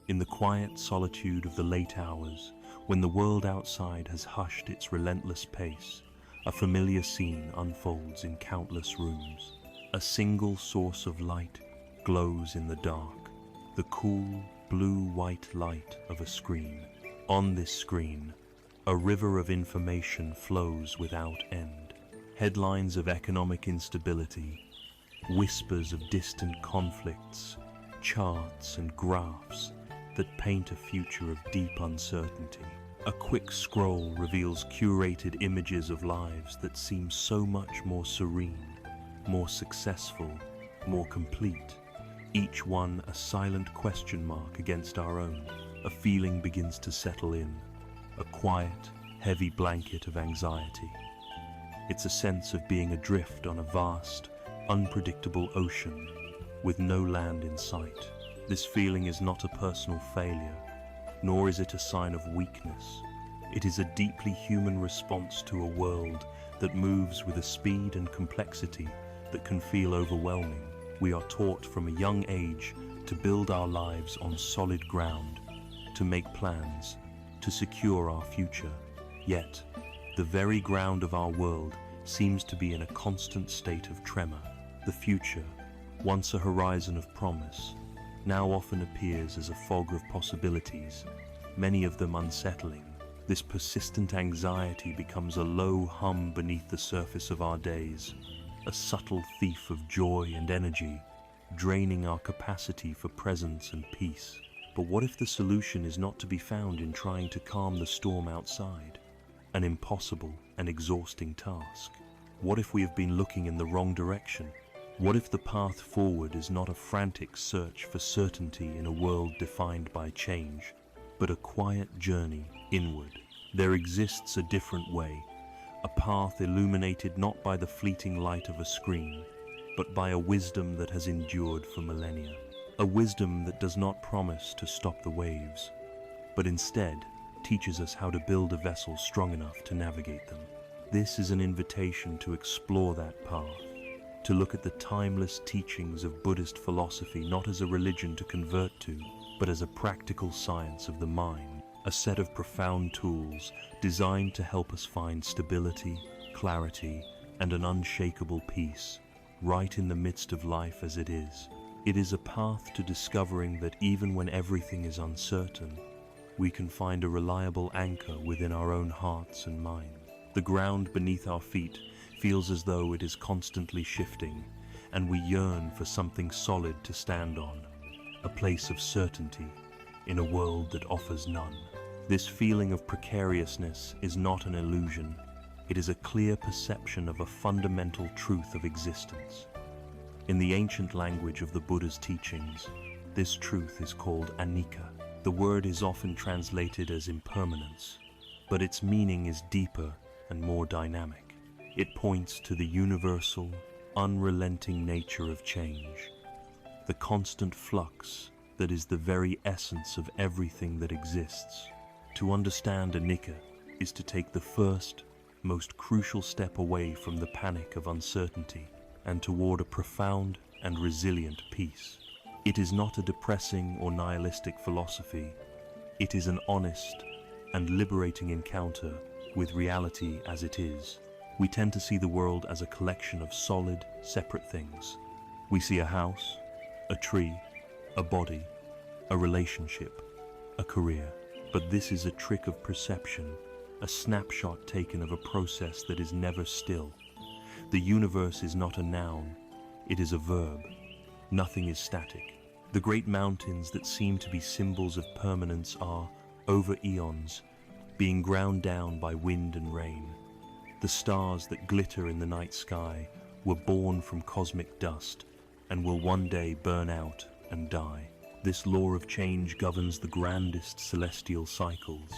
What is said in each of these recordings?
In the quiet solitude of the late hours, when the world outside has hushed its relentless pace, a familiar scene unfolds in countless rooms. A single source of light glows in the dark, the cool, blue-white light of a screen. On this screen, a river of information flows without end. Headlines of economic instability, whispers of distant conflicts, charts and graphs that paint a future of deep uncertainty. A quick scroll reveals curated images of lives that seem so much more serene, more successful, more complete, each one a silent question mark against our own. A feeling begins to settle in, a quiet, heavy blanket of anxiety. It's a sense of being adrift on a vast, unpredictable ocean with no land in sight. This feeling is not a personal failure, nor is it a sign of weakness. It is a deeply human response to a world that moves with a speed and complexity that can feel overwhelming. We are taught from a young age to build our lives on solid ground, to make plans, to secure our future. Yet, the very ground of our world seems to be in a constant state of tremor. The future, once a horizon of promise, now often appears as a fog of possibilities, many of them unsettling. This persistent anxiety becomes a low hum beneath the surface of our days, a subtle thief of joy and energy, draining our capacity for presence and peace. But what if the solution is not to be found in trying to calm the storm outside? An impossible and exhausting task. What if we have been looking in the wrong direction? What if the path forward is not a frantic search for certainty in a world defined by change, but a quiet journey inward? There exists a different way, a path illuminated not by the fleeting light of a screen, but by a wisdom that has endured for millennia. A wisdom that does not promise to stop the waves, but instead teaches us how to build a vessel strong enough to navigate them. This is an invitation to explore that path, to look at the timeless teachings of Buddhist philosophy not as a religion to convert to, but as a practical science of the mind, a set of profound tools designed to help us find stability, clarity, and an unshakable peace, right in the midst of life as it is. It is a path to discovering that even when everything is uncertain, we can find a reliable anchor within our own hearts and minds. The ground beneath our feet feels as though it is constantly shifting, and we yearn for something solid to stand on, a place of certainty in a world that offers none. This feeling of precariousness is not an illusion. It is a clear perception of a fundamental truth of existence. In the ancient language of the Buddha's teachings, this truth is called anicca. The word is often translated as impermanence, but its meaning is deeper and more dynamic. It points to the universal, unrelenting nature of change, the constant flux that is the very essence of everything that exists. To understand anicca is to take the first, most crucial step away from the panic of uncertainty and toward a profound and resilient peace. It is not a depressing or nihilistic philosophy. It is an honest and liberating encounter with reality as it is. We tend to see the world as a collection of solid, separate things. We see a house, a tree, a body, a relationship, a career. But this is a trick of perception, a snapshot taken of a process that is never still. The universe is not a noun, it is a verb. Nothing is static. The great mountains that seem to be symbols of permanence are, over eons, being ground down by wind and rain. The stars that glitter in the night sky were born from cosmic dust and will one day burn out and die. This law of change governs the grandest celestial cycles,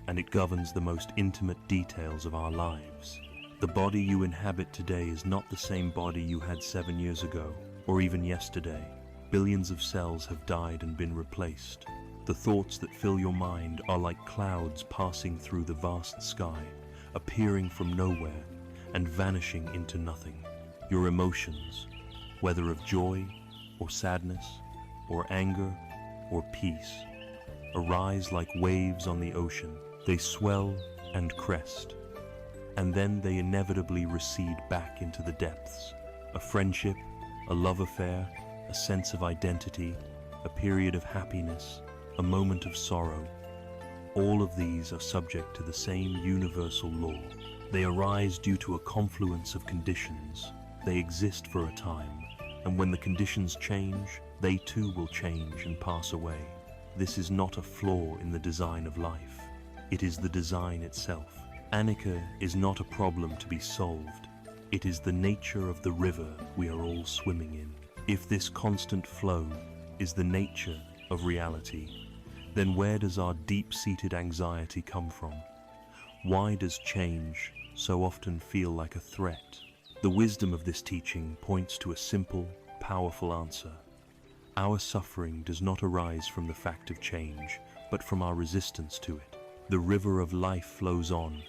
and it governs the most intimate details of our lives. The body you inhabit today is not the same body you had 7 years ago, or even yesterday. Billions of cells have died and been replaced. The thoughts that fill your mind are like clouds passing through the vast sky, appearing from nowhere and vanishing into nothing. Your emotions, whether of joy or sadness or anger or peace, arise like waves on the ocean. They swell and crest, and then they inevitably recede back into the depths. A friendship, a love affair, a sense of identity, a period of happiness, a moment of sorrow. All of these are subject to the same universal law. They arise due to a confluence of conditions. They exist for a time, and when the conditions change, they too will change and pass away. This is not a flaw in the design of life. It is the design itself. Anicca is not a problem to be solved. It is the nature of the river we are all swimming in. If this constant flow is the nature of reality, then where does our deep-seated anxiety come from? Why does change so often feel like a threat? The wisdom of this teaching points to a simple, powerful answer. Our suffering does not arise from the fact of change, but from our resistance to it. The river of life flows on,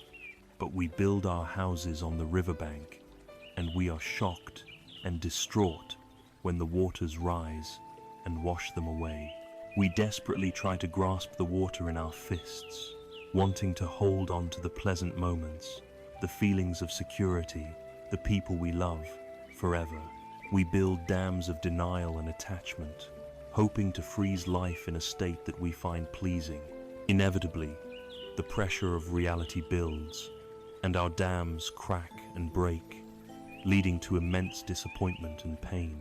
but we build our houses on the riverbank, and we are shocked and distraught when the waters rise and wash them away. We desperately try to grasp the water in our fists, wanting to hold on to the pleasant moments, the feelings of security, the people we love, forever. We build dams of denial and attachment, hoping to freeze life in a state that we find pleasing. Inevitably, the pressure of reality builds, and our dams crack and break, leading to immense disappointment and pain.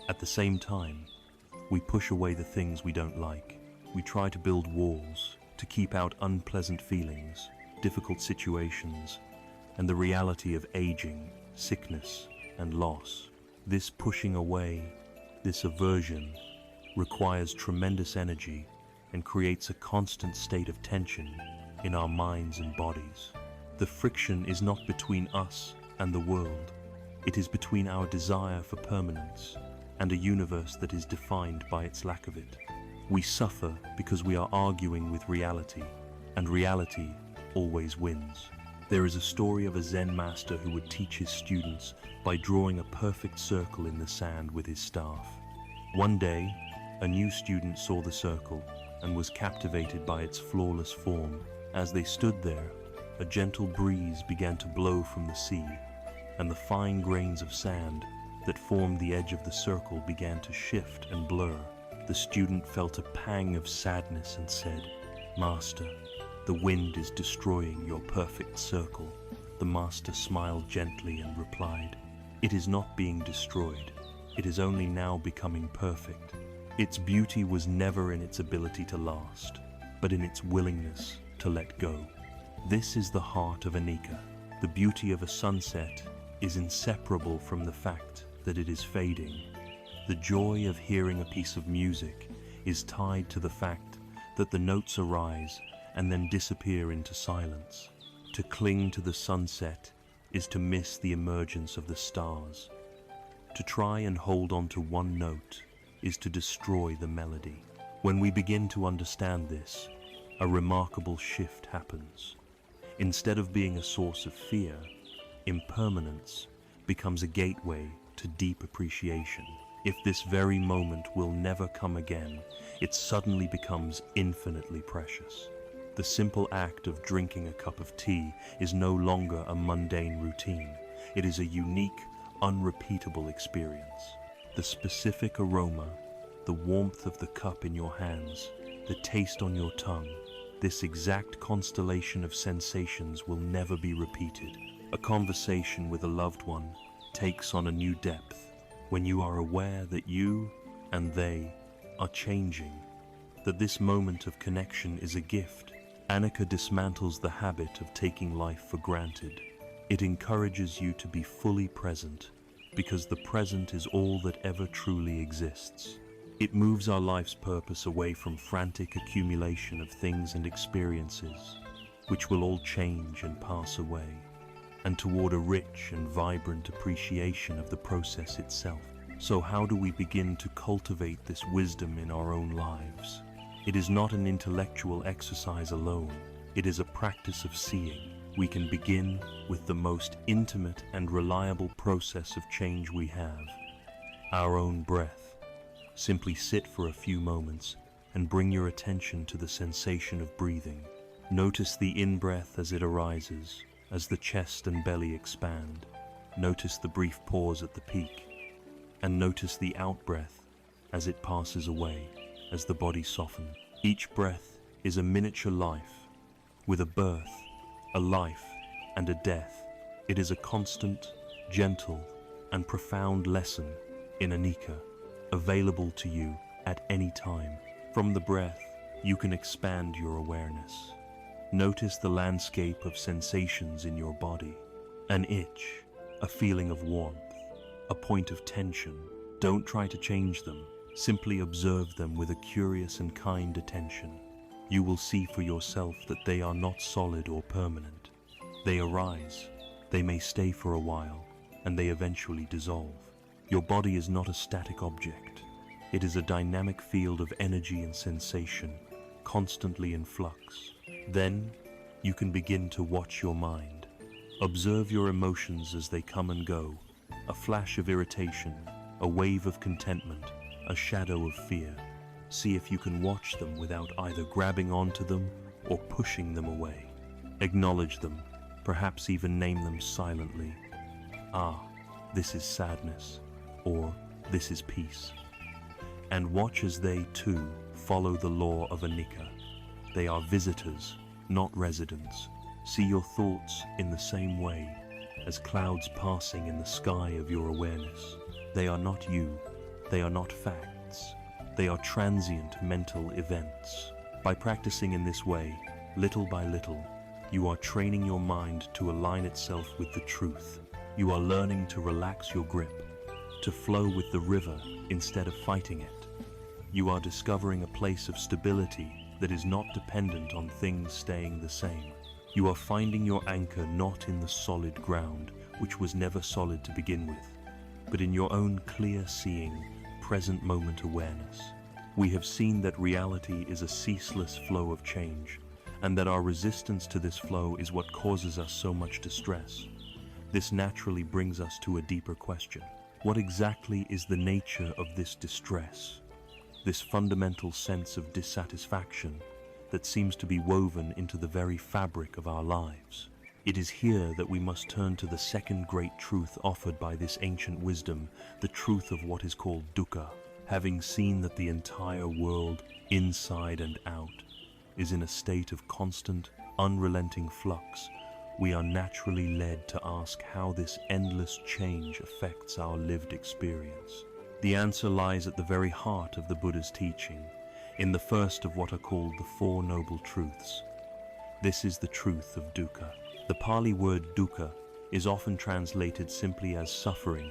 At the same time, we push away the things we don't like. We try to build walls to keep out unpleasant feelings, difficult situations, and the reality of aging, sickness, and loss. This pushing away, this aversion, requires tremendous energy and creates a constant state of tension in our minds and bodies. The friction is not between us and the world. It is between our desire for permanence and a universe that is defined by its lack of it. We suffer because we are arguing with reality, and reality always wins. There is a story of a Zen master who would teach his students by drawing a perfect circle in the sand with his staff. One day, a new student saw the circle and was captivated by its flawless form. As they stood there, a gentle breeze began to blow from the sea, and the fine grains of sand that formed the edge of the circle began to shift and blur. The student felt a pang of sadness and said, "Master, the wind is destroying your perfect circle." The master smiled gently and replied, "It is not being destroyed. It is only now becoming perfect." Its beauty was never in its ability to last, but in its willingness to let go. This is the heart of Anicca. The beauty of a sunset is inseparable from the fact that it is fading. The joy of hearing a piece of music is tied to the fact that the notes arise and then disappear into silence. To cling to the sunset is to miss the emergence of the stars. To try and hold on to one note is to destroy the melody. When we begin to understand this, a remarkable shift happens. Instead of being a source of fear, impermanence becomes a gateway to deep appreciation. If this very moment will never come again, it suddenly becomes infinitely precious. The simple act of drinking a cup of tea is no longer a mundane routine. It is a unique, unrepeatable experience. The specific aroma, the warmth of the cup in your hands, the taste on your tongue, this exact constellation of sensations will never be repeated. A conversation with a loved one takes on a new depth when you are aware that you and they are changing, that this moment of connection is a gift. Anicca dismantles the habit of taking life for granted. It encourages you to be fully present, because the present is all that ever truly exists. It moves our life's purpose away from frantic accumulation of things and experiences, which will all change and pass away, and toward a rich and vibrant appreciation of the process itself. So how do we begin to cultivate this wisdom in our own lives? It is not an intellectual exercise alone. It is a practice of seeing. We can begin with the most intimate and reliable process of change we have, our own breath. Simply sit for a few moments and bring your attention to the sensation of breathing. Notice the in-breath as it arises, as the chest and belly expand. Notice the brief pause at the peak, and notice the out-breath as it passes away, as the body softens. Each breath is a miniature life, with a birth, a life, and a death. It is a constant, gentle, and profound lesson in anicca, available to you at any time. From the breath, you can expand your awareness. Notice the landscape of sensations in your body. An itch, a feeling of warmth, a point of tension. Don't try to change them. Simply observe them with a curious and kind attention. You will see for yourself that they are not solid or permanent. They arise, they may stay for a while, and they eventually dissolve. Your body is not a static object. It is a dynamic field of energy and sensation, constantly in flux. Then, you can begin to watch your mind. Observe your emotions as they come and go, a flash of irritation, a wave of contentment, a shadow of fear. See if you can watch them without either grabbing onto them or pushing them away. Acknowledge them, perhaps even name them silently. Ah, this is sadness, or this is peace. And watch as they, too, follow the law of anicca. They are visitors, not residents. See your thoughts in the same way as clouds passing in the sky of your awareness. They are not you. They are not facts. They are transient mental events. By practicing in this way, little by little, you are training your mind to align itself with the truth. You are learning to relax your grip, to flow with the river instead of fighting it. You are discovering a place of stability that is not dependent on things staying the same. You are finding your anchor not in the solid ground, which was never solid to begin with, but in your own clear-seeing, present moment awareness. We have seen that reality is a ceaseless flow of change, and that our resistance to this flow is what causes us so much distress. This naturally brings us to a deeper question. What exactly is the nature of this distress? This fundamental sense of dissatisfaction that seems to be woven into the very fabric of our lives. It is here that we must turn to the second great truth offered by this ancient wisdom, the truth of what is called dukkha. Having seen that the entire world, inside and out, is in a state of constant, unrelenting flux, we are naturally led to ask how this endless change affects our lived experience. The answer lies at the very heart of the Buddha's teaching, in the first of what are called the Four Noble Truths. This is the truth of dukkha. The Pali word dukkha is often translated simply as suffering,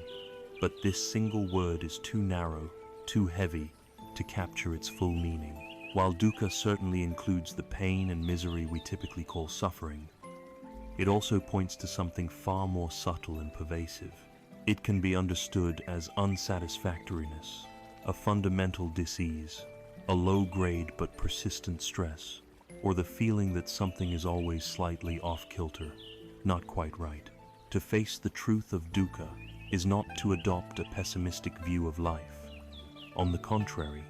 but this single word is too narrow, too heavy to capture its full meaning. While dukkha certainly includes the pain and misery we typically call suffering, it also points to something far more subtle and pervasive. It can be understood as unsatisfactoriness, a fundamental dis-ease, a low-grade but persistent stress, or the feeling that something is always slightly off-kilter, not quite right. To face the truth of dukkha is not to adopt a pessimistic view of life. On the contrary,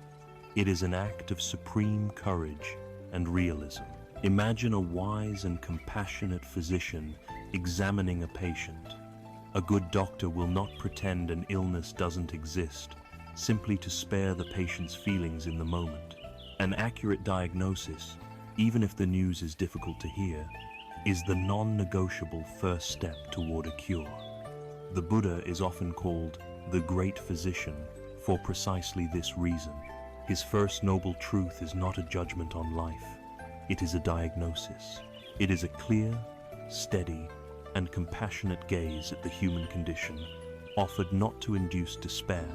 it is an act of supreme courage and realism. Imagine a wise and compassionate physician examining a patient. A good doctor will not pretend an illness doesn't exist, simply to spare the patient's feelings in the moment. An accurate diagnosis, even if the news is difficult to hear, is the non-negotiable first step toward a cure. The Buddha is often called the Great Physician for precisely this reason. His first noble truth is not a judgment on life. It is a diagnosis. It is a clear, steady, and compassionate gaze at the human condition, offered not to induce despair,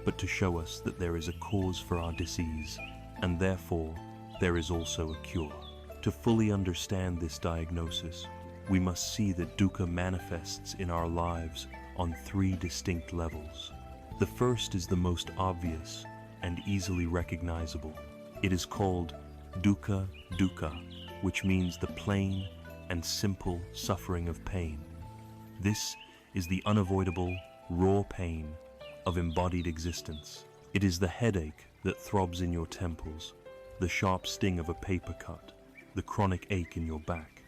but to show us that there is a cause for our disease, and therefore there is also a cure. To fully understand this diagnosis, we must see that dukkha manifests in our lives on three distinct levels. The first is the most obvious and easily recognizable. It is called dukkha dukkha, which means the plain and simple suffering of pain. This is the unavoidable, raw pain of embodied existence. It is the headache that throbs in your temples, the sharp sting of a paper cut, the chronic ache in your back.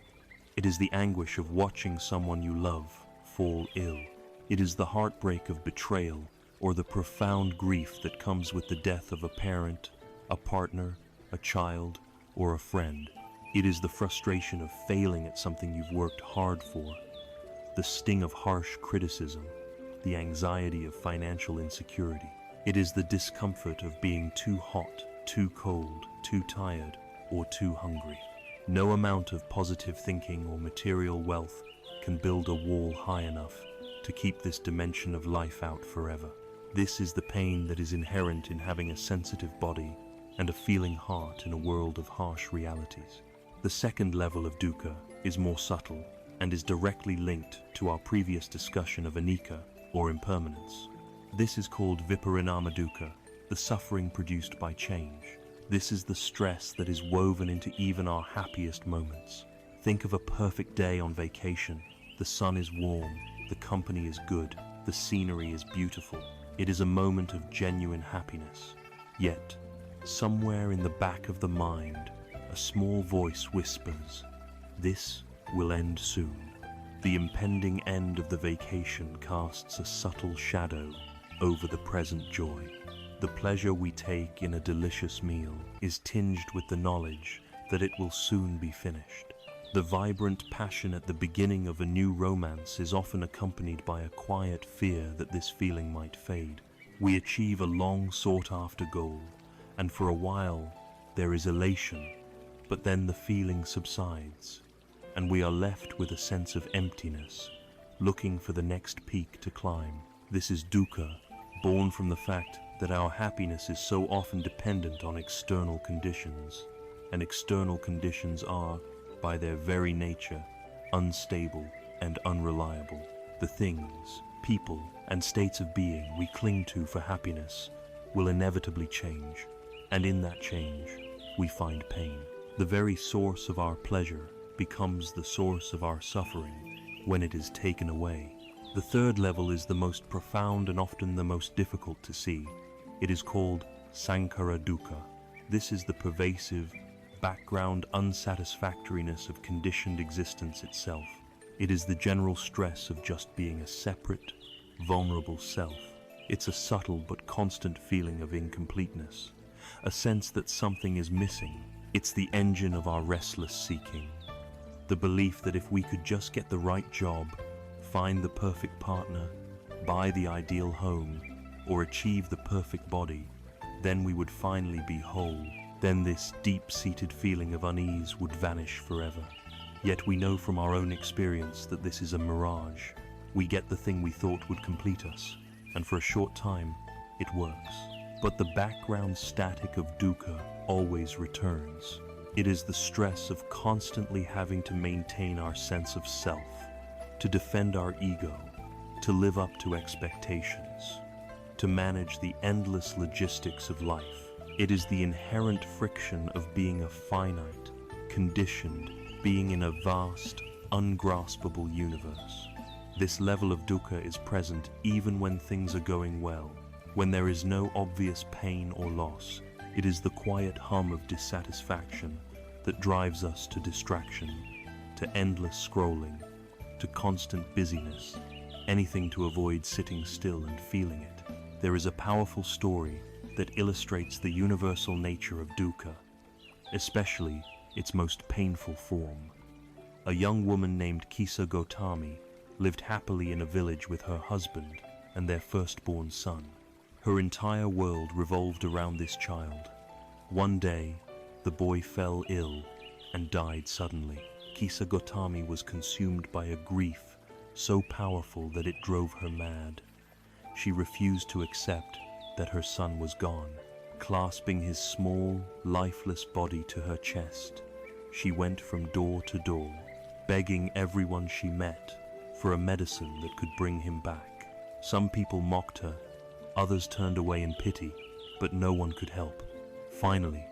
It is the anguish of watching someone you love fall ill. It is the heartbreak of betrayal or the profound grief that comes with the death of a parent, a partner, a child, or a friend. It is the frustration of failing at something you've worked hard for, the sting of harsh criticism, the anxiety of financial insecurity. It is the discomfort of being too hot, too cold, too tired, or too hungry. No amount of positive thinking or material wealth can build a wall high enough to keep this dimension of life out forever. This is the pain that is inherent in having a sensitive body and a feeling heart in a world of harsh realities. The second level of dukkha is more subtle and is directly linked to our previous discussion of anicca, or impermanence. This is called viparinama dukkha, the suffering produced by change. This is the stress that is woven into even our happiest moments. Think of a perfect day on vacation. The sun is warm, the company is good, the scenery is beautiful. It is a moment of genuine happiness. Yet, somewhere in the back of the mind, a small voice whispers, "This will end soon." The impending end of the vacation casts a subtle shadow over the present joy. The pleasure we take in a delicious meal is tinged with the knowledge that it will soon be finished. The vibrant passion at the beginning of a new romance is often accompanied by a quiet fear that this feeling might fade. We achieve a long sought-after goal, and for a while there is elation, but then the feeling subsides, and we are left with a sense of emptiness, looking for the next peak to climb. This is dukkha, born from the fact that our happiness is so often dependent on external conditions, and external conditions are, by their very nature, unstable and unreliable. The things, people, and states of being we cling to for happiness will inevitably change, and in that change, we find pain. The very source of our pleasure becomes the source of our suffering when it is taken away. The third level is the most profound and often the most difficult to see. It is called sankhara dukkha. This is the pervasive, background unsatisfactoriness of conditioned existence itself. It is the general stress of just being a separate, vulnerable self. It's a subtle but constant feeling of incompleteness, a sense that something is missing. It's the engine of our restless seeking. The belief that if we could just get the right job, find the perfect partner, buy the ideal home, or achieve the perfect body, then we would finally be whole. Then this deep-seated feeling of unease would vanish forever. Yet we know from our own experience that this is a mirage. We get the thing we thought would complete us, and for a short time, it works. But the background static of dukkha always returns. It is the stress of constantly having to maintain our sense of self, to defend our ego, to live up to expectations, to manage the endless logistics of life. It is the inherent friction of being a finite, conditioned being in a vast, ungraspable universe. This level of dukkha is present even when things are going well, when there is no obvious pain or loss. It is the quiet hum of dissatisfaction that drives us to distraction, to endless scrolling, to constant busyness, anything to avoid sitting still and feeling it. There is a powerful story that illustrates the universal nature of dukkha, especially its most painful form. A young woman named Kisa Gotami lived happily in a village with her husband and their firstborn son. Her entire world revolved around this child. One day, the boy fell ill and died suddenly. Kisa Gotami was consumed by a grief so powerful that it drove her mad. She refused to accept that her son was gone. Clasping his small, lifeless body to her chest, she went from door to door, begging everyone she met for a medicine that could bring him back. Some people mocked her, others turned away in pity, but no one could help. Finally,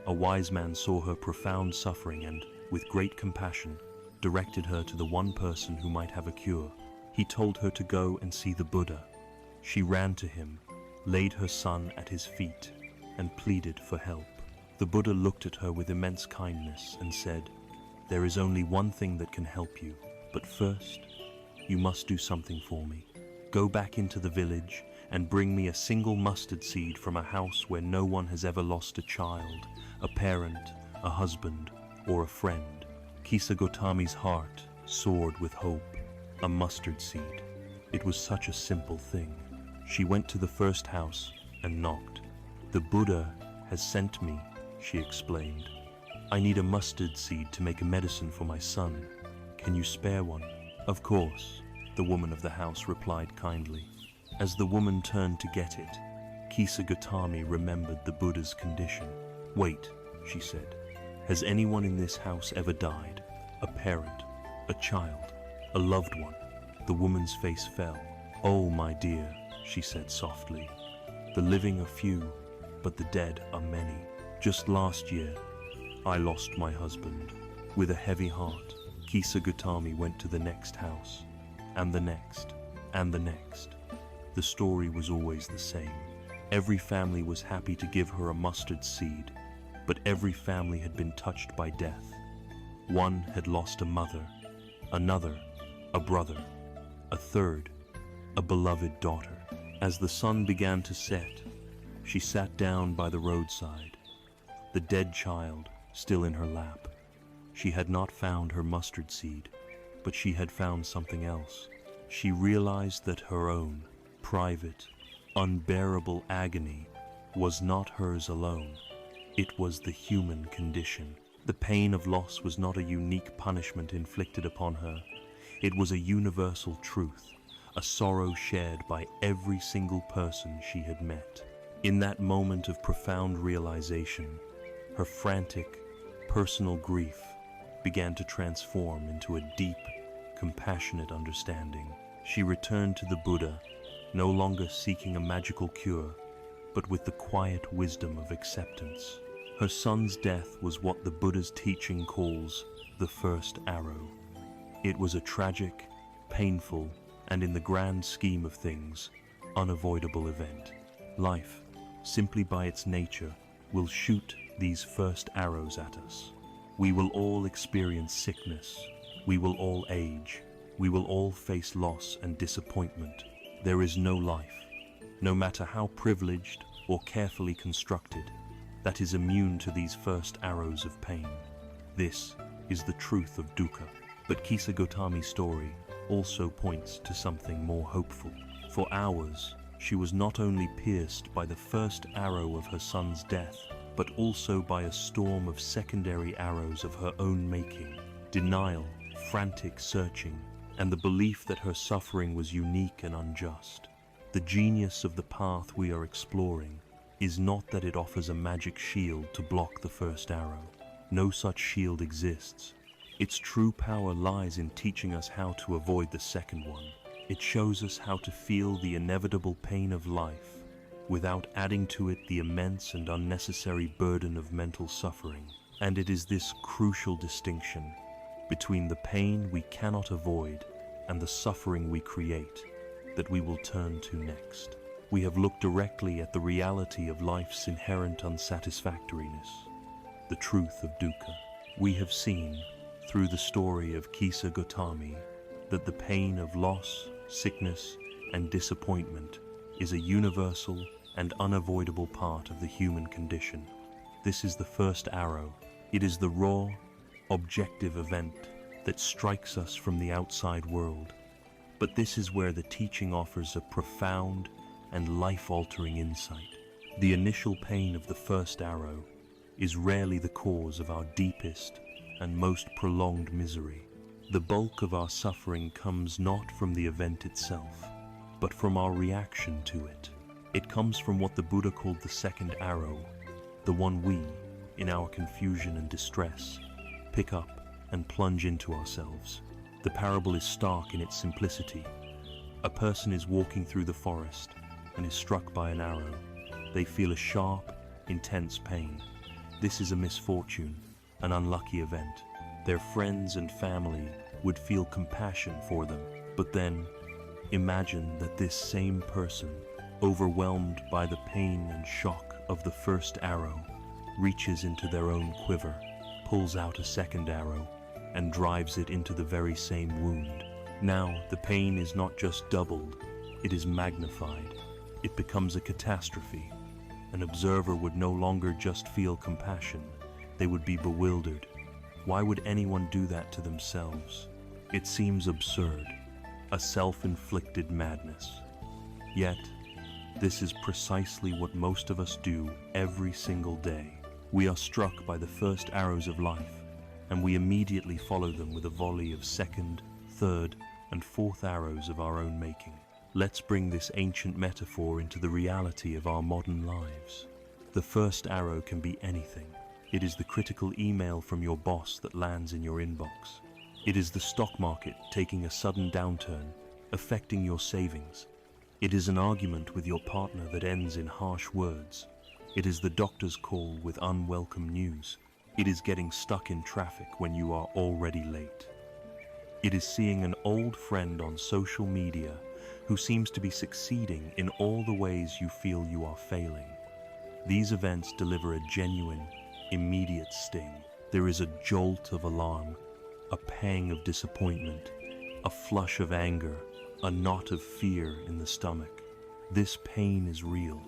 a wise man saw her profound suffering and, with great compassion, directed her to the one person who might have a cure. He told her to go and see the Buddha. She ran to him, laid her son at his feet, and pleaded for help. The Buddha looked at her with immense kindness and said, "There is only one thing that can help you, but first, you must do something for me. Go back into the village and bring me a single mustard seed from a house where no one has ever lost a child, a parent, a husband, or a friend." Kisagotami's heart soared with hope. A mustard seed. It was such a simple thing. She went to the first house and knocked. "The Buddha has sent me," she explained. "I need a mustard seed to make a medicine for my son. Can you spare one?" "Of course," the woman of the house replied kindly. As the woman turned to get it, Kisagotami remembered the Buddha's condition. "Wait," she said. "Has anyone in this house ever died? A parent, a child, a loved one?" The woman's face fell. "Oh, my dear," she said softly. "The living are few, but the dead are many. Just last year, I lost my husband." With a heavy heart, Kisagotami went to the next house, and the next, and the next. The story was always the same. Every family was happy to give her a mustard seed, but every family had been touched by death. One had lost a mother, another, a brother, a third, a beloved daughter. As the sun began to set, she sat down by the roadside, the dead child still in her lap. She had not found her mustard seed, but she had found something else. She realized that her own, private, unbearable agony was not hers alone. It was the human condition. The pain of loss was not a unique punishment inflicted upon her. It was a universal truth, a sorrow shared by every single person she had met. In that moment of profound realization, her frantic, personal grief began to transform into a deep, compassionate understanding. She returned to the Buddha, no longer seeking a magical cure, but with the quiet wisdom of acceptance. Her son's death was what the Buddha's teaching calls the first arrow. It was a tragic, painful, and in the grand scheme of things, unavoidable event. Life, simply by its nature, will shoot these first arrows at us. We will all experience sickness. We will all age. We will all face loss and disappointment. There is no life, no matter how privileged or carefully constructed, that is immune to these first arrows of pain. This is the truth of dukkha. But Kisagotami's story also points to something more hopeful. For hours, she was not only pierced by the first arrow of her son's death, but also by a storm of secondary arrows of her own making. Denial, frantic searching, and the belief that her suffering was unique and unjust. The genius of the path we are exploring is not that it offers a magic shield to block the first arrow. No such shield exists. Its true power lies in teaching us how to avoid the second one. It shows us how to feel the inevitable pain of life without adding to it the immense and unnecessary burden of mental suffering. And it is this crucial distinction between the pain we cannot avoid and the suffering we create that we will turn to next. We have looked directly at the reality of life's inherent unsatisfactoriness, the truth of dukkha. We have seen, through the story of Kisagotami, that the pain of loss, sickness, and disappointment is a universal and unavoidable part of the human condition. This is the first arrow. It is the raw, objective event that strikes us from the outside world. But this is where the teaching offers a profound and life-altering insight. The initial pain of the first arrow is rarely the cause of our deepest and most prolonged misery. The bulk of our suffering comes not from the event itself, but from our reaction to it. It comes from what the Buddha called the second arrow, the one we, in our confusion and distress, pick up and plunge into ourselves. The parable is stark in its simplicity. A person is walking through the forest and is struck by an arrow. They feel a sharp, intense pain. This is a misfortune, an unlucky event. Their friends and family would feel compassion for them. But then, imagine that this same person, overwhelmed by the pain and shock of the first arrow, reaches into their own quiver, pulls out a second arrow, and drives it into the very same wound. Now, the pain is not just doubled, it is magnified. It becomes a catastrophe. An observer would no longer just feel compassion, they would be bewildered. Why would anyone do that to themselves? It seems absurd, a self-inflicted madness. Yet, this is precisely what most of us do every single day. We are struck by the first arrows of life, and we immediately follow them with a volley of second, third, and fourth arrows of our own making. Let's bring this ancient metaphor into the reality of our modern lives. The first arrow can be anything. It is the critical email from your boss that lands in your inbox. It is the stock market taking a sudden downturn, affecting your savings. It is an argument with your partner that ends in harsh words. It is the doctor's call with unwelcome news. It is getting stuck in traffic when you are already late. It is seeing an old friend on social media who seems to be succeeding in all the ways you feel you are failing. These events deliver a genuine, immediate sting. There is a jolt of alarm, a pang of disappointment, a flush of anger, a knot of fear in the stomach. This pain is real.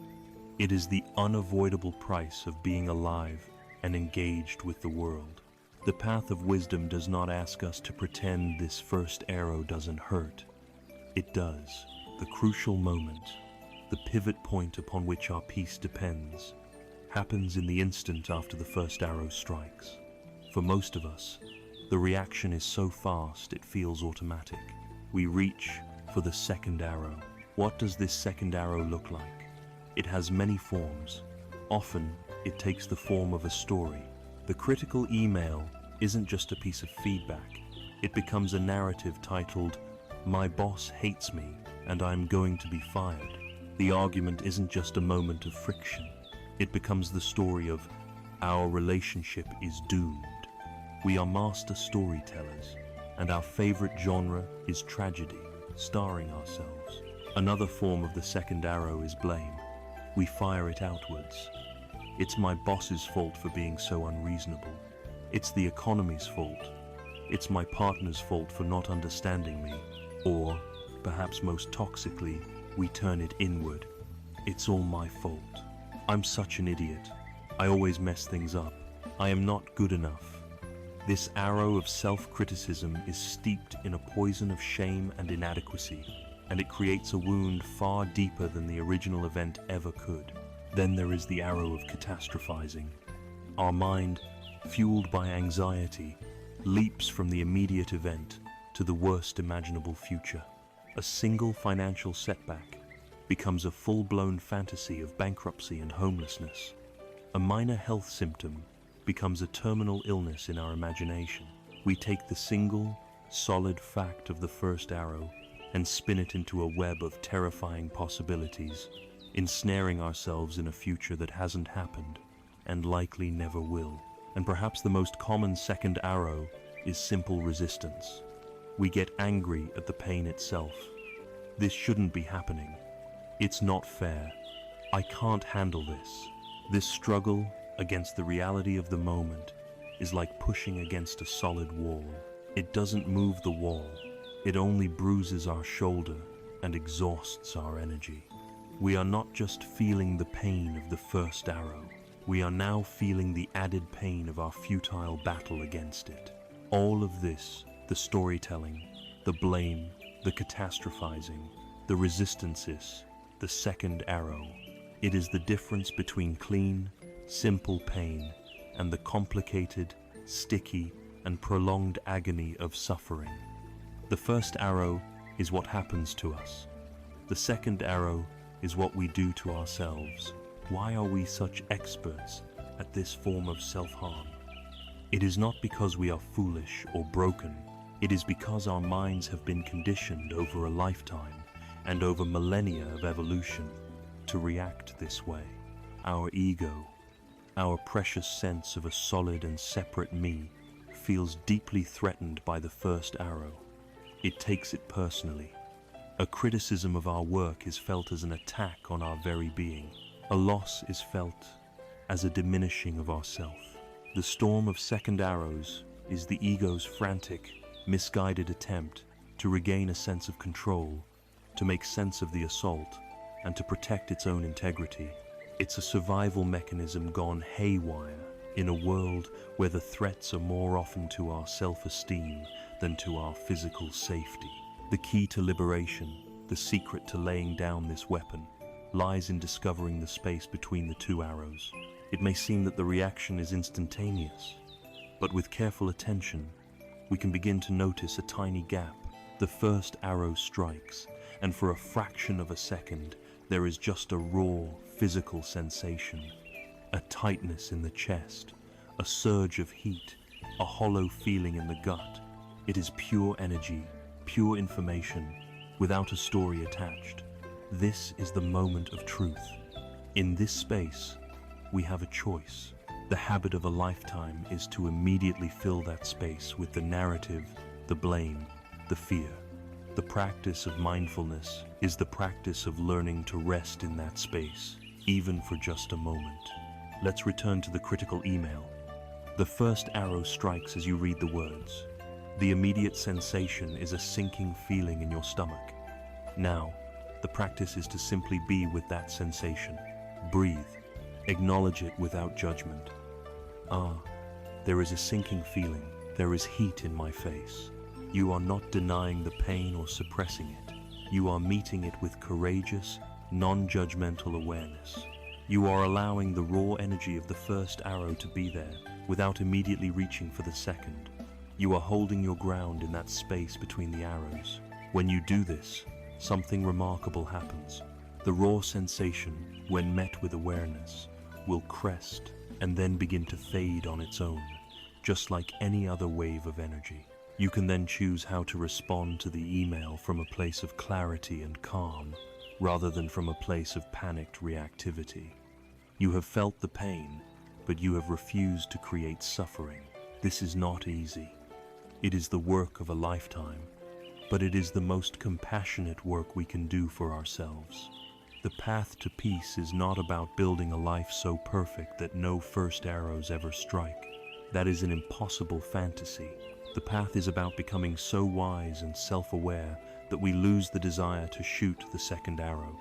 It is the unavoidable price of being alive and engaged with the world. The path of wisdom does not ask us to pretend this first arrow doesn't hurt. It does. The crucial moment, the pivot point upon which our peace depends, happens in the instant after the first arrow strikes. For most of us, the reaction is so fast it feels automatic. We reach for the second arrow. What does this second arrow look like? It has many forms. Often, it takes the form of a story. The critical email isn't just a piece of feedback. It becomes a narrative titled, "My boss hates me and I'm going to be fired." The argument isn't just a moment of friction. It becomes the story of, "Our relationship is doomed." We are master storytellers, and our favorite genre is tragedy, starring ourselves. Another form of the second arrow is blame. We fire it outwards. It's my boss's fault for being so unreasonable. It's the economy's fault. It's my partner's fault for not understanding me. Or, perhaps most toxically, we turn it inward. It's all my fault. I'm such an idiot. I always mess things up. I am not good enough. This arrow of self-criticism is steeped in a poison of shame and inadequacy, and it creates a wound far deeper than the original event ever could. Then there is the arrow of catastrophizing. Our mind, fueled by anxiety, leaps from the immediate event to the worst imaginable future. A single financial setback becomes a full-blown fantasy of bankruptcy and homelessness. A minor health symptom becomes a terminal illness in our imagination. We take the single, solid fact of the first arrow and spin it into a web of terrifying possibilities, ensnaring ourselves in a future that hasn't happened and likely never will. And perhaps the most common second arrow is simple resistance. We get angry at the pain itself. This shouldn't be happening. It's not fair. I can't handle this. This struggle against the reality of the moment is like pushing against a solid wall. It doesn't move the wall. It only bruises our shoulder and exhausts our energy. We are not just feeling the pain of the first arrow. We are now feeling the added pain of our futile battle against it. All of this, the storytelling, the blame, the catastrophizing, the resistances, the second arrow. It is the difference between clean, simple pain and the complicated, sticky, and prolonged agony of suffering. The first arrow is what happens to us. The second arrow is what we do to ourselves. Why are we such experts at this form of self-harm? It is not because we are foolish or broken. It is because our minds have been conditioned over a lifetime and over millennia of evolution to react this way. Our ego, our precious sense of a solid and separate me, feels deeply threatened by the first arrow. It takes it personally. A criticism of our work is felt as an attack on our very being. A loss is felt as a diminishing of ourself. The storm of second arrows is the ego's frantic, misguided attempt to regain a sense of control, to make sense of the assault, and to protect its own integrity. It's a survival mechanism gone haywire in a world where the threats are more often to our self-esteem than to our physical safety. The key to liberation, the secret to laying down this weapon, lies in discovering the space between the two arrows. It may seem that the reaction is instantaneous, but with careful attention, we can begin to notice a tiny gap. The first arrow strikes, and for a fraction of a second, there is just a raw, physical sensation. A tightness in the chest, a surge of heat, a hollow feeling in the gut. It is pure energy, pure information, without a story attached. This is the moment of truth. In this space, we have a choice. The habit of a lifetime is to immediately fill that space with the narrative, the blame, the fear. The practice of mindfulness is the practice of learning to rest in that space, even for just a moment. Let's return to the critical email. The first arrow strikes as you read the words. The immediate sensation is a sinking feeling in your stomach. Now, the practice is to simply be with that sensation. Breathe. Acknowledge it without judgment. There is a sinking feeling. There is heat in my face. You are not denying the pain or suppressing it. You are meeting it with courageous, non-judgmental awareness. You are allowing the raw energy of the first arrow to be there without immediately reaching for the second. You are holding your ground in that space between the arrows. When you do this, something remarkable happens. The raw sensation, when met with awareness, will crest and then begin to fade on its own, just like any other wave of energy. You can then choose how to respond to the email from a place of clarity and calm, rather than from a place of panicked reactivity. You have felt the pain, but you have refused to create suffering. This is not easy. It is the work of a lifetime, but it is the most compassionate work we can do for ourselves. The path to peace is not about building a life so perfect that no first arrows ever strike. That is an impossible fantasy. The path is about becoming so wise and self-aware that we lose the desire to shoot the second arrow.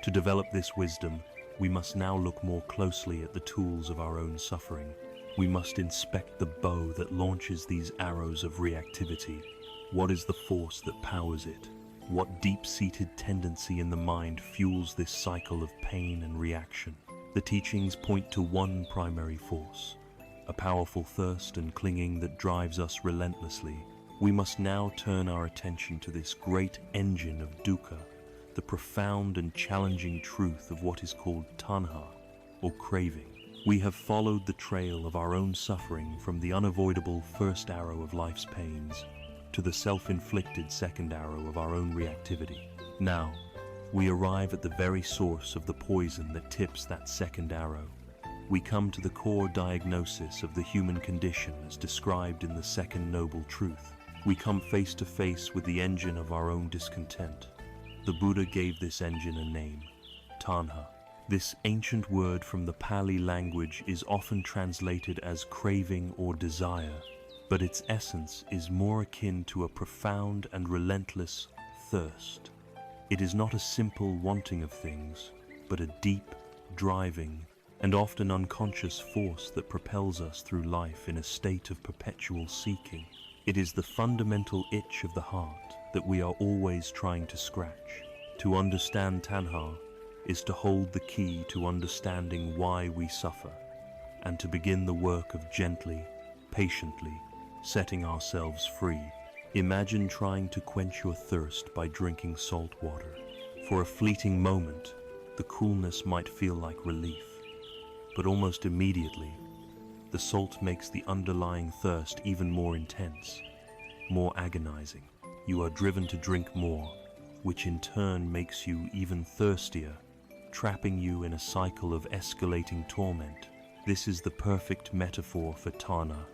To develop this wisdom, we must now look more closely at the tools of our own suffering. We must inspect the bow that launches these arrows of reactivity. What is the force that powers it? What deep-seated tendency in the mind fuels this cycle of pain and reaction? The teachings point to one primary force, a powerful thirst and clinging that drives us relentlessly. We must now turn our attention to this great engine of dukkha, the profound and challenging truth of what is called tanha, or craving. We have followed the trail of our own suffering from the unavoidable first arrow of life's pains to the self-inflicted second arrow of our own reactivity. Now, we arrive at the very source of the poison that tips that second arrow. We come to the core diagnosis of the human condition as described in the second noble truth. We come face to face with the engine of our own discontent. The Buddha gave this engine a name, tanha. This ancient word from the Pali language is often translated as craving or desire, but its essence is more akin to a profound and relentless thirst. It is not a simple wanting of things, but a deep, driving, and often unconscious force that propels us through life in a state of perpetual seeking. It is the fundamental itch of the heart that we are always trying to scratch. To understand tanha is to hold the key to understanding why we suffer, and to begin the work of gently, patiently, setting ourselves free. Imagine trying to quench your thirst by drinking salt water. For a fleeting moment, the coolness might feel like relief, but almost immediately, the salt makes the underlying thirst even more intense, more agonizing. You are driven to drink more, which in turn makes you even thirstier, trapping you in a cycle of escalating torment. This is the perfect metaphor for tanha.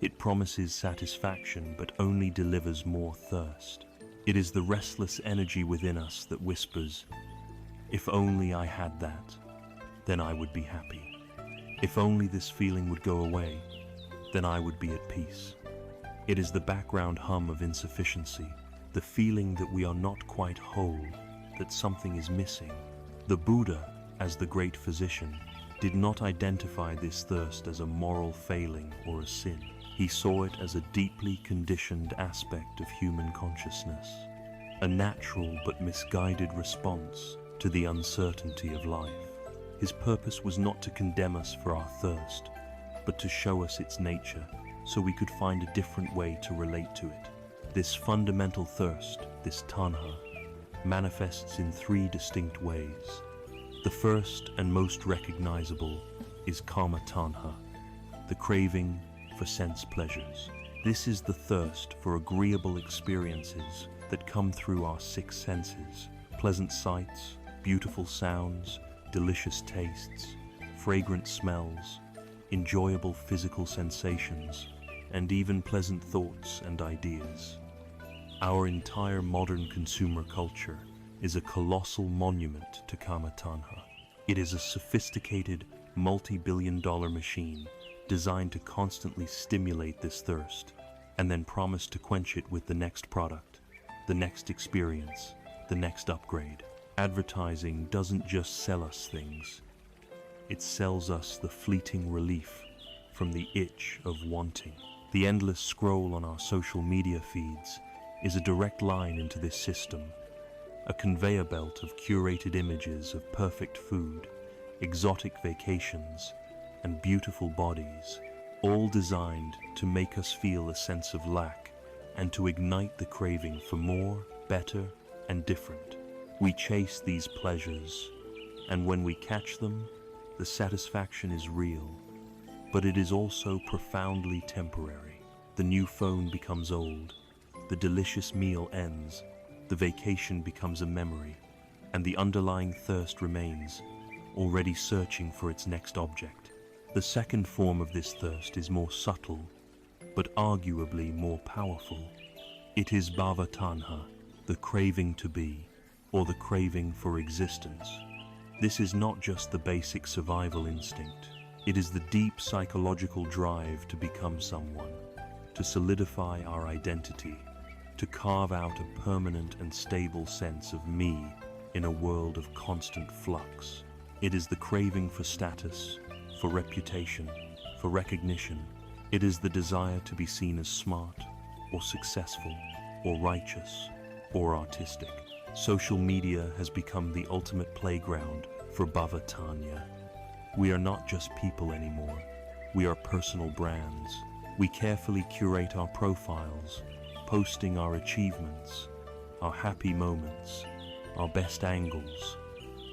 It promises satisfaction but only delivers more thirst. It is the restless energy within us that whispers, "If only I had that, then I would be happy." If only this feeling would go away, then I would be at peace. It is the background hum of insufficiency, the feeling that we are not quite whole, that something is missing. The Buddha, as the great physician, did not identify this thirst as a moral failing or a sin. He saw it as a deeply conditioned aspect of human consciousness, a natural but misguided response to the uncertainty of life. His purpose was not to condemn us for our thirst, but to show us its nature so we could find a different way to relate to it. This fundamental thirst, this tanha, manifests in three distinct ways. The first and most recognizable is kama tanha, the craving for sense pleasures. This is the thirst for agreeable experiences that come through our six senses: pleasant sights, beautiful sounds, delicious tastes, fragrant smells, enjoyable physical sensations, and even pleasant thoughts and ideas. Our entire modern consumer culture is a colossal monument to kama tanha. It is a sophisticated, multi-billion-dollar machine designed to constantly stimulate this thirst and then promise to quench it with the next product, the next experience, the next upgrade. Advertising doesn't just sell us things, it sells us the fleeting relief from the itch of wanting. The endless scroll on our social media feeds is a direct line into this system, a conveyor belt of curated images of perfect food, exotic vacations, and beautiful bodies, all designed to make us feel a sense of lack and to ignite the craving for more, better, and different. We chase these pleasures, and when we catch them, the satisfaction is real, but it is also profoundly temporary. The new phone becomes old, the delicious meal ends, the vacation becomes a memory, and the underlying thirst remains, already searching for its next object. The second form of this thirst is more subtle, but arguably more powerful. It is bhava tanha, the craving to be, or the craving for existence. This is not just the basic survival instinct. It is the deep psychological drive to become someone, to solidify our identity, to carve out a permanent and stable sense of me in a world of constant flux. It is the craving for status, for reputation, for recognition. It is the desire to be seen as smart, or successful, or righteous, or artistic. Social media has become the ultimate playground for bhava tanha. We are not just people anymore. We are personal brands. We carefully curate our profiles, posting our achievements, our happy moments, our best angles,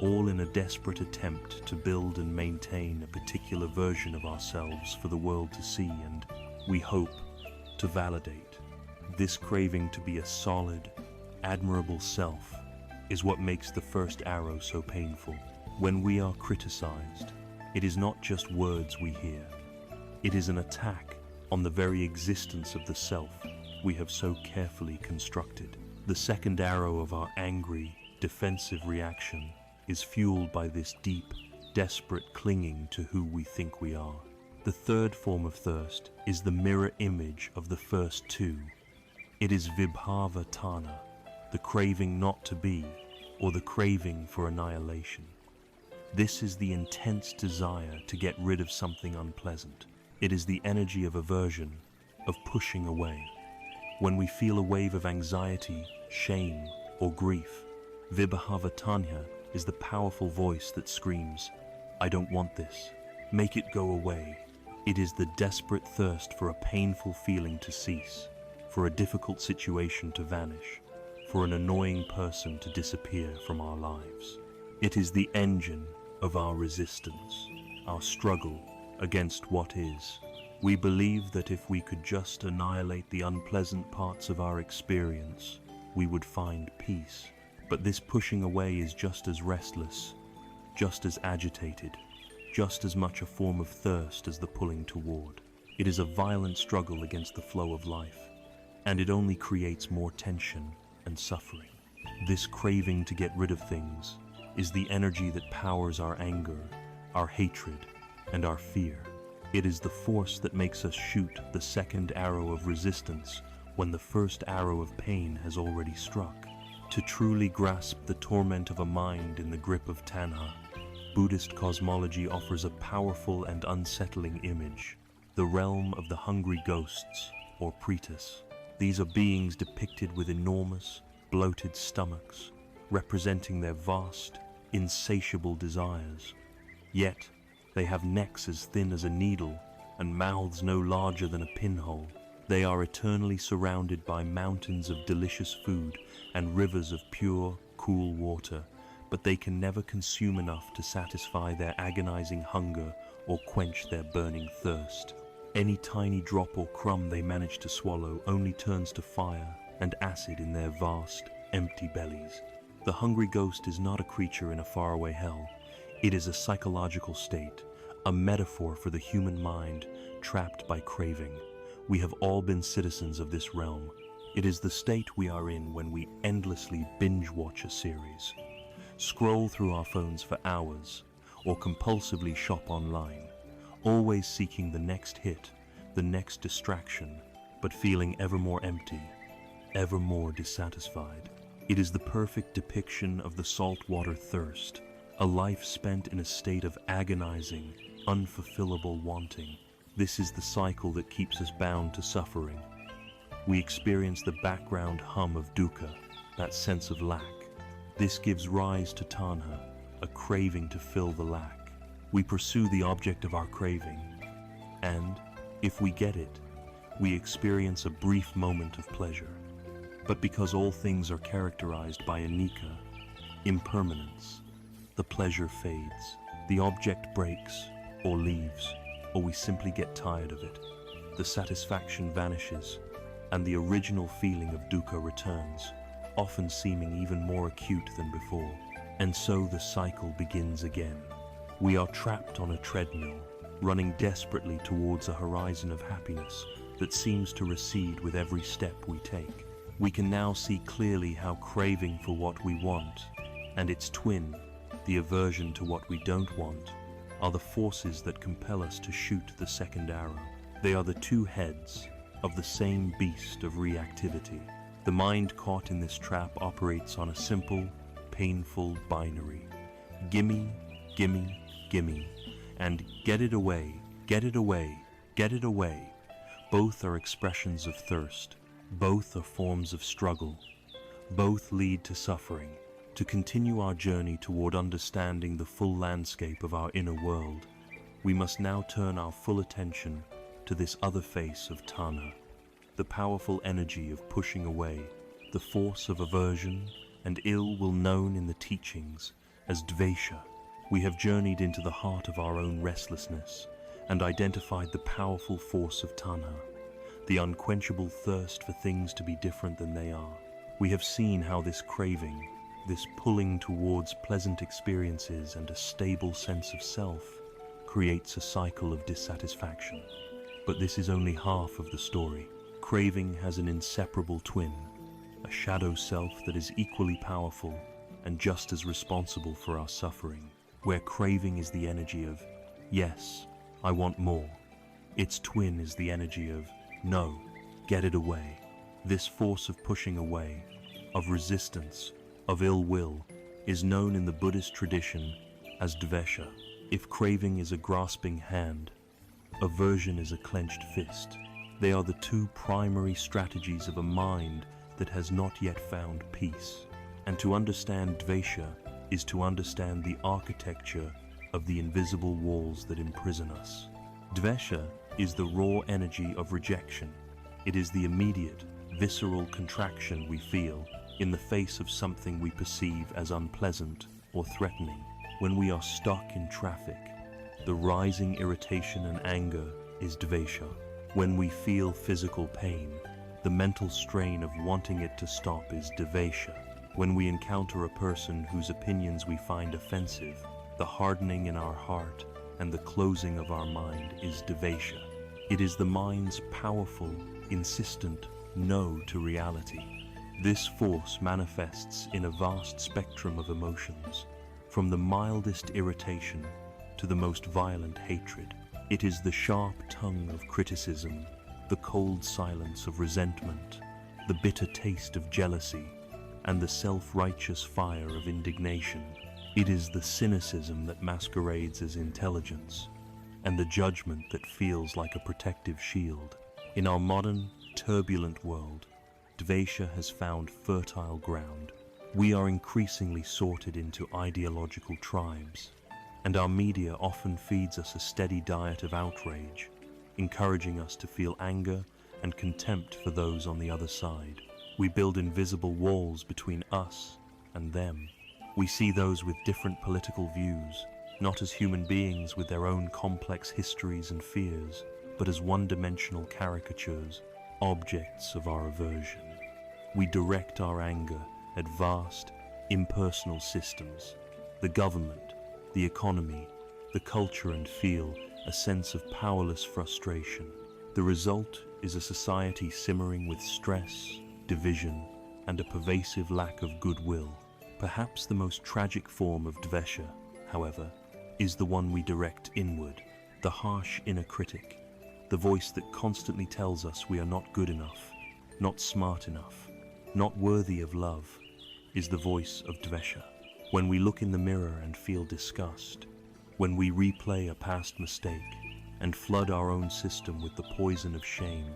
all in a desperate attempt to build and maintain a particular version of ourselves for the world to see and, we hope, to validate. This craving to be a solid, admirable self is what makes the first arrow so painful. When we are criticized, it is not just words we hear. It is an attack on the very existence of the self we have so carefully constructed. The second arrow of our angry, defensive reaction is fueled by this deep, desperate clinging to who we think we are. The third form of thirst is the mirror image of the first two. It is vibhava tanha, the craving not to be, or the craving for annihilation. This is the intense desire to get rid of something unpleasant. It is the energy of aversion, of pushing away. When we feel a wave of anxiety, shame, or grief, vibhava tanha is the powerful voice that screams, "I don't want this. Make it go away." It is the desperate thirst for a painful feeling to cease, for a difficult situation to vanish, for an annoying person to disappear from our lives. It is the engine of our resistance, our struggle against what is. We believe that if we could just annihilate the unpleasant parts of our experience, we would find peace. But this pushing away is just as restless, just as agitated, just as much a form of thirst as the pulling toward. It is a violent struggle against the flow of life, and it only creates more tension and suffering. This craving to get rid of things is the energy that powers our anger, our hatred, and our fear. It is the force that makes us shoot the second arrow of resistance when the first arrow of pain has already struck. To truly grasp the torment of a mind in the grip of Tanha, Buddhist cosmology offers a powerful and unsettling image, the realm of the hungry ghosts, or pretas. These are beings depicted with enormous, bloated stomachs, representing their vast, insatiable desires. Yet, they have necks as thin as a needle and mouths no larger than a pinhole. They are eternally surrounded by mountains of delicious food and rivers of pure, cool water, but they can never consume enough to satisfy their agonizing hunger or quench their burning thirst. Any tiny drop or crumb they manage to swallow only turns to fire and acid in their vast, empty bellies. The hungry ghost is not a creature in a faraway hell. It is a psychological state, a metaphor for the human mind trapped by craving. We have all been citizens of this realm. It is the state we are in when we endlessly binge-watch a series, scroll through our phones for hours, or compulsively shop online, always seeking the next hit, the next distraction, but feeling ever more empty, ever more dissatisfied. It is the perfect depiction of the saltwater thirst, a life spent in a state of agonizing, unfulfillable wanting. This is the cycle that keeps us bound to suffering. We experience the background hum of dukkha, that sense of lack. This gives rise to tanha, a craving to fill the lack. We pursue the object of our craving, and, if we get it, we experience a brief moment of pleasure. But because all things are characterized by anicca, impermanence, the pleasure fades, the object breaks, or leaves, or we simply get tired of it. The satisfaction vanishes, and the original feeling of dukkha returns, often seeming even more acute than before. And so the cycle begins again. We are trapped on a treadmill, running desperately towards a horizon of happiness that seems to recede with every step we take. We can now see clearly how craving for what we want, and its twin, the aversion to what we don't want, are the forces that compel us to shoot the second arrow. They are the two heads of the same beast of reactivity. The mind caught in this trap operates on a simple, painful binary. Gimme, gimme, gimme, and get it away, get it away, get it away. Both are expressions of thirst. Both are forms of struggle. Both lead to suffering. To continue our journey toward understanding the full landscape of our inner world, we must now turn our full attention to this other face of tanha, the powerful energy of pushing away, the force of aversion and ill will known in the teachings as dvesha. We have journeyed into the heart of our own restlessness and identified the powerful force of tanha, the unquenchable thirst for things to be different than they are. We have seen how this craving, this pulling towards pleasant experiences and a stable sense of self, creates a cycle of dissatisfaction. But this is only half of the story. Craving has an inseparable twin, a shadow self that is equally powerful and just as responsible for our suffering. Where craving is the energy of, yes, I want more, its twin is the energy of, no, get it away. This force of pushing away, of resistance, of ill will, is known in the Buddhist tradition as dvesha. If craving is a grasping hand, aversion is a clenched fist. They are the two primary strategies of a mind that has not yet found peace. And to understand dvesha is to understand the architecture of the invisible walls that imprison us. Dvesha is the raw energy of rejection. It is the immediate, visceral contraction we feel in the face of something we perceive as unpleasant or threatening. When we are stuck in traffic, the rising irritation and anger is dvesha. When we feel physical pain, the mental strain of wanting it to stop is dvesha. When we encounter a person whose opinions we find offensive, the hardening in our heart and the closing of our mind is dvesha. It is the mind's powerful, insistent no to reality. This force manifests in a vast spectrum of emotions, from the mildest irritation to the most violent hatred. It is the sharp tongue of criticism, the cold silence of resentment, the bitter taste of jealousy, and the self-righteous fire of indignation. It is the cynicism that masquerades as intelligence, and the judgment that feels like a protective shield. In our modern, turbulent world, Dvesha has found fertile ground. We are increasingly sorted into ideological tribes, and our media often feeds us a steady diet of outrage, encouraging us to feel anger and contempt for those on the other side. We build invisible walls between us and them. We see those with different political views, not as human beings with their own complex histories and fears, but as one-dimensional caricatures, objects of our aversion. We direct our anger at vast, impersonal systems, the government, the economy, the culture, and feel a sense of powerless frustration. The result is a society simmering with stress, division, and a pervasive lack of goodwill. Perhaps the most tragic form of Dvesha, however, is the one we direct inward, the harsh inner critic, the voice that constantly tells us we are not good enough, not smart enough, not worthy of love, is the voice of Dvesha. When we look in the mirror and feel disgust, when we replay a past mistake and flood our own system with the poison of shame,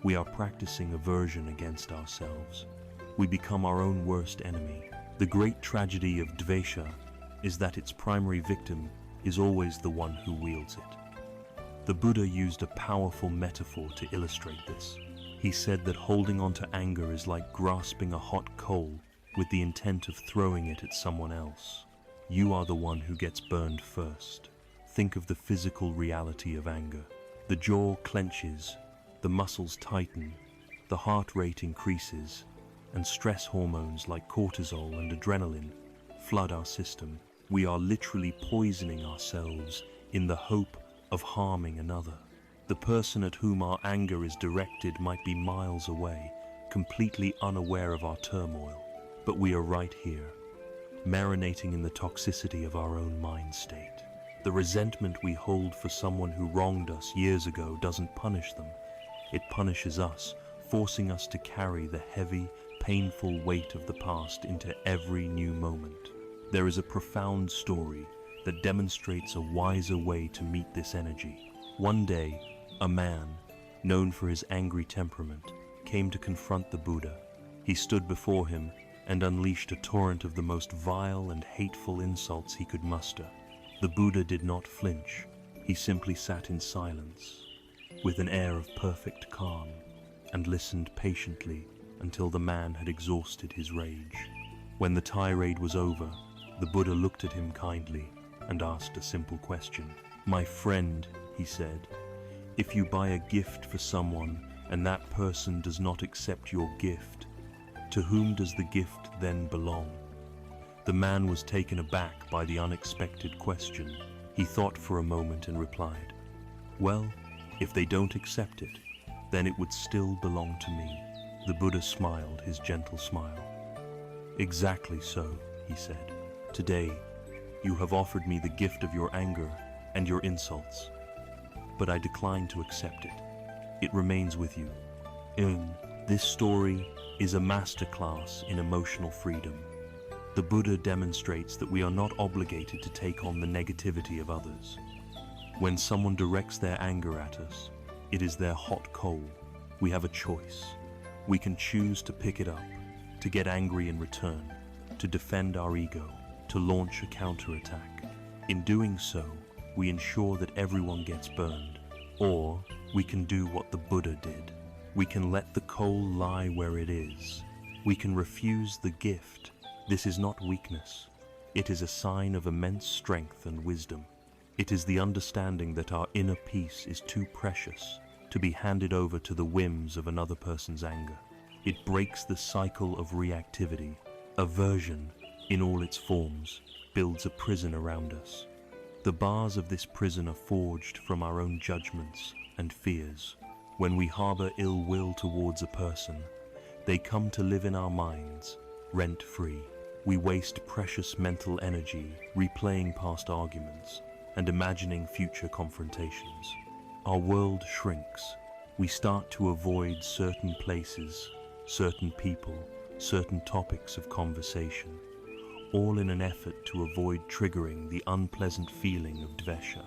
we are practicing aversion against ourselves. We become our own worst enemy. The great tragedy of Dvesha is that its primary victim is always the one who wields it. The Buddha used a powerful metaphor to illustrate this. He said that holding on to anger is like grasping a hot coal with the intent of throwing it at someone else. You are the one who gets burned first. Think of the physical reality of anger. The jaw clenches, the muscles tighten, the heart rate increases, and stress hormones like cortisol and adrenaline flood our system. We are literally poisoning ourselves in the hope of harming another. The person at whom our anger is directed might be miles away, completely unaware of our turmoil. But we are right here, marinating in the toxicity of our own mind state. The resentment we hold for someone who wronged us years ago doesn't punish them. It punishes us, forcing us to carry the heavy, painful weight of the past into every new moment. There is a profound story that demonstrates a wiser way to meet this energy. One day, a man, known for his angry temperament, came to confront the Buddha. He stood before him and unleashed a torrent of the most vile and hateful insults he could muster. The Buddha did not flinch. He simply sat in silence, with an air of perfect calm, and listened patiently until the man had exhausted his rage. When the tirade was over, the Buddha looked at him kindly and asked a simple question. "My friend," he said, "if you buy a gift for someone and that person does not accept your gift, to whom does the gift then belong?" The man was taken aback by the unexpected question. He thought for a moment and replied, "Well, if they don't accept it, then it would still belong to me." The Buddha smiled his gentle smile. "Exactly so," he said. "Today, you have offered me the gift of your anger and your insults, but I decline to accept it. It remains with you." This story is a masterclass in emotional freedom. The Buddha demonstrates that we are not obligated to take on the negativity of others. When someone directs their anger at us, it is their hot coal. We have a choice. We can choose to pick it up, to get angry in return, to defend our ego, to launch a counterattack. In doing so, we ensure that everyone gets burned. Or we can do what the Buddha did. We can let the coal lie where it is. We can refuse the gift. This is not weakness. It is a sign of immense strength and wisdom. It is the understanding that our inner peace is too precious to be handed over to the whims of another person's anger. It breaks the cycle of reactivity. Aversion, in all its forms, builds a prison around us. The bars of this prison are forged from our own judgments and fears. When we harbor ill will towards a person, they come to live in our minds, rent-free. We waste precious mental energy replaying past arguments, and imagining future confrontations. Our world shrinks. We start to avoid certain places, certain people, certain topics of conversation, all in an effort to avoid triggering the unpleasant feeling of dvesha.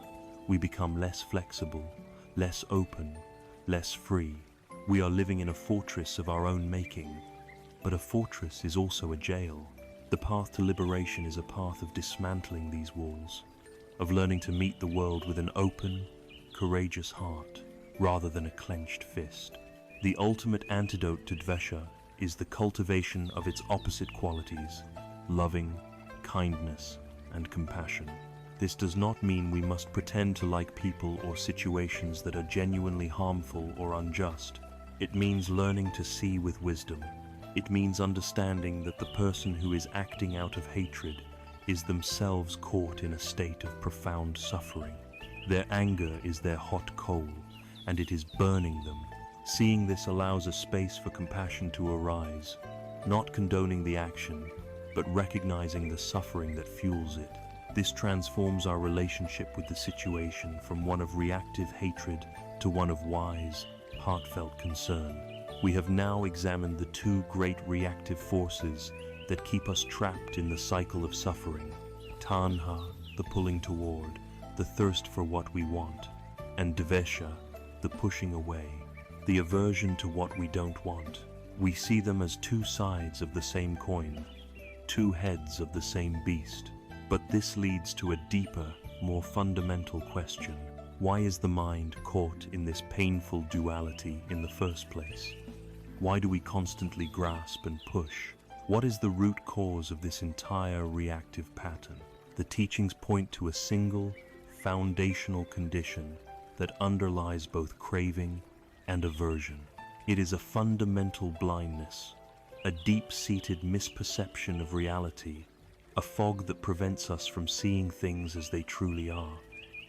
We become less flexible, less open, less free. We are living in a fortress of our own making, but a fortress is also a jail. The path to liberation is a path of dismantling these walls, of learning to meet the world with an open, courageous heart, rather than a clenched fist. The ultimate antidote to dvesha is the cultivation of its opposite qualities, loving, kindness, and compassion. This does not mean we must pretend to like people or situations that are genuinely harmful or unjust. It means learning to see with wisdom. It means understanding that the person who is acting out of hatred is themselves caught in a state of profound suffering. Their anger is their hot coal, and it is burning them. Seeing this allows a space for compassion to arise, not condoning the action, but recognizing the suffering that fuels it. This transforms our relationship with the situation from one of reactive hatred to one of wise, heartfelt concern. We have now examined the two great reactive forces that keep us trapped in the cycle of suffering: tanha, the pulling toward, the thirst for what we want, and dvesha, the pushing away, the aversion to what we don't want. We see them as two sides of the same coin, two heads of the same beast. But this leads to a deeper, more fundamental question. Why is the mind caught in this painful duality in the first place? Why do we constantly grasp and push? What is the root cause of this entire reactive pattern? The teachings point to a single, foundational condition that underlies both craving and aversion. It is a fundamental blindness, a deep-seated misperception of reality, a fog that prevents us from seeing things as they truly are.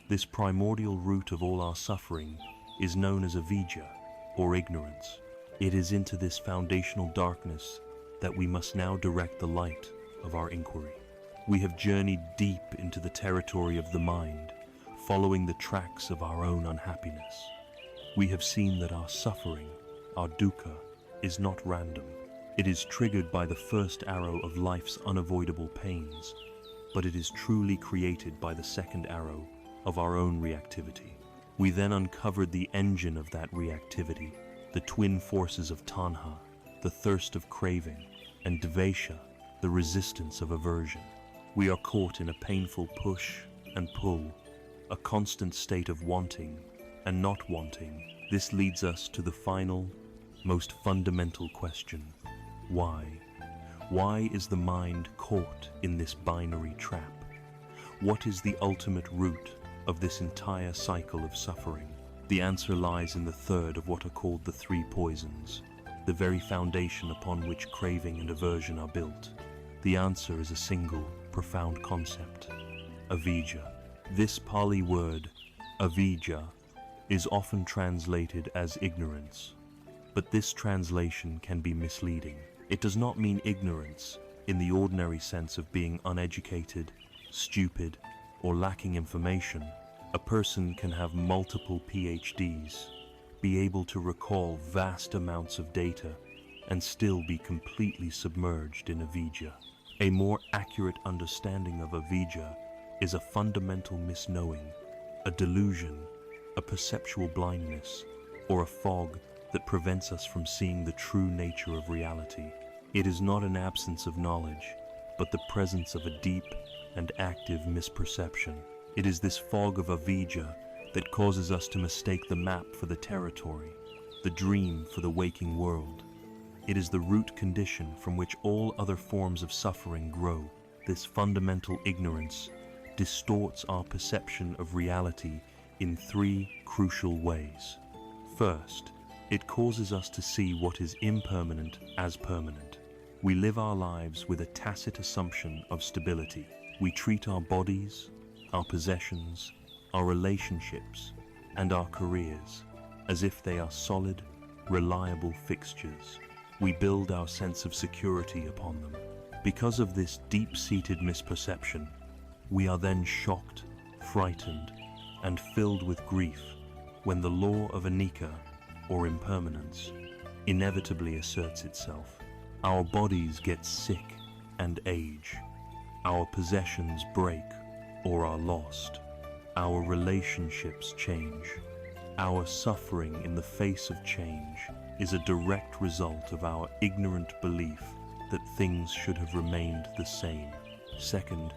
This primordial root of all our suffering is known as avidya, or ignorance. It is into this foundational darkness that we must now direct the light of our inquiry. We have journeyed deep into the territory of the mind, following the tracks of our own unhappiness. We have seen that our suffering, our dukkha, is not random. It is triggered by the first arrow of life's unavoidable pains, but it is truly created by the second arrow of our own reactivity. We then uncovered the engine of that reactivity, the twin forces of tanha, the thirst of craving, and dvesha, the resistance of aversion. We are caught in a painful push and pull, a constant state of wanting and not wanting. This leads us to the final, most fundamental question: why? Why is the mind caught in this binary trap? What is the ultimate root of this entire cycle of suffering? The answer lies in the third of what are called the three poisons, the very foundation upon which craving and aversion are built. The answer is a single, profound concept: avidya. This Pali word, avidya, is often translated as ignorance, but this translation can be misleading. It does not mean ignorance in the ordinary sense of being uneducated, stupid, or lacking information. A person can have multiple PhDs, be able to recall vast amounts of data, and still be completely submerged in avidya. A more accurate understanding of avidya is a fundamental misknowing, a delusion, a perceptual blindness, or a fog that prevents us from seeing the true nature of reality. It is not an absence of knowledge, but the presence of a deep and active misperception. It is this fog of avidya that causes us to mistake the map for the territory, the dream for the waking world. It is the root condition from which all other forms of suffering grow. This fundamental ignorance distorts our perception of reality in three crucial ways. First, it causes us to see what is impermanent as permanent. We live our lives with a tacit assumption of stability. We treat our bodies, our possessions, our relationships, and our careers as if they are solid, reliable fixtures. We build our sense of security upon them. Because of this deep-seated misperception, we are then shocked, frightened, and filled with grief when the law of anicca, or impermanence, inevitably asserts itself. Our bodies get sick and age. Our possessions break or are lost. Our relationships change. Our suffering in the face of change is a direct result of our ignorant belief that things should have remained the same. Second,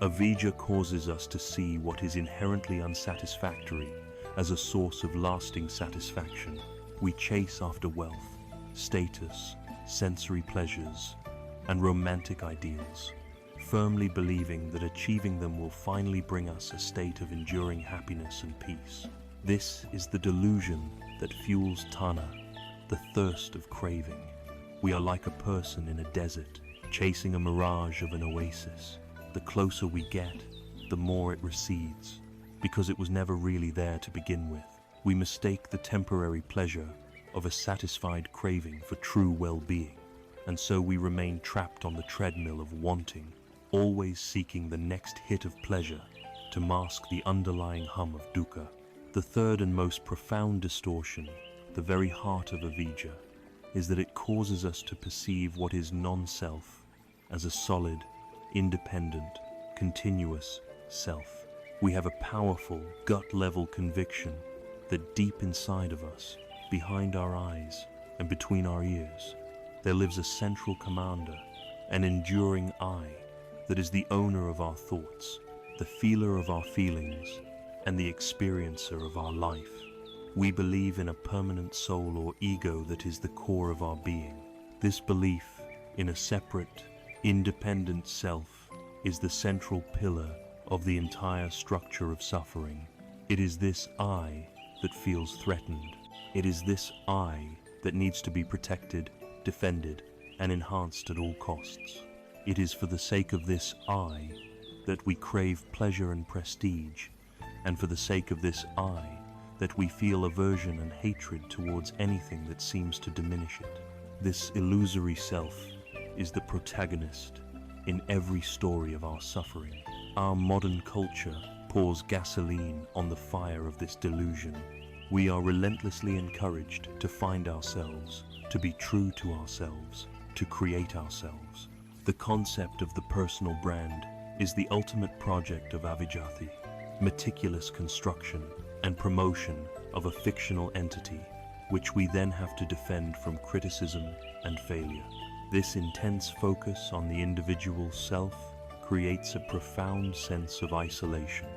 avijja causes us to see what is inherently unsatisfactory as a source of lasting satisfaction. We chase after wealth, status, sensory pleasures, and romantic ideals, firmly believing that achieving them will finally bring us a state of enduring happiness and peace. This is the delusion that fuels tanha, the thirst of craving. We are like a person in a desert, chasing a mirage of an oasis. The closer we get, the more it recedes, because it was never really there to begin with. We mistake the temporary pleasure of a satisfied craving for true well-being, and so we remain trapped on the treadmill of wanting, always seeking the next hit of pleasure to mask the underlying hum of dukkha. The third and most profound distortion, the very heart of avijja, is that it causes us to perceive what is non-self as a solid, independent, continuous self. We have a powerful, gut-level conviction that deep inside of us, behind our eyes and between our ears, there lives a central commander, an enduring I that is the owner of our thoughts, the feeler of our feelings, and the experiencer of our life. We believe in a permanent soul or ego that is the core of our being. This belief in a separate, independent self is the central pillar of the entire structure of suffering. It is this I that feels threatened. It is this I that needs to be protected, defended, and enhanced at all costs. It is for the sake of this I that we crave pleasure and prestige, and for the sake of this I that we feel aversion and hatred towards anything that seems to diminish it. This illusory self is the protagonist in every story of our suffering. Our modern culture pours gasoline on the fire of this delusion. We are relentlessly encouraged to find ourselves, to be true to ourselves, to create ourselves. The concept of the personal brand is the ultimate project of avijjati, meticulous construction and promotion of a fictional entity, which we then have to defend from criticism and failure. This intense focus on the individual self creates a profound sense of isolation.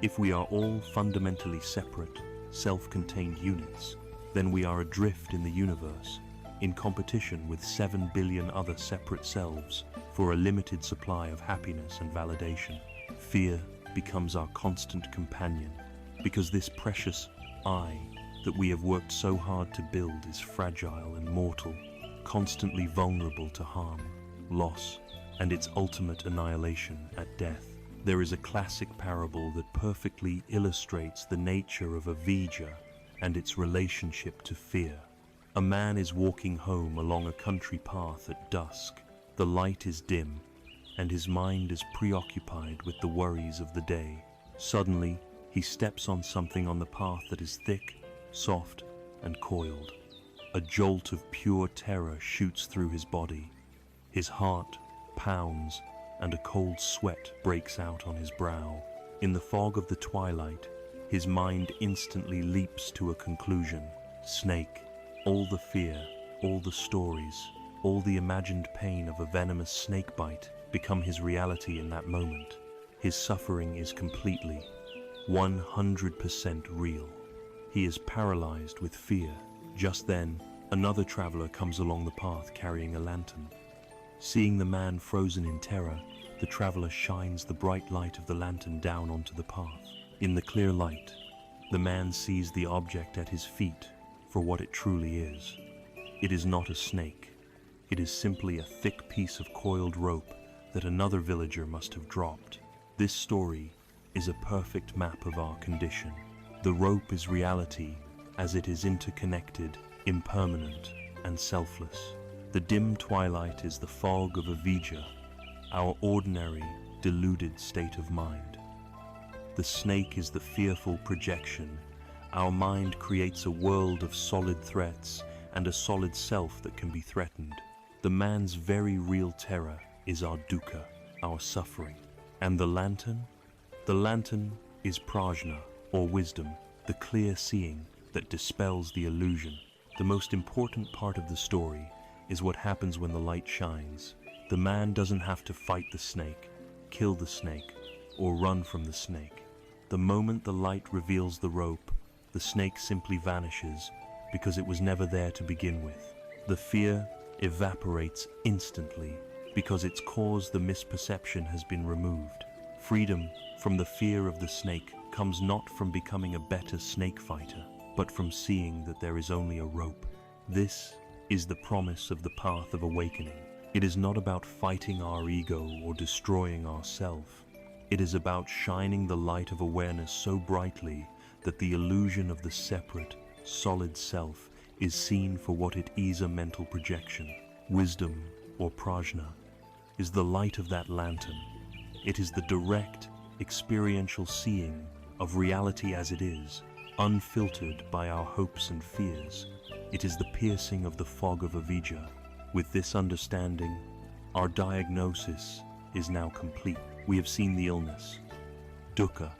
If we are all fundamentally separate, self-contained units, then we are adrift in the universe, in competition with 7 billion other separate selves for a limited supply of happiness and validation. Fear becomes our constant companion, because this precious I that we have worked so hard to build is fragile and mortal, constantly vulnerable to harm, loss, and its ultimate annihilation at death. There is a classic parable that perfectly illustrates the nature of avijja and its relationship to fear. A man is walking home along a country path at dusk. The light is dim, and his mind is preoccupied with the worries of the day. Suddenly, he steps on something on the path that is thick, soft, and coiled. A jolt of pure terror shoots through his body. His heart pounds, and a cold sweat breaks out on his brow. In the fog of the twilight, his mind instantly leaps to a conclusion. Snake. All the fear, all the stories, all the imagined pain of a venomous snake bite become his reality in that moment. His suffering is completely, 100% real. He is paralyzed with fear. Just then, another traveler comes along the path carrying a lantern. Seeing the man frozen in terror, the traveler shines the bright light of the lantern down onto the path. In the clear light, the man sees the object at his feet for what it truly is. It is not a snake. It is simply a thick piece of coiled rope that another villager must have dropped. This story is a perfect map of our condition. The rope is reality as it is interconnected, impermanent, and selfless. The dim twilight is the fog of avijja, our ordinary, deluded state of mind. The snake is the fearful projection. Our mind creates a world of solid threats and a solid self that can be threatened. The man's very real terror is our dukkha, our suffering. And the lantern? The lantern is prajna, or wisdom, the clear seeing that dispels the illusion. The most important part of the story is what happens when the light shines. The man doesn't have to fight the snake, kill the snake, or run from the snake. The moment the light reveals the rope, the snake simply vanishes because it was never there to begin with. The fear evaporates instantly because its cause, the misperception, has been removed. Freedom from the fear of the snake comes not from becoming a better snake fighter, but from seeing that there is only a rope. This is the promise of the path of awakening. It is not about fighting our ego or destroying ourself. It is about shining the light of awareness so brightly that the illusion of the separate, solid self is seen for what it is, a mental projection. Wisdom, or prajna, is the light of that lantern. It is the direct, experiential seeing of reality as it is, unfiltered by our hopes and fears. It is the piercing of the fog of avijja. With this understanding, our diagnosis is now complete. We have seen the illness, dukkha,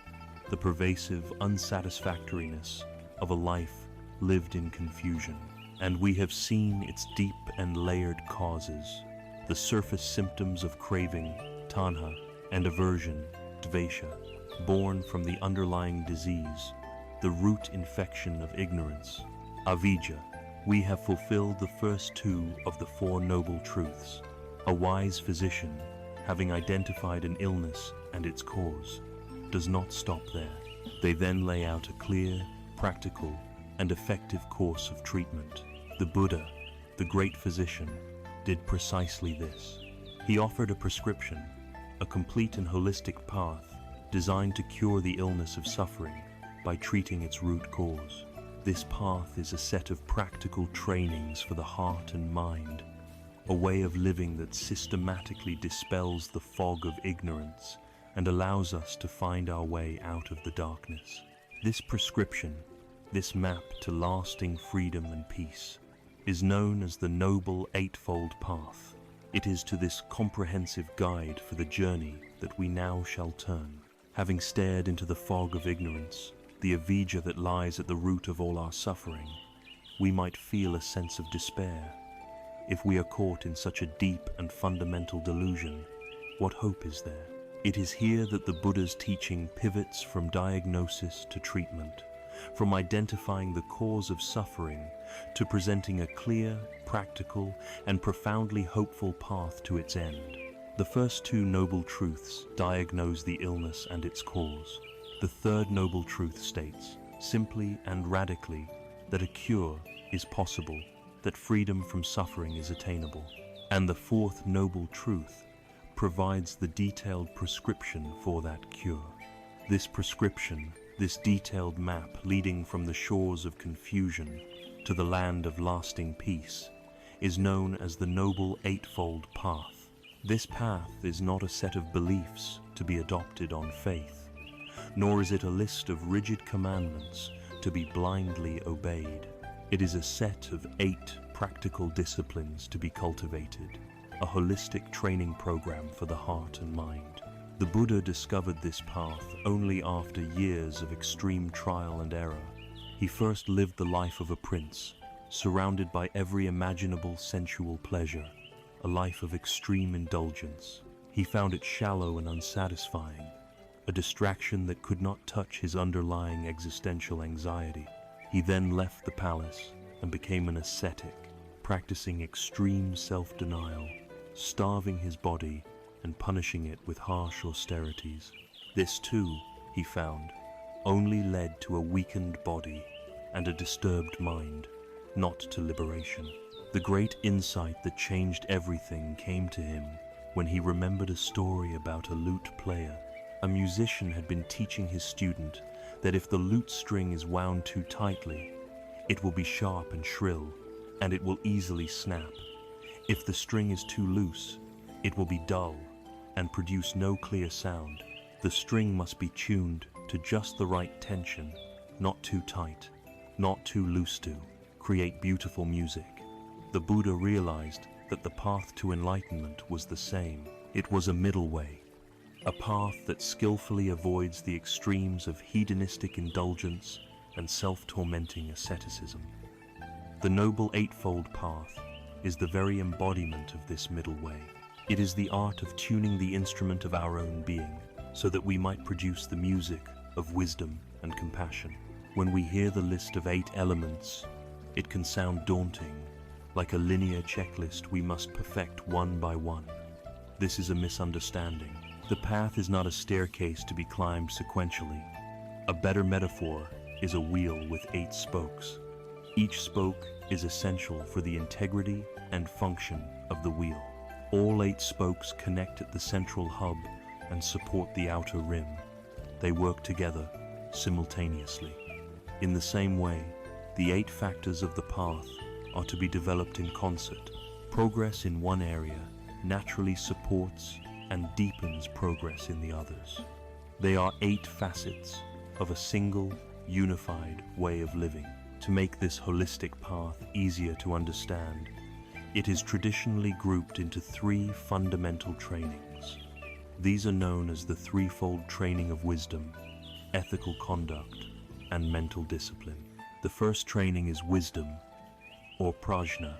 the pervasive unsatisfactoriness of a life lived in confusion. And we have seen its deep and layered causes, the surface symptoms of craving, tanha, and aversion, dvesha, born from the underlying disease, the root infection of ignorance, avijja. We have fulfilled the first two of the Four Noble Truths. A wise physician, having identified an illness and its cause, does not stop there. They then lay out a clear, practical, and effective course of treatment. The Buddha, the great physician, did precisely this. He offered a prescription, a complete and holistic path designed to cure the illness of suffering by treating its root cause. This path is a set of practical trainings for the heart and mind, a way of living that systematically dispels the fog of ignorance and allows us to find our way out of the darkness. This prescription, this map to lasting freedom and peace, is known as the Noble Eightfold Path. It is to this comprehensive guide for the journey that we now shall turn. Having stared into the fog of ignorance, the avijja that lies at the root of all our suffering, we might feel a sense of despair. If we are caught in such a deep and fundamental delusion, what hope is there? It is here that the Buddha's teaching pivots from diagnosis to treatment, from identifying the cause of suffering to presenting a clear, practical, and profoundly hopeful path to its end. The first two noble truths diagnose the illness and its cause. The third noble truth states, simply and radically, that a cure is possible, that freedom from suffering is attainable. And the fourth noble truth provides the detailed prescription for that cure. This prescription, this detailed map leading from the shores of confusion to the land of lasting peace, is known as the Noble Eightfold Path. This path is not a set of beliefs to be adopted on faith, nor is it a list of rigid commandments to be blindly obeyed. It is a set of 8 practical disciplines to be cultivated, a holistic training program for the heart and mind. The Buddha discovered this path only after years of extreme trial and error. He first lived the life of a prince, surrounded by every imaginable sensual pleasure, a life of extreme indulgence. He found it shallow and unsatisfying, a distraction that could not touch his underlying existential anxiety. He then left the palace and became an ascetic, practicing extreme self-denial, starving his body and punishing it with harsh austerities. This too, he found, only led to a weakened body and a disturbed mind, not to liberation. The great insight that changed everything came to him when he remembered a story about a lute player. A musician had been teaching his student that if the lute string is wound too tightly, it will be sharp and shrill, and it will easily snap. If the string is too loose, it will be dull and produce no clear sound. The string must be tuned to just the right tension, not too tight, not too loose to create beautiful music. The Buddha realized that the path to enlightenment was the same. It was a middle way, a path that skillfully avoids the extremes of hedonistic indulgence and self-tormenting asceticism. The Noble Eightfold Path is the very embodiment of this middle way. It is the art of tuning the instrument of our own being so that we might produce the music of wisdom and compassion. When we hear the list of 8 elements, it can sound daunting, like a linear checklist we must perfect one by one. This is a misunderstanding. The path is not a staircase to be climbed sequentially. A better metaphor is a wheel with 8 spokes. Each spoke is essential for the integrity and function of the wheel. All 8 spokes connect at the central hub and support the outer rim. They work together simultaneously. In the same way, the 8 factors of the path are to be developed in concert. Progress in one area naturally supports and deepens progress in the others. They are 8 facets of a single, unified way of living. To make this holistic path easier to understand, it is traditionally grouped into 3 fundamental trainings. These are known as the threefold training of wisdom, ethical conduct, and mental discipline. The first training is wisdom, or prajna.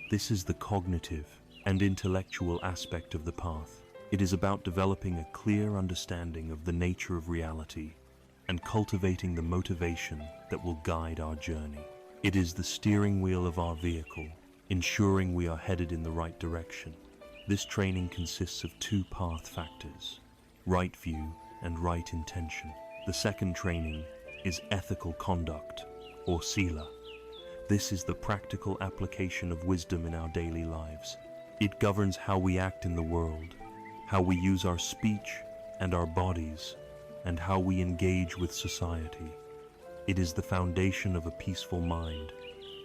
This is the cognitive and intellectual aspect of the path. It is about developing a clear understanding of the nature of reality and cultivating the motivation that will guide our journey. It is the steering wheel of our vehicle, ensuring we are headed in the right direction. This training consists of 2 path factors, right view and right intention. The second training is ethical conduct, or sila. This is the practical application of wisdom in our daily lives. It governs how we act in the world, how we use our speech and our bodies, and how we engage with society. It is the foundation of a peaceful mind,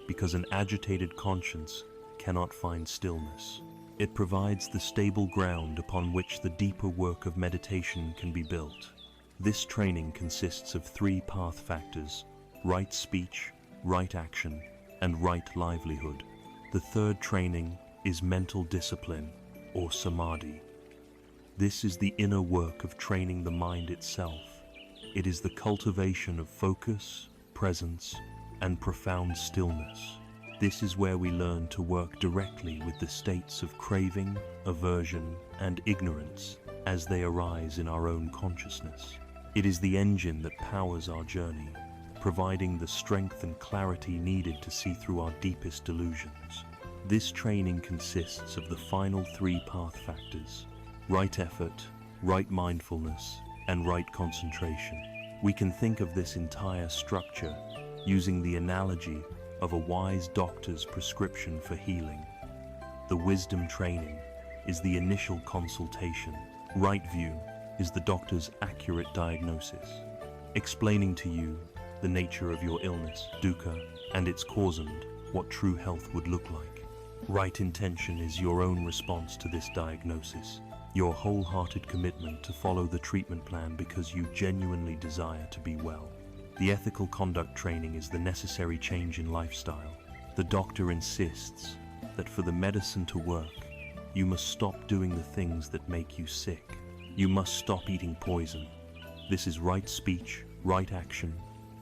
because an agitated conscience cannot find stillness. It provides the stable ground upon which the deeper work of meditation can be built. This training consists of 3 path factors: right speech, right action, and right livelihood. The third training is mental discipline, or samadhi. This is the inner work of training the mind itself. It is the cultivation of focus, presence, and profound stillness. This is where we learn to work directly with the states of craving, aversion, and ignorance as they arise in our own consciousness. It is the engine that powers our journey, providing the strength and clarity needed to see through our deepest delusions. This training consists of the final 3 path factors: right effort, right mindfulness, and right concentration. We can think of this entire structure using the analogy of a wise doctor's prescription for healing. The wisdom training is the initial consultation. Right view is the doctor's accurate diagnosis, explaining to you the nature of your illness, dukkha, and its causand, what true health would look like. Right intention is your own response to this diagnosis, your wholehearted commitment to follow the treatment plan because you genuinely desire to be well. The ethical conduct training is the necessary change in lifestyle. The doctor insists that for the medicine to work, you must stop doing the things that make you sick. You must stop eating poison. This is right speech, right action,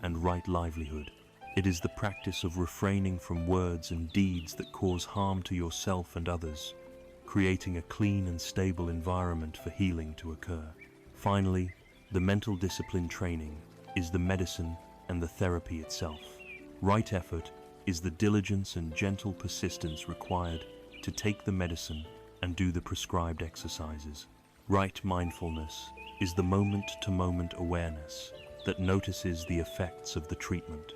and right livelihood. It is the practice of refraining from words and deeds that cause harm to yourself and others, creating a clean and stable environment for healing to occur. Finally, the mental discipline training is the medicine and the therapy itself. Right effort is the diligence and gentle persistence required to take the medicine and do the prescribed exercises. Right mindfulness is the moment-to-moment awareness that notices the effects of the treatment,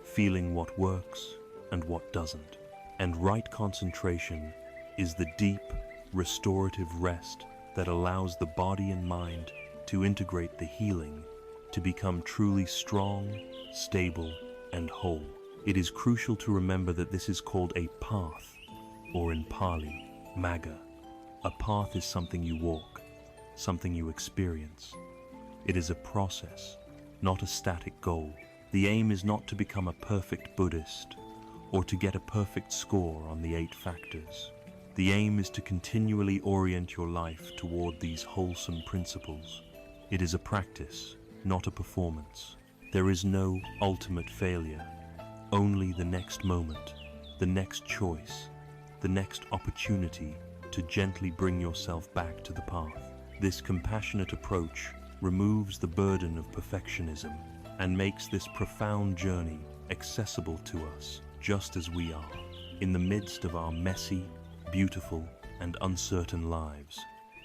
feeling what works and what doesn't. And right concentration is the deep, restorative rest that allows the body and mind to integrate the healing to become truly strong, stable, and whole. It is crucial to remember that this is called a path, or in Pali, magga. A path is something you walk, something you experience. It is a process, not a static goal. The aim is not to become a perfect Buddhist or to get a perfect score on the 8 factors. The aim is to continually orient your life toward these wholesome principles. It is a practice, not a performance. There is no ultimate failure, only the next moment, the next choice, the next opportunity to gently bring yourself back to the path. This compassionate approach removes the burden of perfectionism and makes this profound journey accessible to us just as we are, in the midst of our messy, beautiful, and uncertain lives.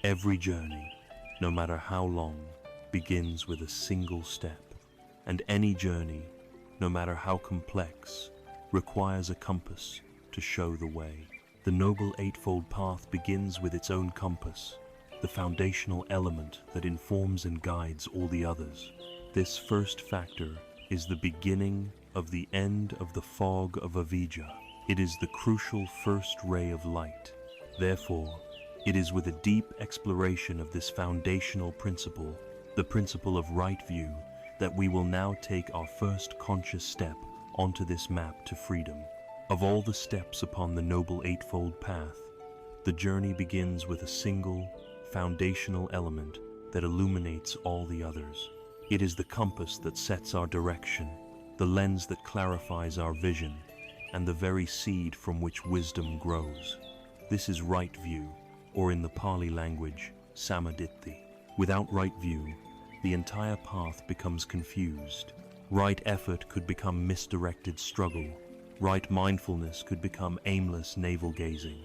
Every journey, no matter how long, begins with a single step, and any journey, no matter how complex, requires a compass to show the way. The Noble Eightfold Path begins with its own compass, the foundational element that informs and guides all the others. This first factor is the beginning of the end of the fog of Avijja. It is the crucial first ray of light. Therefore, it is with a deep exploration of this foundational principle, the principle of right view, that we will now take our first conscious step onto this map to freedom. Of all the steps upon the Noble Eightfold Path, the journey begins with a single, foundational element that illuminates all the others. It is the compass that sets our direction, the lens that clarifies our vision, and the very seed from which wisdom grows. This is right view, or in the Pali language, samaditthi. Without right view, the entire path becomes confused. Right effort could become misdirected struggle. Right mindfulness could become aimless navel-gazing,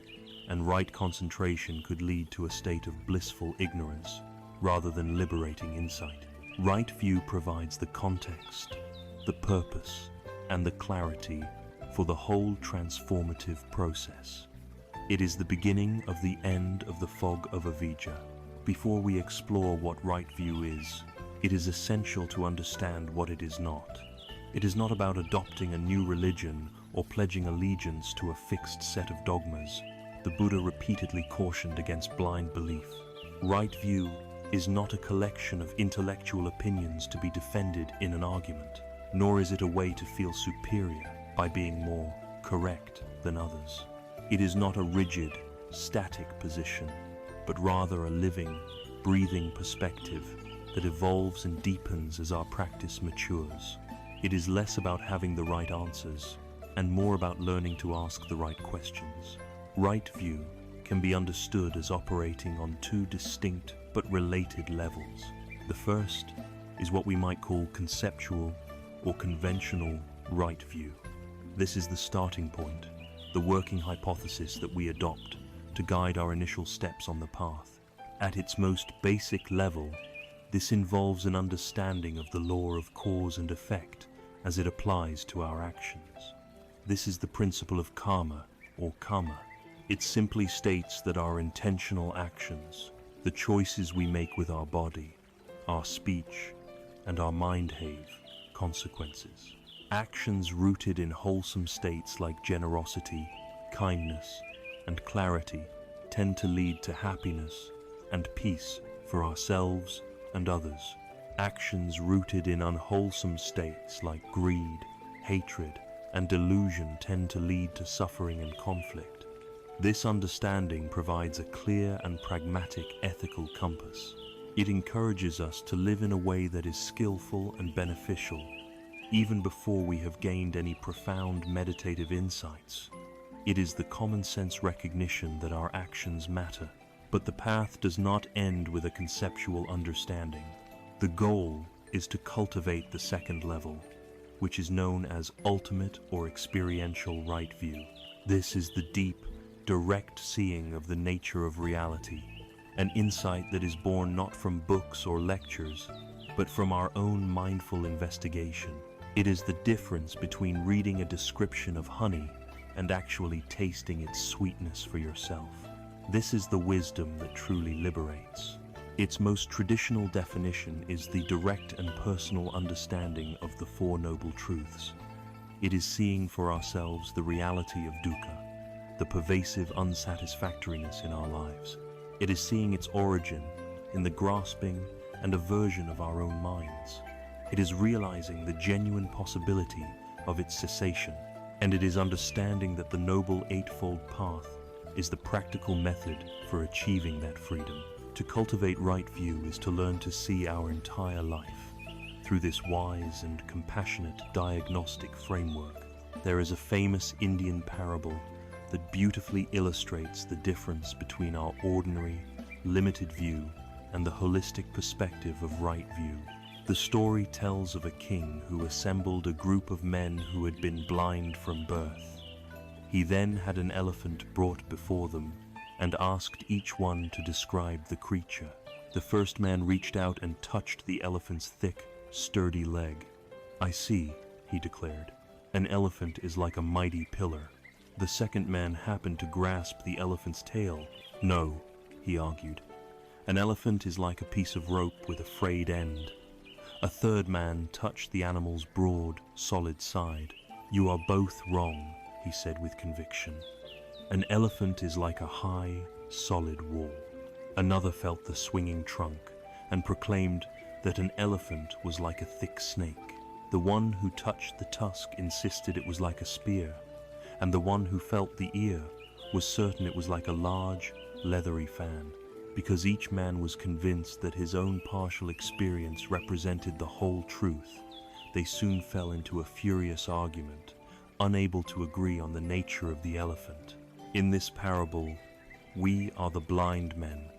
and right concentration could lead to a state of blissful ignorance rather than liberating insight. Right view provides the context, the purpose, and the clarity for the whole transformative process. It is the beginning of the end of the fog of Avijja. Before we explore what right view is, it is essential to understand what it is not. It is not about adopting a new religion or pledging allegiance to a fixed set of dogmas. The Buddha repeatedly cautioned against blind belief. Right view is not a collection of intellectual opinions to be defended in an argument, nor is it a way to feel superior by being more correct than others. It is not a rigid, static position, but rather a living, breathing perspective that evolves and deepens as our practice matures. It is less about having the right answers and more about learning to ask the right questions. Right view can be understood as operating on 2 distinct but related levels. The first is what we might call conceptual or conventional right view. This is the starting point, the working hypothesis that we adopt to guide our initial steps on the path. At its most basic level, this involves an understanding of the law of cause and effect as it applies to our actions. This is the principle of karma or kamma. It simply states that our intentional actions, the choices we make with our body, our speech, and our mind have consequences. Actions rooted in wholesome states like generosity, kindness, and clarity tend to lead to happiness and peace for ourselves and others. Actions rooted in unwholesome states like greed, hatred, and delusion tend to lead to suffering and conflict. This understanding provides a clear and pragmatic ethical compass. It encourages us to live in a way that is skillful and beneficial, even before we have gained any profound meditative insights. It is the common sense recognition that our actions matter. But the path does not end with a conceptual understanding. The goal is to cultivate the second level, which is known as ultimate or experiential right view. This is the deep, direct seeing of the nature of reality, an insight that is born not from books or lectures, but from our own mindful investigation. It is the difference between reading a description of honey and actually tasting its sweetness for yourself. This is the wisdom that truly liberates. Its most traditional definition is the direct and personal understanding of the Four Noble Truths. It is seeing for ourselves the reality of dukkha, the pervasive unsatisfactoriness in our lives. It is seeing its origin in the grasping and aversion of our own minds. It is realizing the genuine possibility of its cessation, and it is understanding that the Noble Eightfold Path is the practical method for achieving that freedom. To cultivate right view is to learn to see our entire life through this wise and compassionate diagnostic framework. There is a famous Indian parable that beautifully illustrates the difference between our ordinary, limited view and the holistic perspective of right view. The story tells of a king who assembled a group of men who had been blind from birth. He then had an elephant brought before them and asked each one to describe the creature. The first man reached out and touched the elephant's thick, sturdy leg. "I see," he declared. "An elephant is like a mighty pillar." The second man happened to grasp the elephant's tail. "No," he argued. "An elephant is like a piece of rope with a frayed end." A third man touched the animal's broad, solid side. "You are both wrong," he said with conviction. "An elephant is like a high, solid wall." Another felt the swinging trunk and proclaimed that an elephant was like a thick snake. The one who touched the tusk insisted it was like a spear, and the one who felt the ear was certain it was like a large, leathery fan. Because each man was convinced that his own partial experience represented the whole truth, they soon fell into a furious argument, unable to agree on the nature of the elephant. In this parable, we are the blind men,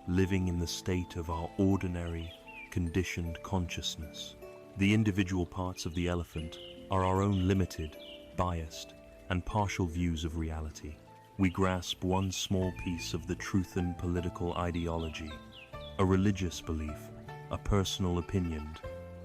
living in the state of our ordinary, conditioned consciousness. The individual parts of the elephant are our own limited, biased, and partial views of reality. We grasp one small piece of the truthen political ideology, a religious belief, a personal opinion,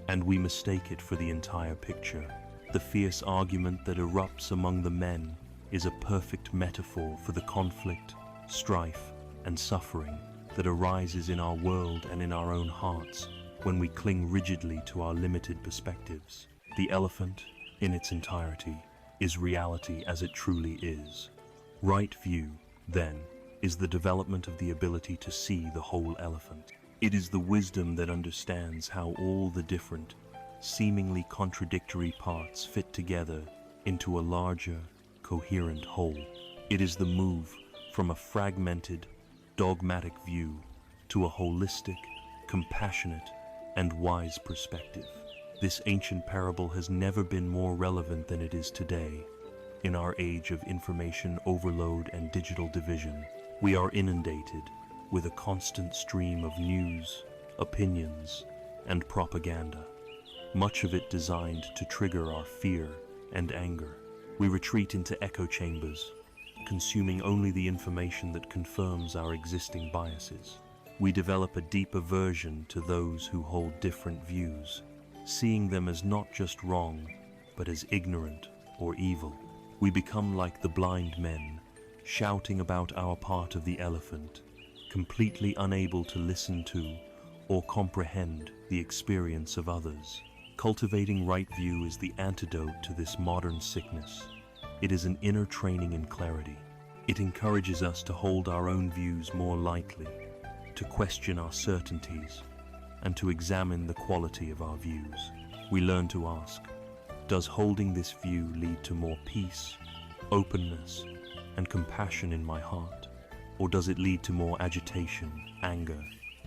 and we mistake it for the entire picture. The fierce argument that erupts among the men is a perfect metaphor for the conflict, strife, and suffering that arises in our world and in our own hearts when we cling rigidly to our limited perspectives. The elephant, in its entirety, is reality as it truly is. Right view, then, is the development of the ability to see the whole elephant. It is the wisdom that understands how all the different, seemingly contradictory parts fit together into a larger, coherent whole. It is the move from a fragmented, dogmatic view to a holistic, compassionate, and wise perspective. This ancient parable has never been more relevant than it is today. In our age of information overload and digital division, we are inundated with a constant stream of news, opinions, and propaganda, much of it designed to trigger our fear and anger. We retreat into echo chambers, consuming only the information that confirms our existing biases. We develop a deep aversion to those who hold different views, seeing them as not just wrong, but as ignorant or evil. We become like the blind men, shouting about our part of the elephant, completely unable to listen to or comprehend the experience of others. Cultivating right view is the antidote to this modern sickness. It is an inner training in clarity. It encourages us to hold our own views more lightly, to question our certainties, and to examine the quality of our views. We learn to ask, does holding this view lead to more peace, openness, and compassion in my heart? Or does it lead to more agitation, anger,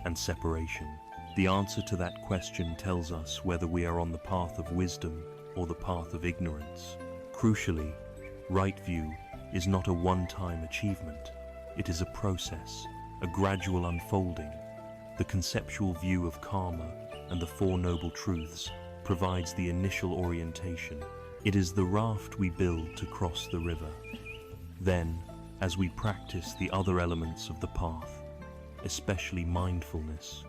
and separation? The answer to that question tells us whether we are on the path of wisdom or the path of ignorance. Crucially, right view is not a one-time achievement. It is a process, a gradual unfolding. The conceptual view of karma and the Four Noble Truths provides the initial orientation. It is the raft we build to cross the river. Then, as we practice the other elements of the path, especially mindfulness,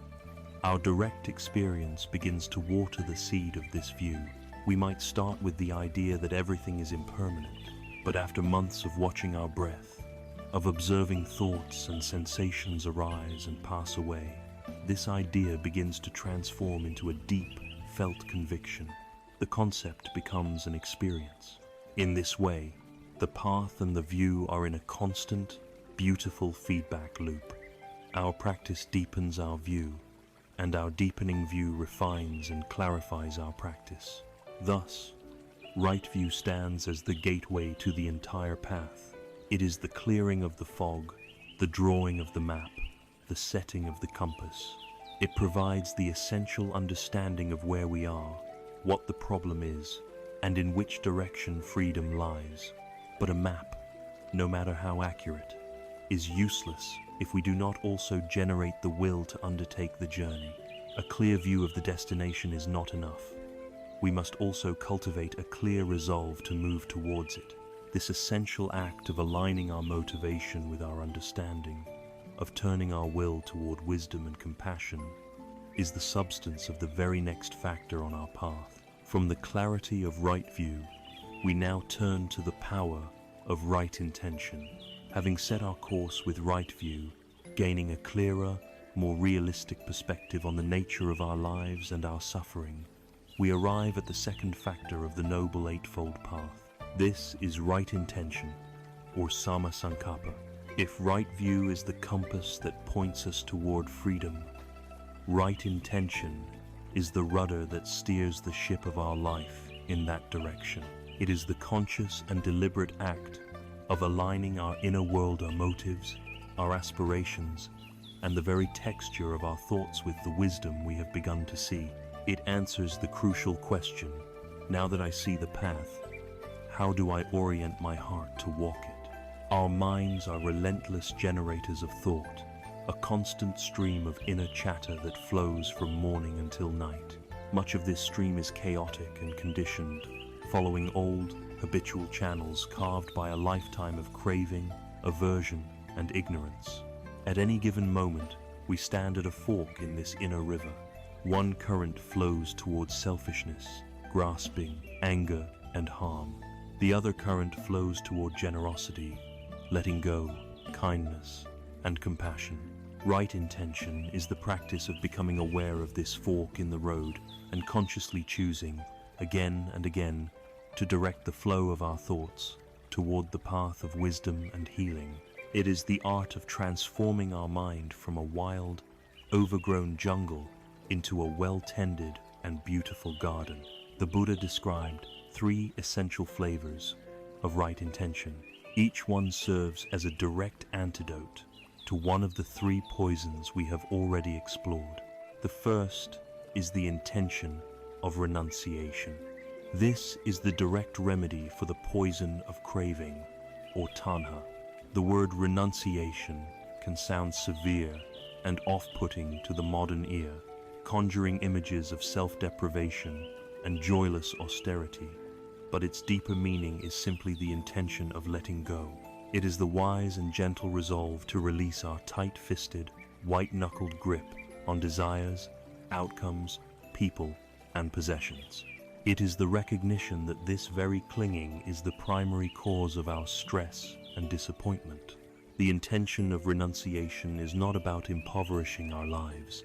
our direct experience begins to water the seed of this view. We might start with the idea that everything is impermanent, but after months of watching our breath, of observing thoughts and sensations arise and pass away, this idea begins to transform into a deep, felt conviction. The concept becomes an experience. In this way, the path and the view are in a constant, beautiful feedback loop. Our practice deepens our view, and our deepening view refines and clarifies our practice. Thus, right view stands as the gateway to the entire path. It is the clearing of the fog, the drawing of the map, the setting of the compass. It provides the essential understanding of where we are, what the problem is, and in which direction freedom lies. But a map, no matter how accurate, is useless if we do not also generate the will to undertake the journey. A clear view of the destination is not enough. We must also cultivate a clear resolve to move towards it. This essential act of aligning our motivation with our understanding, of turning our will toward wisdom and compassion, is the substance of the very next factor on our path. From the clarity of right view, we now turn to the power of right intention. Having set our course with right view, gaining a clearer, more realistic perspective on the nature of our lives and our suffering, we arrive at the second factor of the Noble Eightfold Path. This is right intention, or Sama Sankappa. If right view is the compass that points us toward freedom, right intention is the rudder that steers the ship of our life in that direction. It is the conscious and deliberate act of aligning our inner world, our motives, our aspirations, and the very texture of our thoughts with the wisdom we have begun to see. It answers the crucial question, now that I see the path, how do I orient my heart to walk it? Our minds are relentless generators of thought, a constant stream of inner chatter that flows from morning until night. Much of this stream is chaotic and conditioned, following old, habitual channels carved by a lifetime of craving, aversion, and ignorance. At any given moment, we stand at a fork in this inner river. One current flows towards selfishness, grasping, anger, and harm. The other current flows toward generosity, letting go, kindness, and compassion. Right intention is the practice of becoming aware of this fork in the road and consciously choosing, again and again, to direct the flow of our thoughts toward the path of wisdom and healing. It is the art of transforming our mind from a wild, overgrown jungle into a well-tended and beautiful garden. The Buddha described 3 essential flavors of right intention. Each one serves as a direct antidote to one of the 3 poisons we have already explored. The first is the intention of renunciation. This is the direct remedy for the poison of craving, or tanha. The word renunciation can sound severe and off-putting to the modern ear, conjuring images of self-deprivation and joyless austerity, but its deeper meaning is simply the intention of letting go. It is the wise and gentle resolve to release our tight-fisted, white-knuckled grip on desires, outcomes, people, and possessions. It is the recognition that this very clinging is the primary cause of our stress and disappointment. The intention of renunciation is not about impoverishing our lives,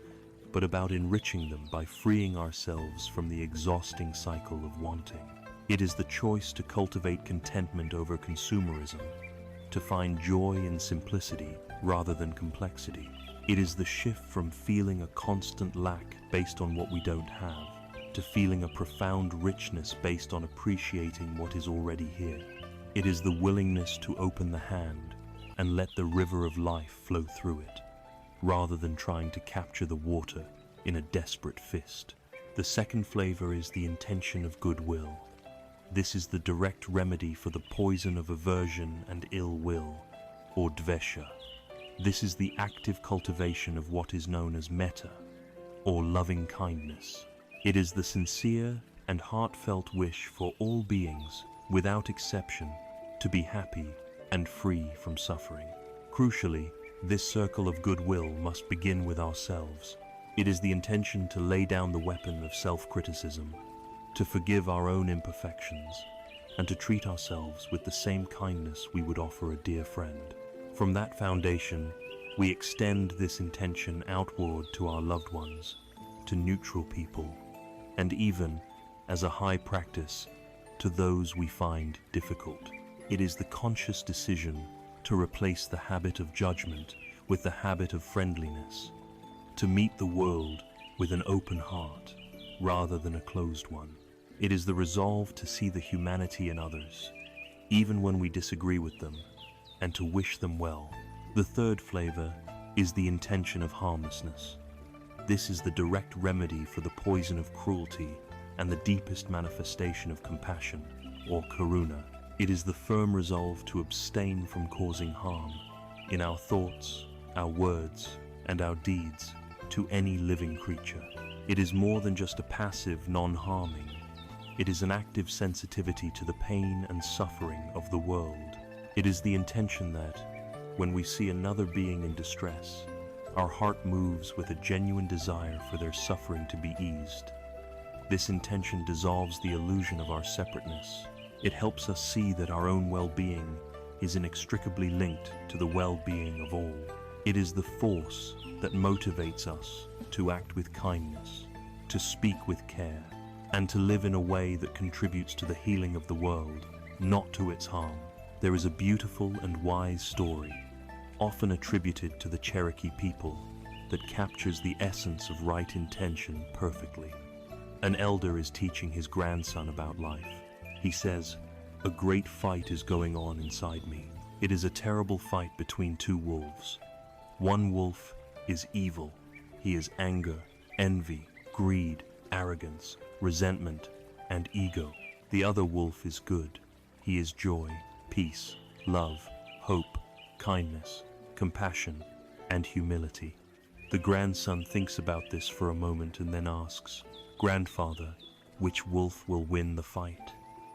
but about enriching them by freeing ourselves from the exhausting cycle of wanting. It is the choice to cultivate contentment over consumerism, to find joy in simplicity rather than complexity. It is the shift from feeling a constant lack based on what we don't have, to feeling a profound richness based on appreciating what is already here. It is the willingness to open the hand and let the river of life flow through it, rather than trying to capture the water in a desperate fist. The second flavor is the intention of goodwill. This is the direct remedy for the poison of aversion and ill will, or dvesha. This is the active cultivation of what is known as metta, or loving kindness. It is the sincere and heartfelt wish for all beings, without exception, to be happy and free from suffering. Crucially, this circle of goodwill must begin with ourselves. It is the intention to lay down the weapon of self-criticism, to forgive our own imperfections, and to treat ourselves with the same kindness we would offer a dear friend. From that foundation, we extend this intention outward to our loved ones, to neutral people, and even, as a high practice, to those we find difficult. It is the conscious decision to replace the habit of judgment with the habit of friendliness, to meet the world with an open heart rather than a closed one. It is the resolve to see the humanity in others, even when we disagree with them, and to wish them well. The third flavor is the intention of harmlessness. This is the direct remedy for the poison of cruelty and the deepest manifestation of compassion, or karuna. It is the firm resolve to abstain from causing harm in our thoughts, our words, and our deeds to any living creature. It is more than just a passive non-harming. It is an active sensitivity to the pain and suffering of the world. It is the intention that, when we see another being in distress, our heart moves with a genuine desire for their suffering to be eased. This intention dissolves the illusion of our separateness. It helps us see that our own well-being is inextricably linked to the well-being of all. It is the force that motivates us to act with kindness, to speak with care, and to live in a way that contributes to the healing of the world, not to its harm. There is a beautiful and wise story, often attributed to the Cherokee people, that captures the essence of right intention perfectly. An elder is teaching his grandson about life. He says, "A great fight is going on inside me. It is a terrible fight between two wolves. One wolf is evil. He is anger, envy, greed, arrogance, resentment, and ego. The other wolf is good. He is joy, peace, love, hope, kindness, compassion, and humility." The grandson thinks about this for a moment and then asks, "Grandfather, which wolf will win the fight?"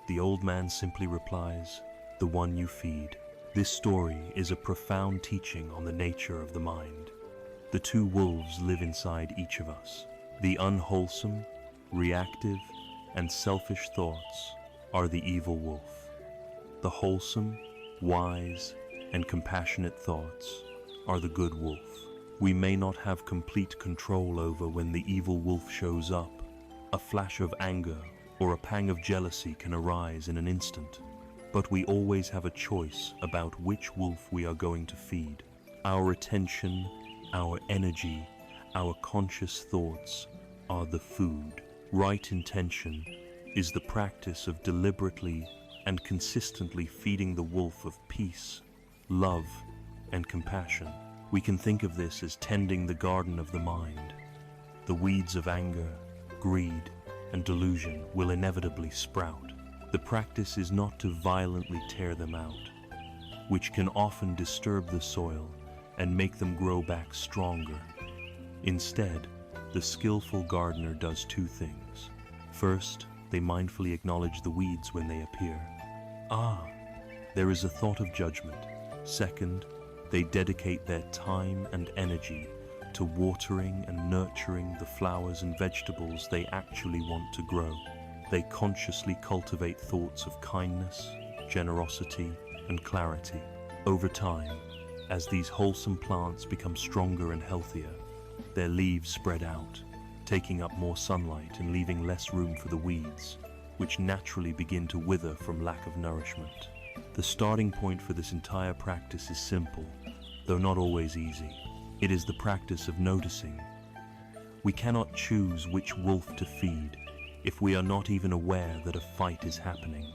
The old man simply replies, "The one you feed." This story is a profound teaching on the nature of the mind. The two wolves live inside each of us. The unwholesome, reactive, and selfish thoughts are the evil wolf. The wholesome, wise, and compassionate thoughts are the good wolf. We may not have complete control over when the evil wolf shows up. A flash of anger or a pang of jealousy can arise in an instant, but we always have a choice about which wolf we are going to feed. Our attention, our energy, our conscious thoughts are the food. Right intention is the practice of deliberately and consistently feeding the wolf of peace, love, and compassion. We can think of this as tending the garden of the mind. The weeds of anger, greed, and delusion will inevitably sprout. The practice is not to violently tear them out, which can often disturb the soil and make them grow back stronger. Instead, the skillful gardener does two things. First, they mindfully acknowledge the weeds when they appear. There is a thought of judgment. Second, they dedicate their time and energy to watering and nurturing the flowers and vegetables they actually want to grow. They consciously cultivate thoughts of kindness, generosity, and clarity. Over time, as these wholesome plants become stronger and healthier, their leaves spread out, taking up more sunlight and leaving less room for the weeds, which naturally begin to wither from lack of nourishment. The starting point for this entire practice is simple, though not always easy. It is the practice of noticing. We cannot choose which wolf to feed if we are not even aware that a fight is happening.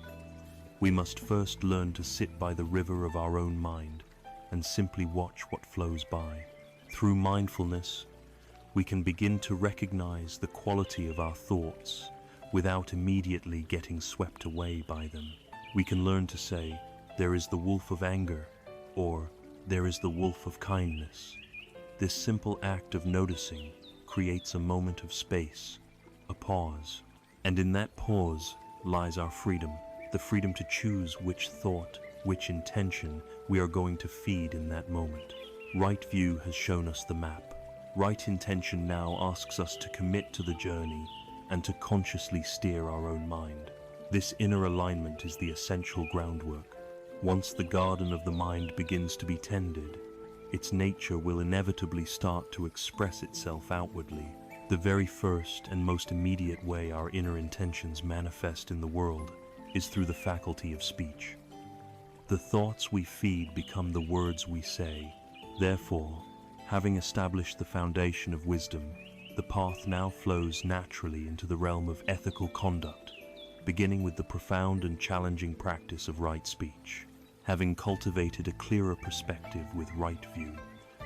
We must first learn to sit by the river of our own mind and simply watch what flows by. Through mindfulness, we can begin to recognize the quality of our thoughts without immediately getting swept away by them. We can learn to say, "There is the wolf of anger," or "There is the wolf of kindness." This simple act of noticing creates a moment of space, a pause. And in that pause lies our freedom, the freedom to choose which thought, which intention we are going to feed in that moment. Right view has shown us the map. Right intention now asks us to commit to the journey and to consciously steer our own mind. This inner alignment is the essential groundwork. Once the garden of the mind begins to be tended, its nature will inevitably start to express itself outwardly. The very first and most immediate way our inner intentions manifest in the world is through the faculty of speech. The thoughts we feed become the words we say. Therefore, having established the foundation of wisdom, the path now flows naturally into the realm of ethical conduct, beginning with the profound and challenging practice of right speech. Having cultivated a clearer perspective with right view,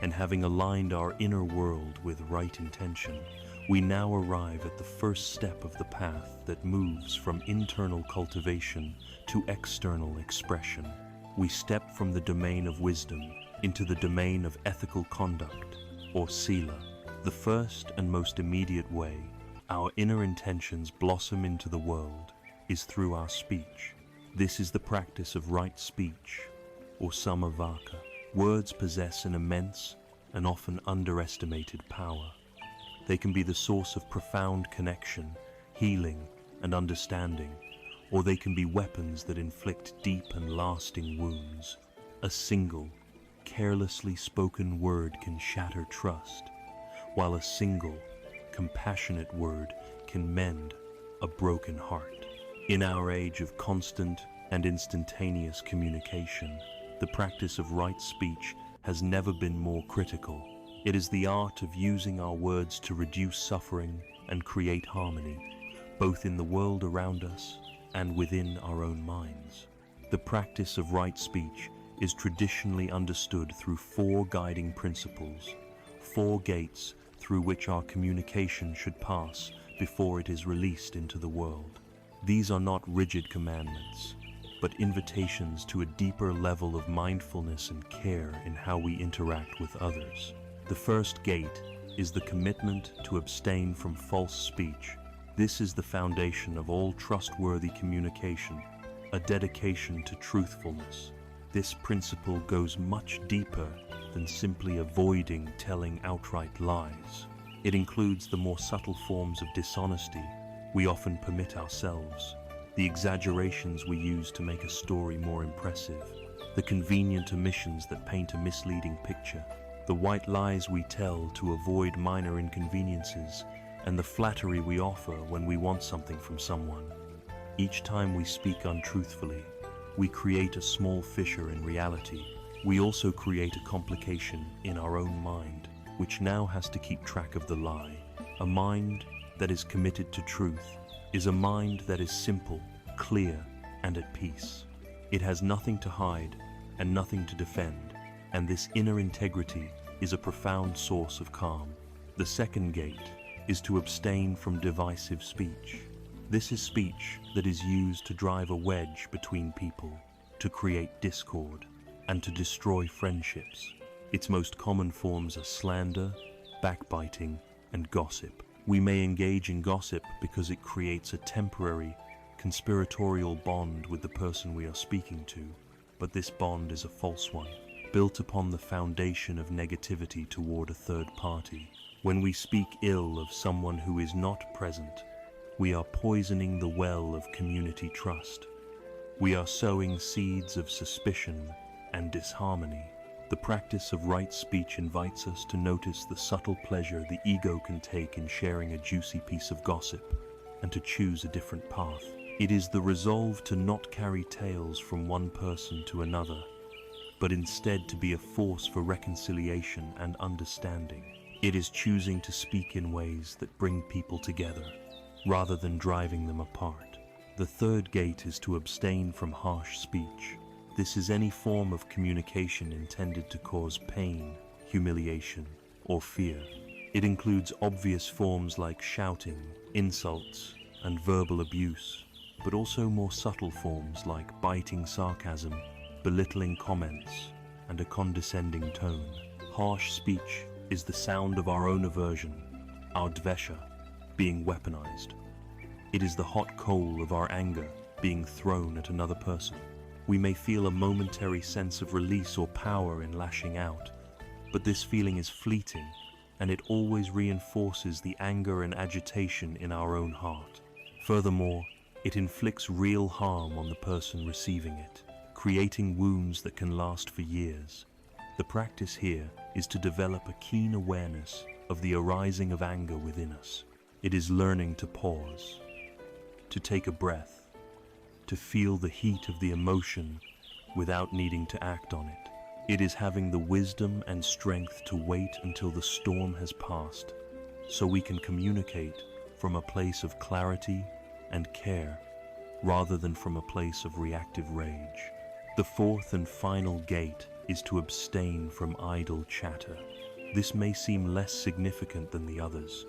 and having aligned our inner world with right intention, we now arrive at the first step of the path that moves from internal cultivation to external expression. We step from the domain of wisdom into the domain of ethical conduct, or sila. The first and most immediate way our inner intentions blossom into the world is through our speech. This is the practice of right speech, or samavaka. Words possess an immense and often underestimated power. They can be the source of profound connection, healing, and understanding, or they can be weapons that inflict deep and lasting wounds. A single, carelessly spoken word can shatter trust, while a single, compassionate word can mend a broken heart. In our age of constant and instantaneous communication, the practice of right speech has never been more critical. It is the art of using our words to reduce suffering and create harmony, both in the world around us and within our own minds. The practice of right speech is traditionally understood through four guiding principles, four gates through which our communication should pass before it is released into the world. These are not rigid commandments, but invitations to a deeper level of mindfulness and care in how we interact with others. The first gate is the commitment to abstain from false speech. This is the foundation of all trustworthy communication, a dedication to truthfulness. This principle goes much deeper than simply avoiding telling outright lies. It includes the more subtle forms of dishonesty we often permit ourselves, the exaggerations we use to make a story more impressive, the convenient omissions that paint a misleading picture, the white lies we tell to avoid minor inconveniences, and the flattery we offer when we want something from someone. Each time we speak untruthfully, we create a small fissure in reality. We also create a complication in our own mind, which now has to keep track of the lie. A mind that is committed to truth is a mind that is simple, clear, and at peace. It has nothing to hide and nothing to defend, and this inner integrity is a profound source of calm. The second gate is to abstain from divisive speech. This is speech that is used to drive a wedge between people, to create discord, and to destroy friendships. Its most common forms are slander, backbiting, and gossip. We may engage in gossip because it creates a temporary, conspiratorial bond with the person we are speaking to, but this bond is a false one, built upon the foundation of negativity toward a third party. When we speak ill of someone who is not present, we are poisoning the well of community trust. We are sowing seeds of suspicion and disharmony. The practice of right speech invites us to notice the subtle pleasure the ego can take in sharing a juicy piece of gossip, and to choose a different path. It is the resolve to not carry tales from one person to another, but instead to be a force for reconciliation and understanding. It is choosing to speak in ways that bring people together, rather than driving them apart. The third gate is to abstain from harsh speech. This is any form of communication intended to cause pain, humiliation, or fear. It includes obvious forms like shouting, insults, and verbal abuse, but also more subtle forms like biting sarcasm, belittling comments, and a condescending tone. Harsh speech is the sound of our own aversion, our dvesha, being weaponized. It is the hot coal of our anger being thrown at another person. We may feel a momentary sense of release or power in lashing out, but this feeling is fleeting, and it always reinforces the anger and agitation in our own heart. Furthermore, it inflicts real harm on the person receiving it, creating wounds that can last for years. The practice here is to develop a keen awareness of the arising of anger within us. It is learning to pause, to take a breath, to feel the heat of the emotion without needing to act on it. It is having the wisdom and strength to wait until the storm has passed so we can communicate from a place of clarity and care rather than from a place of reactive rage. The fourth and final gate is to abstain from idle chatter. This may seem less significant than the others,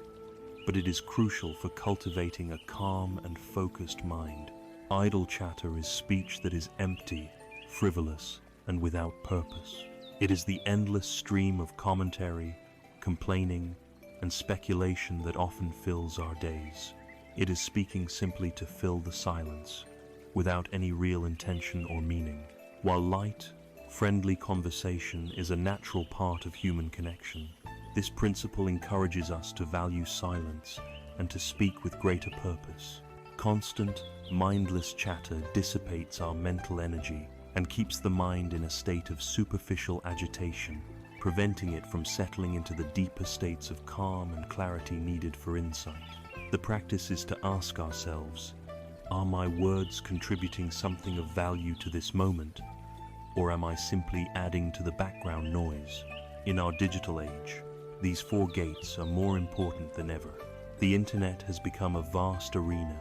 but it is crucial for cultivating a calm and focused mind. Idle chatter is speech that is empty, frivolous, and without purpose. It is the endless stream of commentary, complaining, and speculation that often fills our days. It is speaking simply to fill the silence, without any real intention or meaning. While light, friendly conversation is a natural part of human connection, this principle encourages us to value silence and to speak with greater purpose. Constant, mindless chatter dissipates our mental energy and keeps the mind in a state of superficial agitation, preventing it from settling into the deeper states of calm and clarity needed for insight. The practice is to ask ourselves, are my words contributing something of value to this moment, or am I simply adding to the background noise? In our digital age, these four gates are more important than ever. The internet has become a vast arena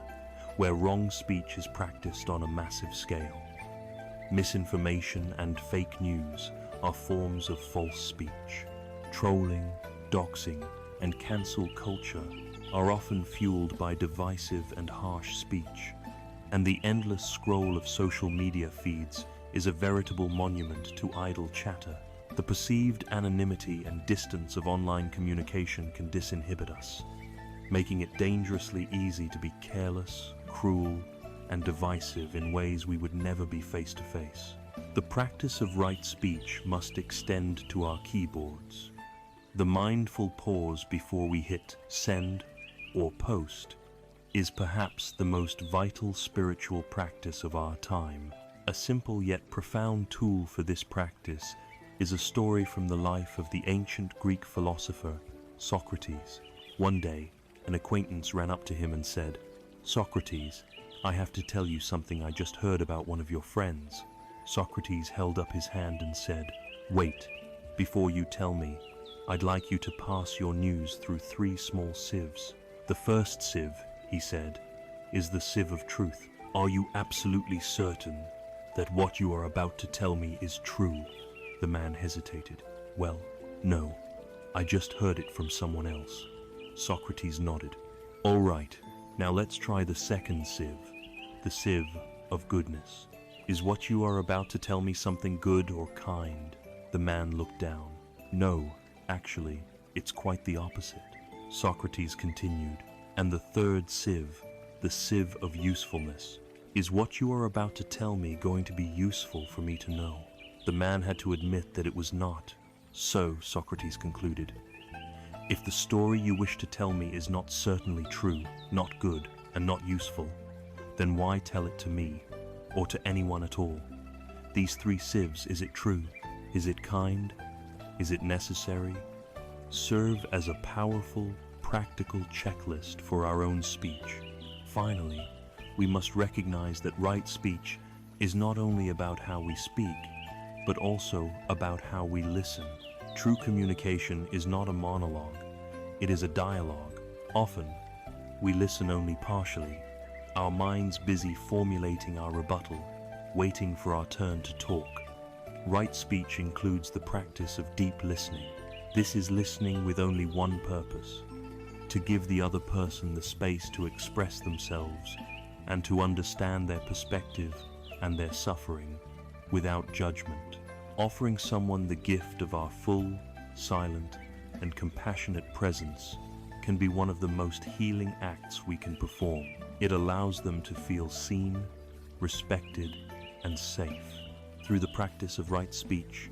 where wrong speech is practiced on a massive scale. Misinformation and fake news are forms of false speech. Trolling, doxing, and cancel culture are often fueled by divisive and harsh speech, and the endless scroll of social media feeds is a veritable monument to idle chatter. The perceived anonymity and distance of online communication can disinhibit us, making it dangerously easy to be careless, cruel, and divisive in ways we would never be face to face. The practice of right speech must extend to our keyboards. The mindful pause before we hit send or post is perhaps the most vital spiritual practice of our time. A simple yet profound tool for this practice is a story from the life of the ancient Greek philosopher Socrates. One day, an acquaintance ran up to him and said, "Socrates, I have to tell you something I just heard about one of your friends." Socrates held up his hand and said, "Wait, before you tell me, I'd like you to pass your news through 3 small sieves. The first sieve," he said, "is the sieve of truth. Are you absolutely certain that what you are about to tell me is true?" The man hesitated. "Well, no, I just heard it from someone else." Socrates nodded. "All right, now let's try the second sieve, the sieve of goodness. Is what you are about to tell me something good or kind?" The man looked down. "No, actually, it's quite the opposite." Socrates continued, "And the third sieve, the sieve of usefulness. Is what you are about to tell me going to be useful for me to know?" The man had to admit that it was not. "So," Socrates concluded, "if the story you wish to tell me is not certainly true, not good, and not useful, then why tell it to me, or to anyone at all? These 3 sieves, is it true? Is it kind? Is it necessary? Serve as a powerful, practical checklist for our own speech. Finally, we must recognize that right speech is not only about how we speak, but also about how we listen. True communication is not a monologue, it is a dialogue. Often, we listen only partially, our minds busy formulating our rebuttal, waiting for our turn to talk. Right speech includes the practice of deep listening. This is listening with only one purpose: to give the other person the space to express themselves and to understand their perspective and their suffering without judgment. Offering someone the gift of our full, silent, and compassionate presence can be one of the most healing acts we can perform. It allows them to feel seen, respected, and safe. Through the practice of right speech,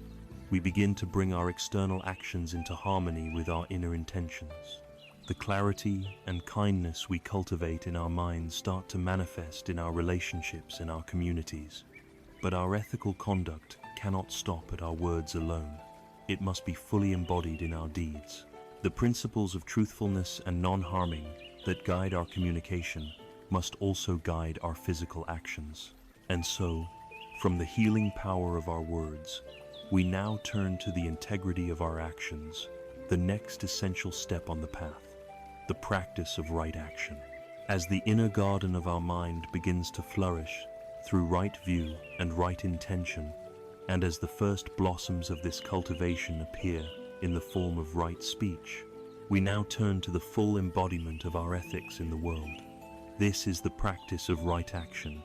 we begin to bring our external actions into harmony with our inner intentions. The clarity and kindness we cultivate in our minds start to manifest in our relationships and our communities. But our ethical conduct cannot stop at our words alone. It must be fully embodied in our deeds. The principles of truthfulness and non-harming that guide our communication must also guide our physical actions. And so, from the healing power of our words, we now turn to the integrity of our actions, the next essential step on the path. the practice of right action. As the inner garden of our mind begins to flourish through right view and right intention, and as the first blossoms of this cultivation appear in the form of right speech, we now turn to the full embodiment of our ethics in the world. This is the practice of right action,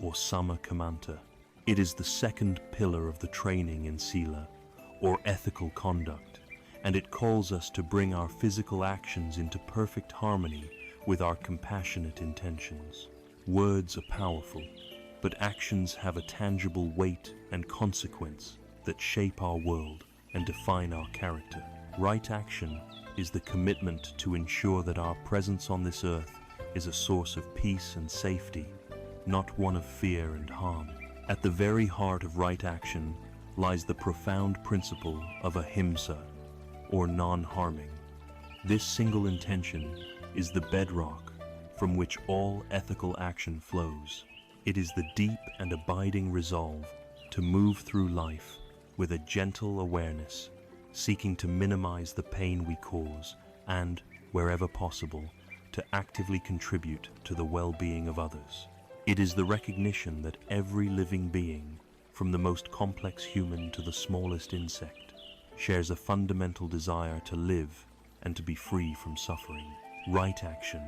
or Samma Kamanta. It is the second pillar of the training in Sila, or ethical conduct, and it calls us to bring our physical actions into perfect harmony with our compassionate intentions. Words are powerful, but actions have a tangible weight and consequence that shape our world and define our character. Right action is the commitment to ensure that our presence on this earth is a source of peace and safety, not one of fear and harm. At the very heart of right action lies the profound principle of ahimsa, or non-harming. This single intention is the bedrock from which all ethical action flows. It is the deep and abiding resolve to move through life with a gentle awareness, seeking to minimize the pain we cause and, wherever possible, to actively contribute to the well-being of others. It is the recognition that every living being, from the most complex human to the smallest insect, shares a fundamental desire to live and to be free from suffering. Right action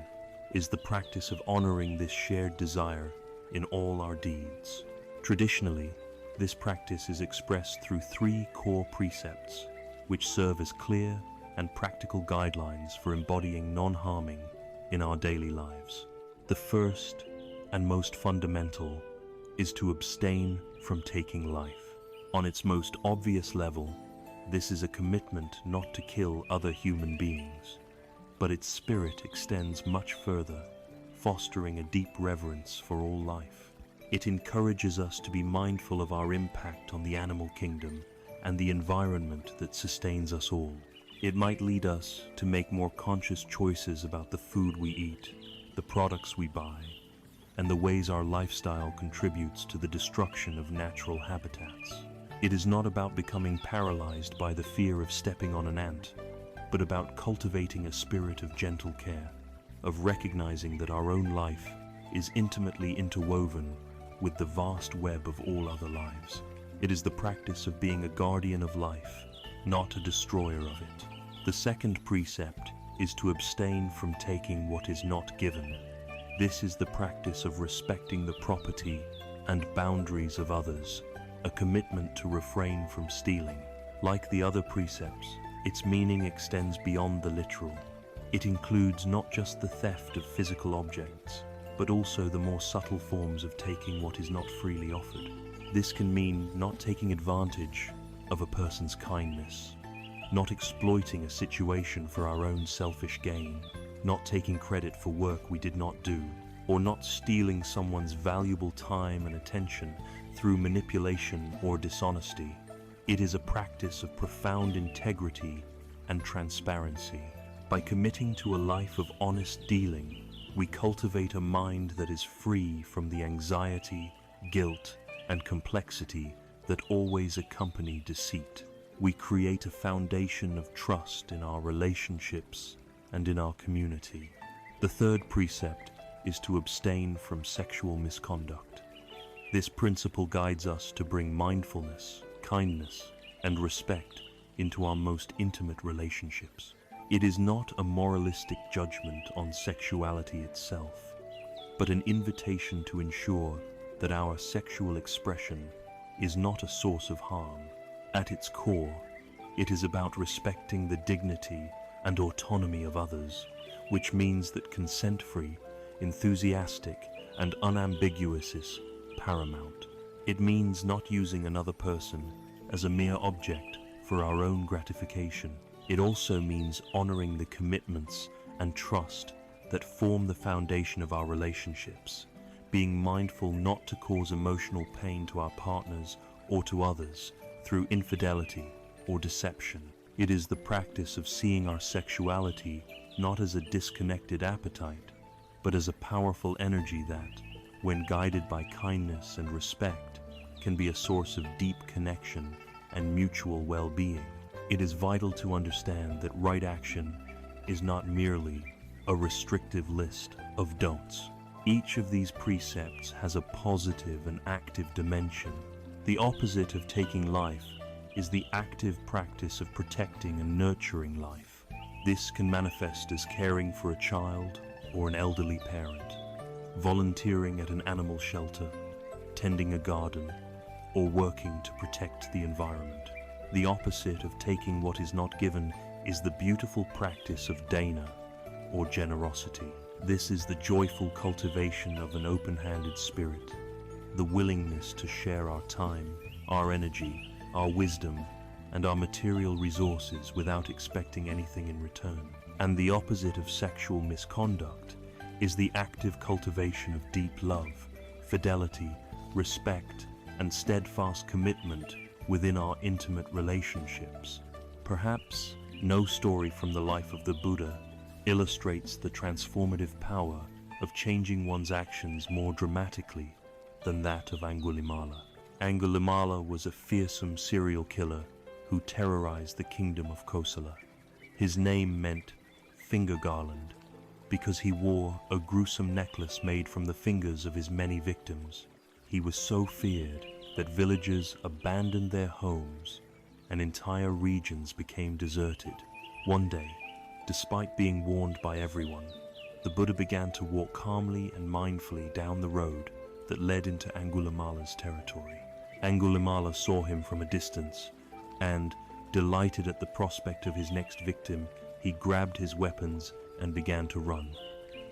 is the practice of honoring this shared desire in all our deeds. Traditionally, this practice is expressed through 3 core precepts, which serve as clear and practical guidelines for embodying non-harming in our daily lives. The first and most fundamental is to abstain from taking life. On its most obvious level, this is a commitment not to kill other human beings, but its spirit extends much further, fostering a deep reverence for all life. It encourages us to be mindful of our impact on the animal kingdom and the environment that sustains us all. It might lead us to make more conscious choices about the food we eat, the products we buy, and the ways our lifestyle contributes to the destruction of natural habitats. It is not about becoming paralyzed by the fear of stepping on an ant, but about cultivating a spirit of gentle care, of recognizing that our own life is intimately interwoven with the vast web of all other lives. It is the practice of being a guardian of life, not a destroyer of it. The second precept is to abstain from taking what is not given. This is the practice of respecting the property and boundaries of others, a commitment to refrain from stealing. Like the other precepts, its meaning extends beyond the literal. It includes not just the theft of physical objects, but also the more subtle forms of taking what is not freely offered. This can mean not taking advantage of a person's kindness, not exploiting a situation for our own selfish gain, not taking credit for work we did not do, or not stealing someone's valuable time and attention through manipulation or dishonesty. It is a practice of profound integrity and transparency. By committing to a life of honest dealing, we cultivate a mind that is free from the anxiety, guilt, and complexity that always accompany deceit. We create a foundation of trust in our relationships and in our community. The third precept is to abstain from sexual misconduct. This principle guides us to bring mindfulness, kindness, and respect into our most intimate relationships. It is not a moralistic judgment on sexuality itself, but an invitation to ensure that our sexual expression is not a source of harm. At its core, it is about respecting the dignity and autonomy of others, which means that consent-free, enthusiastic, and unambiguous is paramount. It means not using another person as a mere object for our own gratification. It also means honoring the commitments and trust that form the foundation of our relationships, being mindful not to cause emotional pain to our partners or to others through infidelity or deception. It is the practice of seeing our sexuality not as a disconnected appetite, but as a powerful energy that, when guided by kindness and respect, can be a source of deep connection and mutual well-being. It is vital to understand that right action is not merely a restrictive list of don'ts. Each of these precepts has a positive and active dimension. The opposite of taking life is the active practice of protecting and nurturing life. This can manifest as caring for a child or an elderly parent, volunteering at an animal shelter, tending a garden, or working to protect the environment. The opposite of taking what is not given is the beautiful practice of dana, or generosity. This is the joyful cultivation of an open-handed spirit, the willingness to share our time, our energy, our wisdom, and our material resources without expecting anything in return. And the opposite of sexual misconduct is the active cultivation of deep love, fidelity, respect, and steadfast commitment within our intimate relationships. Perhaps no story from the life of the Buddha illustrates the transformative power of changing one's actions more dramatically than that of Angulimala. Angulimala was a fearsome serial killer who terrorized the kingdom of Kosala. His name meant finger garland because he wore a gruesome necklace made from the fingers of his many victims. He was so feared that villagers abandoned their homes and entire regions became deserted. One day, despite being warned by everyone, the Buddha began to walk calmly and mindfully down the road that led into Angulimala's territory. Angulimala saw him from a distance, and, delighted at the prospect of his next victim, he grabbed his weapons and began to run.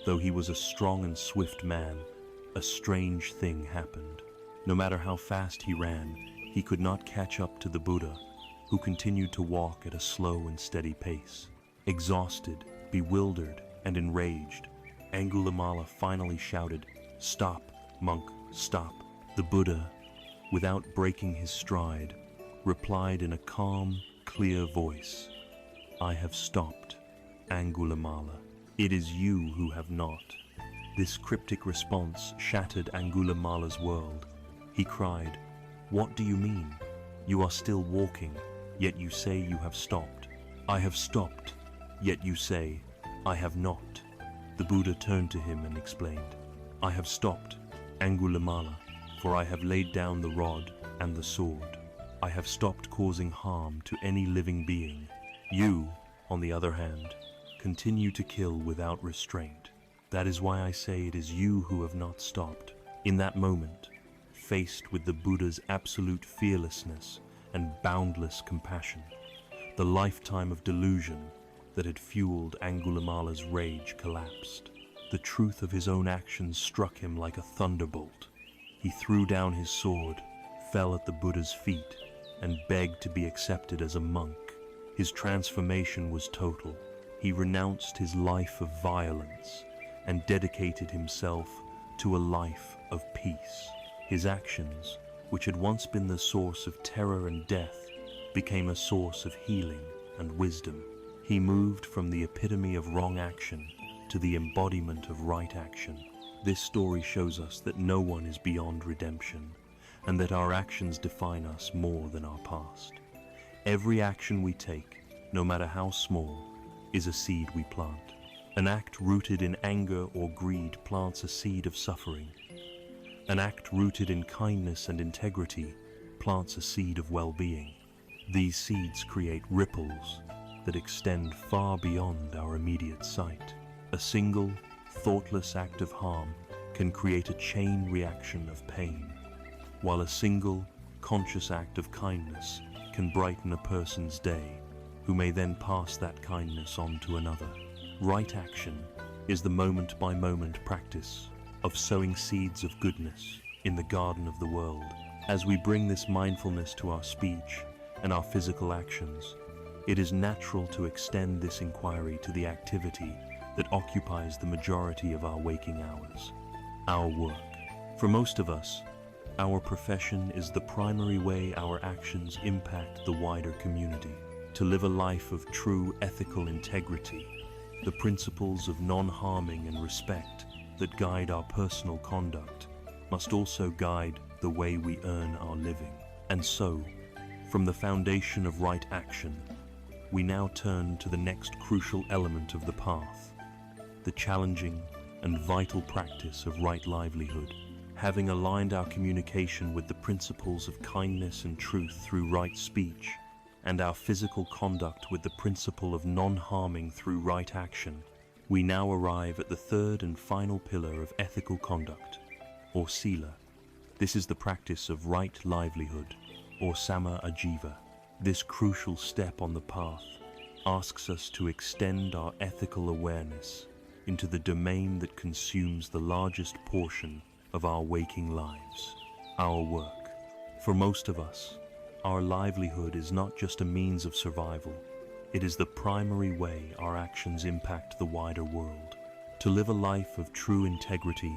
Though he was a strong and swift man, a strange thing happened. No matter how fast he ran, he could not catch up to the Buddha, who continued to walk at a slow and steady pace. Exhausted, bewildered, and enraged, Angulimala finally shouted, "Stop, monk, stop." The Buddha, without breaking his stride, replied in a calm, clear voice, "I have stopped, Angulimala. It is you who have not." This cryptic response shattered Angulimala's world. He cried, "What do you mean? You are still walking, yet you say you have stopped. I have stopped, yet you say, I have not." The Buddha turned to him and explained, "I have stopped, Angulimala, for I have laid down the rod and the sword. I have stopped causing harm to any living being. You, on the other hand, continue to kill without restraint. That is why I say it is you who have not stopped." In that moment, faced with the Buddha's absolute fearlessness and boundless compassion, the lifetime of delusion that had fueled Angulimala's rage collapsed. The truth of his own actions struck him like a thunderbolt. He threw down his sword, fell at the Buddha's feet, and begged to be accepted as a monk. His transformation was total. He renounced his life of violence and dedicated himself to a life of peace. His actions, which had once been the source of terror and death, became a source of healing and wisdom. He moved from the epitome of wrong action to the embodiment of right action. This story shows us that no one is beyond redemption, and that our actions define us more than our past. Every action we take, no matter how small, is a seed we plant. An act rooted in anger or greed plants a seed of suffering. An act rooted in kindness and integrity plants a seed of well-being. These seeds create ripples that extend far beyond our immediate sight. A single, thoughtless act of harm can create a chain reaction of pain, while a single, conscious act of kindness can brighten a person's day, who may then pass that kindness on to another. Right action is the moment-by-moment practice of sowing seeds of goodness in the garden of the world. As we bring this mindfulness to our speech and our physical actions, it is natural to extend this inquiry to the activity that occupies the majority of our waking hours, our work. For most of us, our profession is the primary way our actions impact the wider community. To live a life of true ethical integrity, the principles of non-harming and respect that guide our personal conduct must also guide the way we earn our living. And so, from the foundation of right action, we now turn to the next crucial element of the path, the challenging and vital practice of right livelihood. Having aligned our communication with the principles of kindness and truth through right speech, and our physical conduct with the principle of non-harming through right action, we now arrive at the third and final pillar of ethical conduct, or sila. This is the practice of right livelihood, or sama ajiva. This crucial step on the path asks us to extend our ethical awareness into the domain that consumes the largest portion of our waking lives, our work. For most of us, our livelihood is not just a means of survival, it is the primary way our actions impact the wider world. To live a life of true integrity,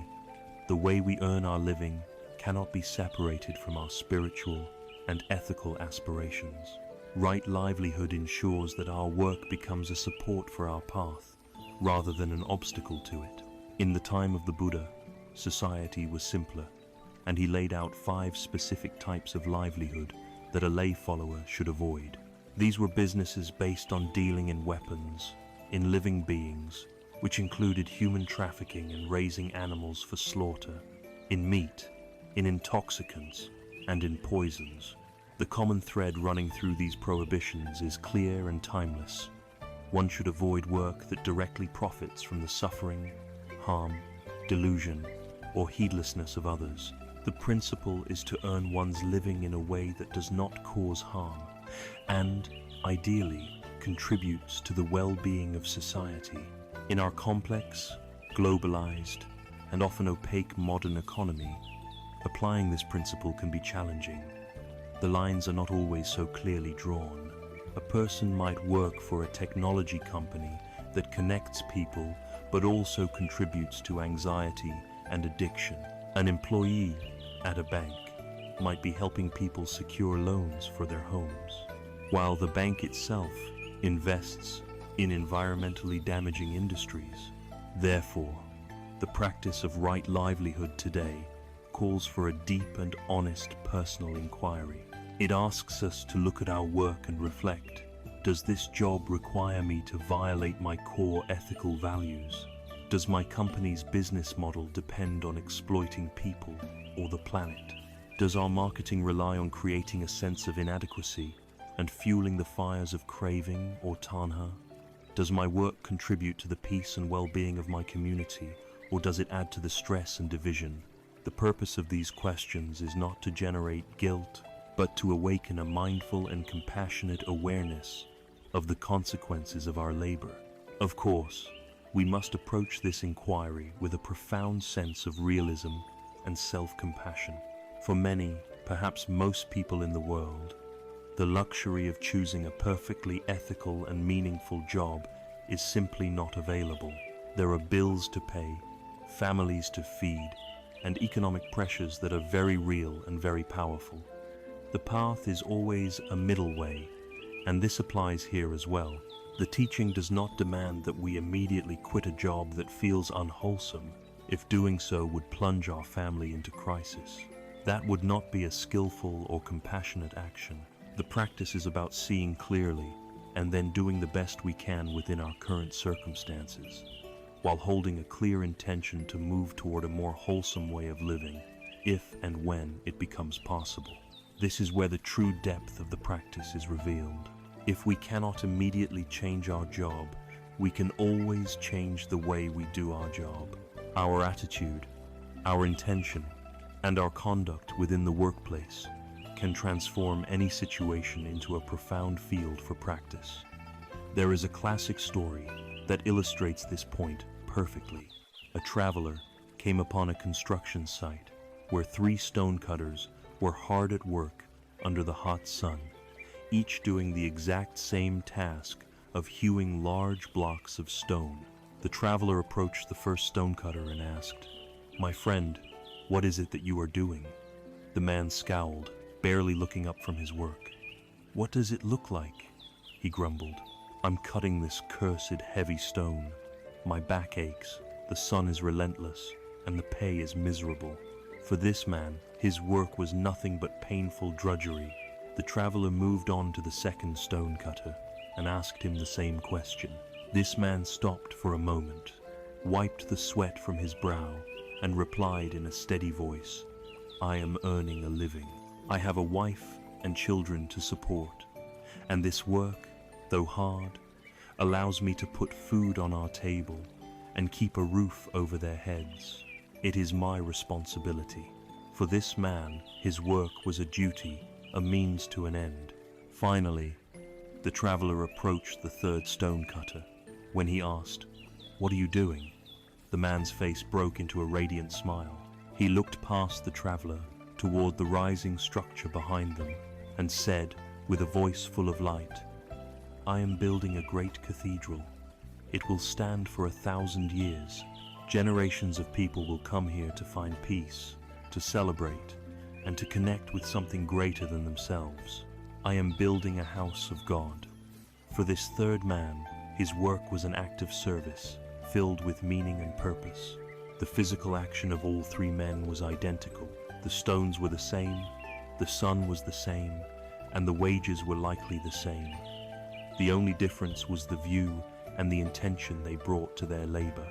the way we earn our living cannot be separated from our spiritual and ethical aspirations. Right livelihood ensures that our work becomes a support for our path, rather than an obstacle to it. In the time of the Buddha, society was simpler, and he laid out 5 specific types of livelihood that a lay follower should avoid. These were businesses based on dealing in weapons, in living beings, which included human trafficking and raising animals for slaughter, in meat, in intoxicants, and in poisons. The common thread running through these prohibitions is clear and timeless. One should avoid work that directly profits from the suffering, harm, delusion, or heedlessness of others. The principle is to earn one's living in a way that does not cause harm and, ideally, contributes to the well-being of society. In our complex, globalized, and often opaque modern economy, applying this principle can be challenging. The lines are not always so clearly drawn. A person might work for a technology company that connects people but also contributes to anxiety and addiction. An employee at a bank might be helping people secure loans for their homes, while the bank itself invests in environmentally damaging industries. Therefore, the practice of right livelihood today calls for a deep and honest personal inquiry. It asks us to look at our work and reflect, does this job require me to violate my core ethical values? Does my company's business model depend on exploiting people or the planet? Does our marketing rely on creating a sense of inadequacy and fueling the fires of craving or tanha? Does my work contribute to the peace and well-being of my community, or does it add to the stress and division? The purpose of these questions is not to generate guilt, but to awaken a mindful and compassionate awareness of the consequences of our labor. Of course, we must approach this inquiry with a profound sense of realism and self-compassion. For many, perhaps most people in the world, the luxury of choosing a perfectly ethical and meaningful job is simply not available. There are bills to pay, families to feed, and economic pressures that are very real and very powerful. The path is always a middle way, and this applies here as well. The teaching does not demand that we immediately quit a job that feels unwholesome, if doing so would plunge our family into crisis. That would not be a skillful or compassionate action. The practice is about seeing clearly and then doing the best we can within our current circumstances, while holding a clear intention to move toward a more wholesome way of living, if and when it becomes possible. This is where the true depth of the practice is revealed. If we cannot immediately change our job, we can always change the way we do our job. Our attitude, our intention, and our conduct within the workplace can transform any situation into a profound field for practice. There is a classic story that illustrates this point perfectly. A traveler came upon a construction site where 3 stonecutters were hard at work under the hot sun, each doing the exact same task of hewing large blocks of stone. The traveler approached the first stonecutter and asked, "My friend, what is it that you are doing?" The man scowled, barely looking up from his work. "What does it look like?" he grumbled. "I'm cutting this cursed heavy stone. My back aches, the sun is relentless, and the pay is miserable." For this man, his work was nothing but painful drudgery. The traveler moved on to the second stonecutter and asked him the same question. This man stopped for a moment, wiped the sweat from his brow, and replied in a steady voice, "I am earning a living. I have a wife and children to support, and this work, though hard, allows me to put food on our table and keep a roof over their heads. It is my responsibility." For this man, his work was a duty, a means to an end. Finally, the traveler approached the third stonecutter. When he asked, "What are you doing?" the man's face broke into a radiant smile. He looked past the traveler toward the rising structure behind them and said, with a voice full of light, "I am building a great cathedral. It will stand for 1,000 years. Generations of people will come here to find peace, to celebrate, and to connect with something greater than themselves. I am building a house of God." For this third man, his work was an act of service, filled with meaning and purpose. The physical action of all three men was identical. The stones were the same, the sun was the same, and the wages were likely the same. The only difference was the view and the intention they brought to their labor.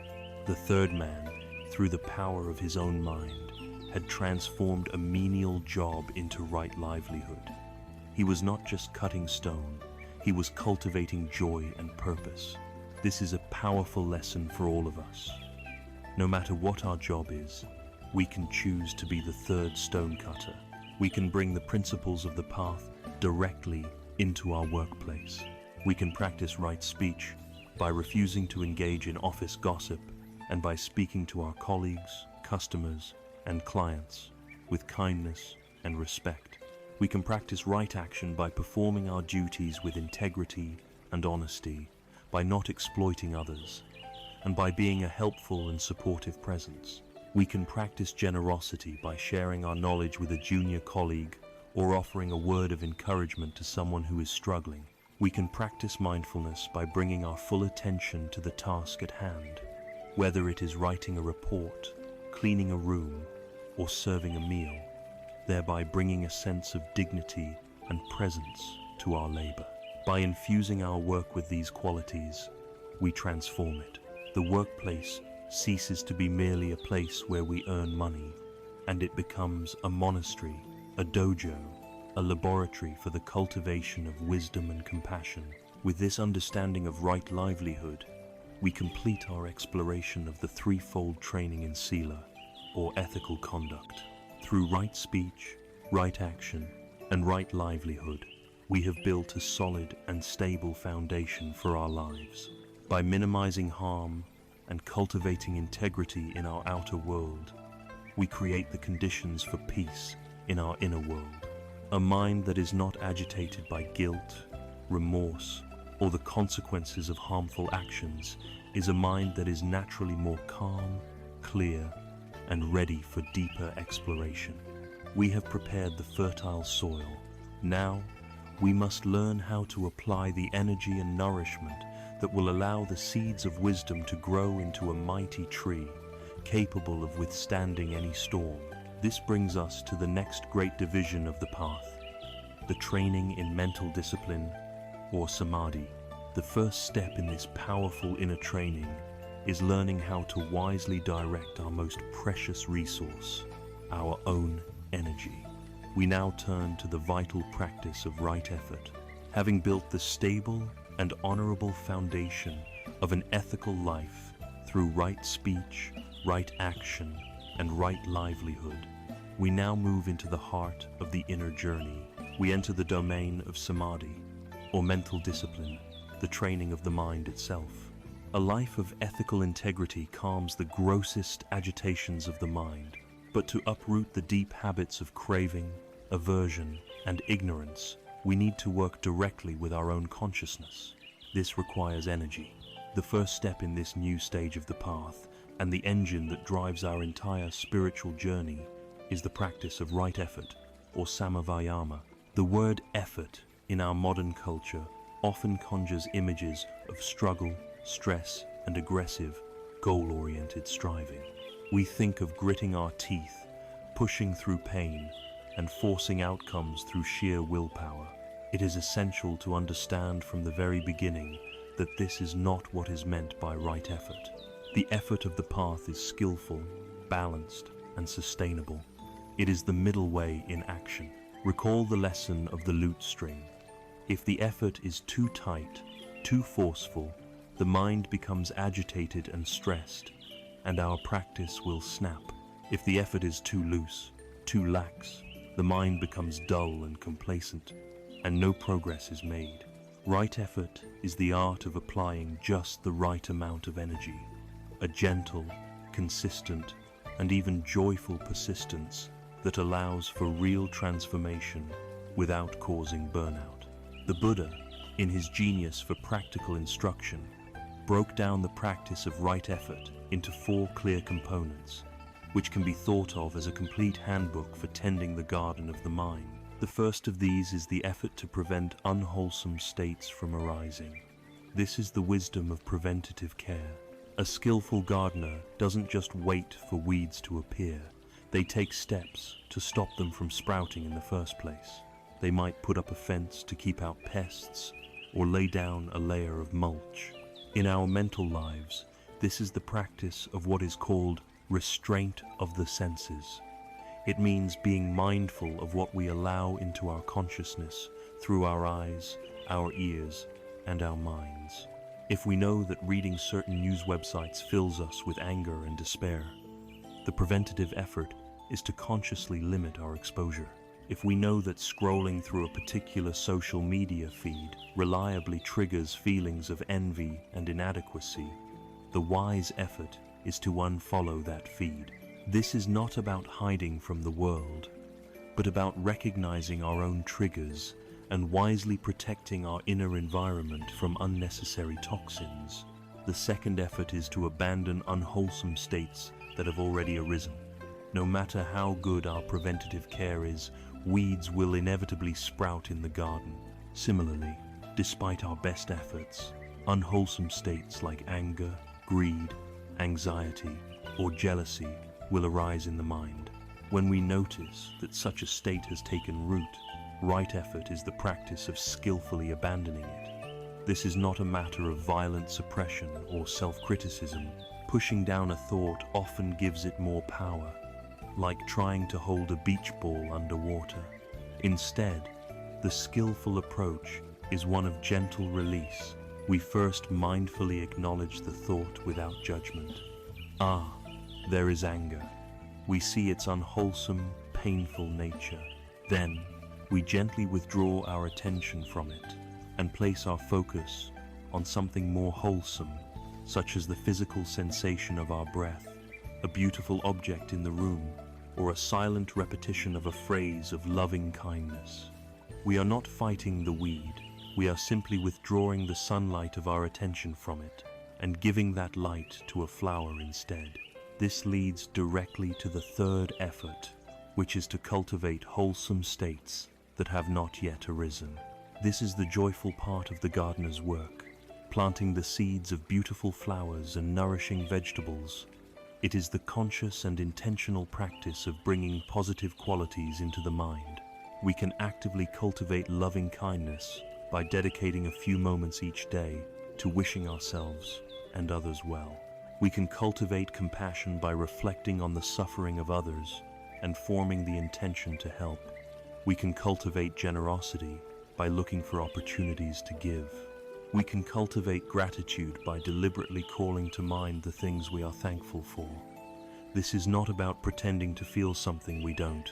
The third man, through the power of his own mind, had transformed a menial job into right livelihood. He was not just cutting stone, he was cultivating joy and purpose. This is a powerful lesson for all of us. No matter what our job is, we can choose to be the third stonecutter. We can bring the principles of the path directly into our workplace. We can practice right speech by refusing to engage in office gossip and by speaking to our colleagues, customers, and clients with kindness and respect. We can practice right action by performing our duties with integrity and honesty, by not exploiting others, and by being a helpful and supportive presence. We can practice generosity by sharing our knowledge with a junior colleague or offering a word of encouragement to someone who is struggling. We can practice mindfulness by bringing our full attention to the task at hand, whether it is writing a report, cleaning a room, or serving a meal, thereby bringing a sense of dignity and presence to our labor. By infusing our work with these qualities, we transform it. The workplace ceases to be merely a place where we earn money, and it becomes a monastery, a dojo, a laboratory for the cultivation of wisdom and compassion. With this understanding of right livelihood, we complete our exploration of the threefold training in Sila, or ethical conduct. Through right speech, right action, and right livelihood, we have built a solid and stable foundation for our lives. By minimizing harm and cultivating integrity in our outer world, we create the conditions for peace in our inner world. A mind that is not agitated by guilt, remorse, or the consequences of harmful actions is a mind that is naturally more calm, clear, and ready for deeper exploration. We have prepared the fertile soil. Now, we must learn how to apply the energy and nourishment that will allow the seeds of wisdom to grow into a mighty tree, capable of withstanding any storm. This brings us to the next great division of the path, the training in mental discipline, or samadhi. The first step in this powerful inner training is learning how to wisely direct our most precious resource, our own energy. We now turn to the vital practice of right effort. Having built the stable and honorable foundation of an ethical life through right speech, right action, and right livelihood, we now move into the heart of the inner journey. We enter the domain of samadhi, or mental discipline, the training of the mind itself. A life of ethical integrity calms the grossest agitations of the mind, but to uproot the deep habits of craving, aversion, and ignorance, we need to work directly with our own consciousness. This requires energy. The first step in this new stage of the path, and the engine that drives our entire spiritual journey, is the practice of right effort, or samavayama. The word effort in our modern culture often conjures images of struggle, stress, and aggressive, goal-oriented striving. We think of gritting our teeth, pushing through pain, and forcing outcomes through sheer willpower. It is essential to understand from the very beginning that this is not what is meant by right effort. The effort of the path is skillful, balanced, and sustainable. It is the middle way in action. Recall the lesson of the lute string. If the effort is too tight, too forceful, the mind becomes agitated and stressed, and our practice will snap. If the effort is too loose, too lax, the mind becomes dull and complacent, and no progress is made. Right effort is the art of applying just the right amount of energy, a gentle, consistent, and even joyful persistence that allows for real transformation without causing burnout. The Buddha, in his genius for practical instruction, broke down the practice of right effort into 4 clear components, which can be thought of as a complete handbook for tending the garden of the mind. The first of these is the effort to prevent unwholesome states from arising. This is the wisdom of preventative care. A skillful gardener doesn't just wait for weeds to appear. They take steps to stop them from sprouting in the first place. They might put up a fence to keep out pests, or lay down a layer of mulch. In our mental lives, this is the practice of what is called restraint of the senses. It means being mindful of what we allow into our consciousness through our eyes, our ears, and our minds. If we know that reading certain news websites fills us with anger and despair, the preventative effort is to consciously limit our exposure. If we know that scrolling through a particular social media feed reliably triggers feelings of envy and inadequacy, the wise effort is to unfollow that feed. This is not about hiding from the world, but about recognizing our own triggers and wisely protecting our inner environment from unnecessary toxins. The second effort is to abandon unwholesome states that have already arisen. No matter how good our preventative care is, weeds will inevitably sprout in the garden. Similarly, despite our best efforts, unwholesome states like anger, greed, anxiety, or jealousy will arise in the mind. When we notice that such a state has taken root, right effort is the practice of skillfully abandoning it. This is not a matter of violent suppression or self-criticism. Pushing down a thought often gives it more power, like trying to hold a beach ball underwater. Instead, the skillful approach is one of gentle release. We first mindfully acknowledge the thought without judgment. Ah, there is anger. We see its unwholesome, painful nature. Then, we gently withdraw our attention from it and place our focus on something more wholesome, such as the physical sensation of our breath, a beautiful object in the room, or a silent repetition of a phrase of loving kindness. We are not fighting the weed. We are simply withdrawing the sunlight of our attention from it and giving that light to a flower instead. This leads directly to the third effort, which is to cultivate wholesome states that have not yet arisen. This is the joyful part of the gardener's work, planting the seeds of beautiful flowers and nourishing vegetables. It is the conscious and intentional practice of bringing positive qualities into the mind. We can actively cultivate loving kindness by dedicating a few moments each day to wishing ourselves and others well. We can cultivate compassion by reflecting on the suffering of others and forming the intention to help. We can cultivate generosity by looking for opportunities to give. We can cultivate gratitude by deliberately calling to mind the things we are thankful for. This is not about pretending to feel something we don't.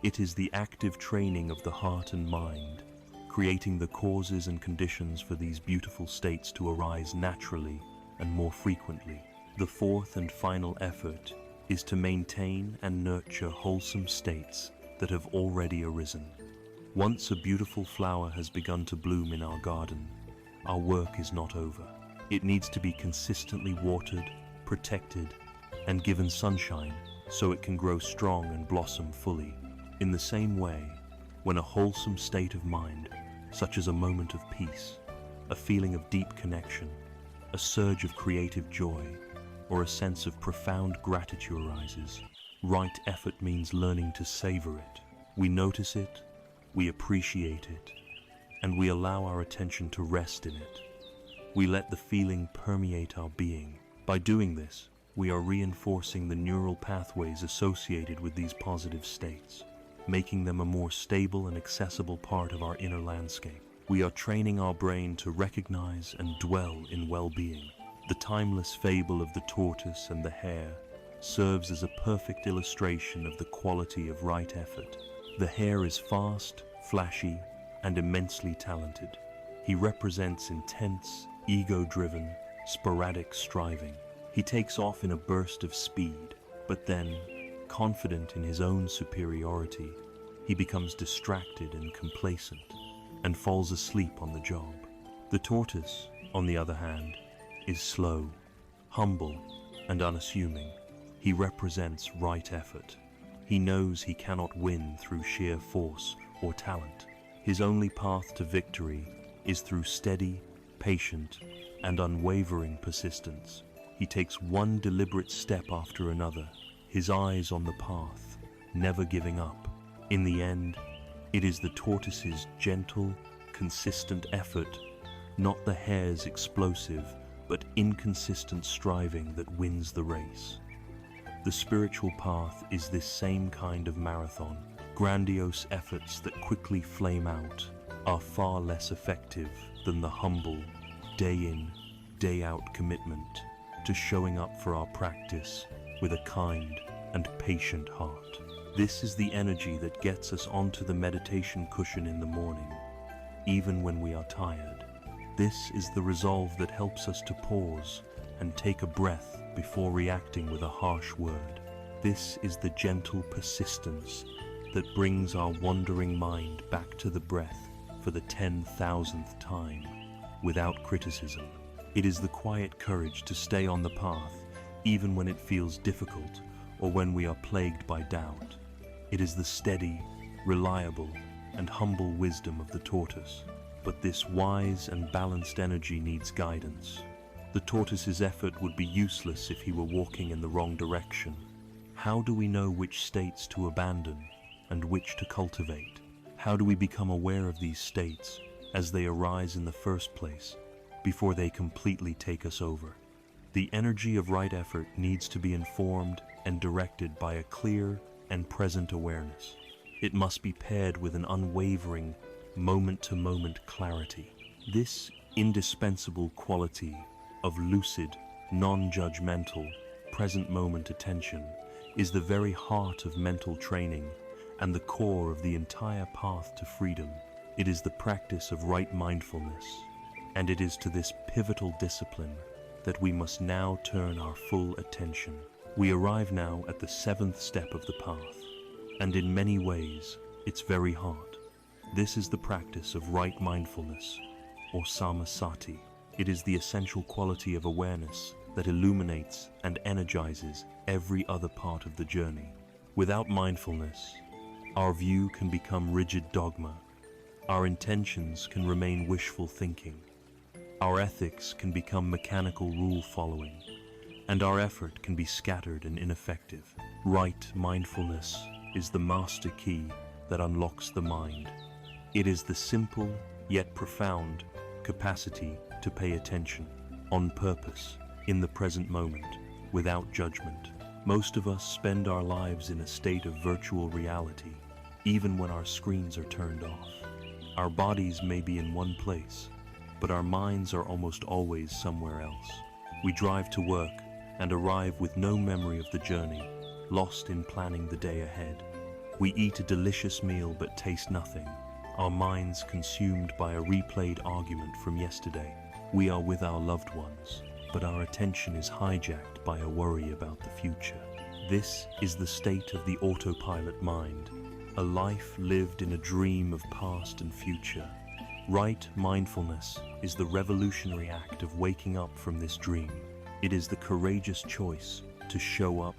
It is the active training of the heart and mind, creating the causes and conditions for these beautiful states to arise naturally and more frequently. The fourth and final effort is to maintain and nurture wholesome states that have already arisen. Once a beautiful flower has begun to bloom in our garden, our work is not over. It needs to be consistently watered, protected, and given sunshine so it can grow strong and blossom fully. In the same way, when a wholesome state of mind, such as a moment of peace, a feeling of deep connection, a surge of creative joy, or a sense of profound gratitude arises, right effort means learning to savor it. We notice it, we appreciate it, and we allow our attention to rest in it. We let the feeling permeate our being, By doing this, we are reinforcing the neural pathways associated with these positive states, making them a more stable and accessible part of our inner landscape. We are training our brain to recognize and dwell in well-being. The timeless fable of the tortoise and the hare serves as a perfect illustration of the quality of right effort. The hare is fast, flashy, and immensely talented. He represents intense, ego-driven, sporadic striving. He takes off in a burst of speed, but then, confident in his own superiority, he becomes distracted and complacent, and falls asleep on the job. The tortoise, on the other hand, is slow, humble, and unassuming. He represents right effort. He knows he cannot win through sheer force or talent. His only path to victory is through steady, patient, and unwavering persistence. He takes one deliberate step after another, his eyes on the path, never giving up. In the end, it is the tortoise's gentle, consistent effort, not the hare's explosive but inconsistent striving, that wins the race. The spiritual path is this same kind of marathon. Grandiose efforts that quickly flame out are far less effective than the humble, day-in, day-out commitment to showing up for our practice with a kind and patient heart. This is the energy that gets us onto the meditation cushion in the morning, even when we are tired. This is the resolve that helps us to pause and take a breath before reacting with a harsh word. This is the gentle persistence that brings our wandering mind back to the breath for the 10,000th time, without criticism. It is the quiet courage to stay on the path, even when it feels difficult or when we are plagued by doubt. It is the steady, reliable, and humble wisdom of the tortoise. But this wise and balanced energy needs guidance. The tortoise's effort would be useless if he were walking in the wrong direction. How do we know which states to abandon and which to cultivate? How do we become aware of these states as they arise in the first place, before they completely take us over? The energy of right effort needs to be informed and directed by a clear and present awareness. It must be paired with an unwavering, moment-to-moment clarity. This indispensable quality of lucid, non-judgmental, present-moment attention is the very heart of mental training and the core of the entire path to freedom. It is the practice of right mindfulness, and it is to this pivotal discipline that we must now turn our full attention. We arrive now at the 7th step of the path, and in many ways, its very heart. This is the practice of right mindfulness, or samasati. It is the essential quality of awareness that illuminates and energizes every other part of the journey. Without mindfulness, our view can become rigid dogma, our intentions can remain wishful thinking, our ethics can become mechanical rule following, and our effort can be scattered and ineffective. Right mindfulness is the master key that unlocks the mind. It is the simple yet profound capacity to pay attention, on purpose, in the present moment, without judgment. Most of us spend our lives in a state of virtual reality, even when our screens are turned off. Our bodies may be in one place, but our minds are almost always somewhere else. We drive to work and arrive with no memory of the journey, lost in planning the day ahead. We eat a delicious meal but taste nothing, our minds consumed by a replayed argument from yesterday. We are with our loved ones, but our attention is hijacked by a worry about the future. This is the state of the autopilot mind, a life lived in a dream of past and future. Right mindfulness is the revolutionary act of waking up from this dream. It is the courageous choice to show up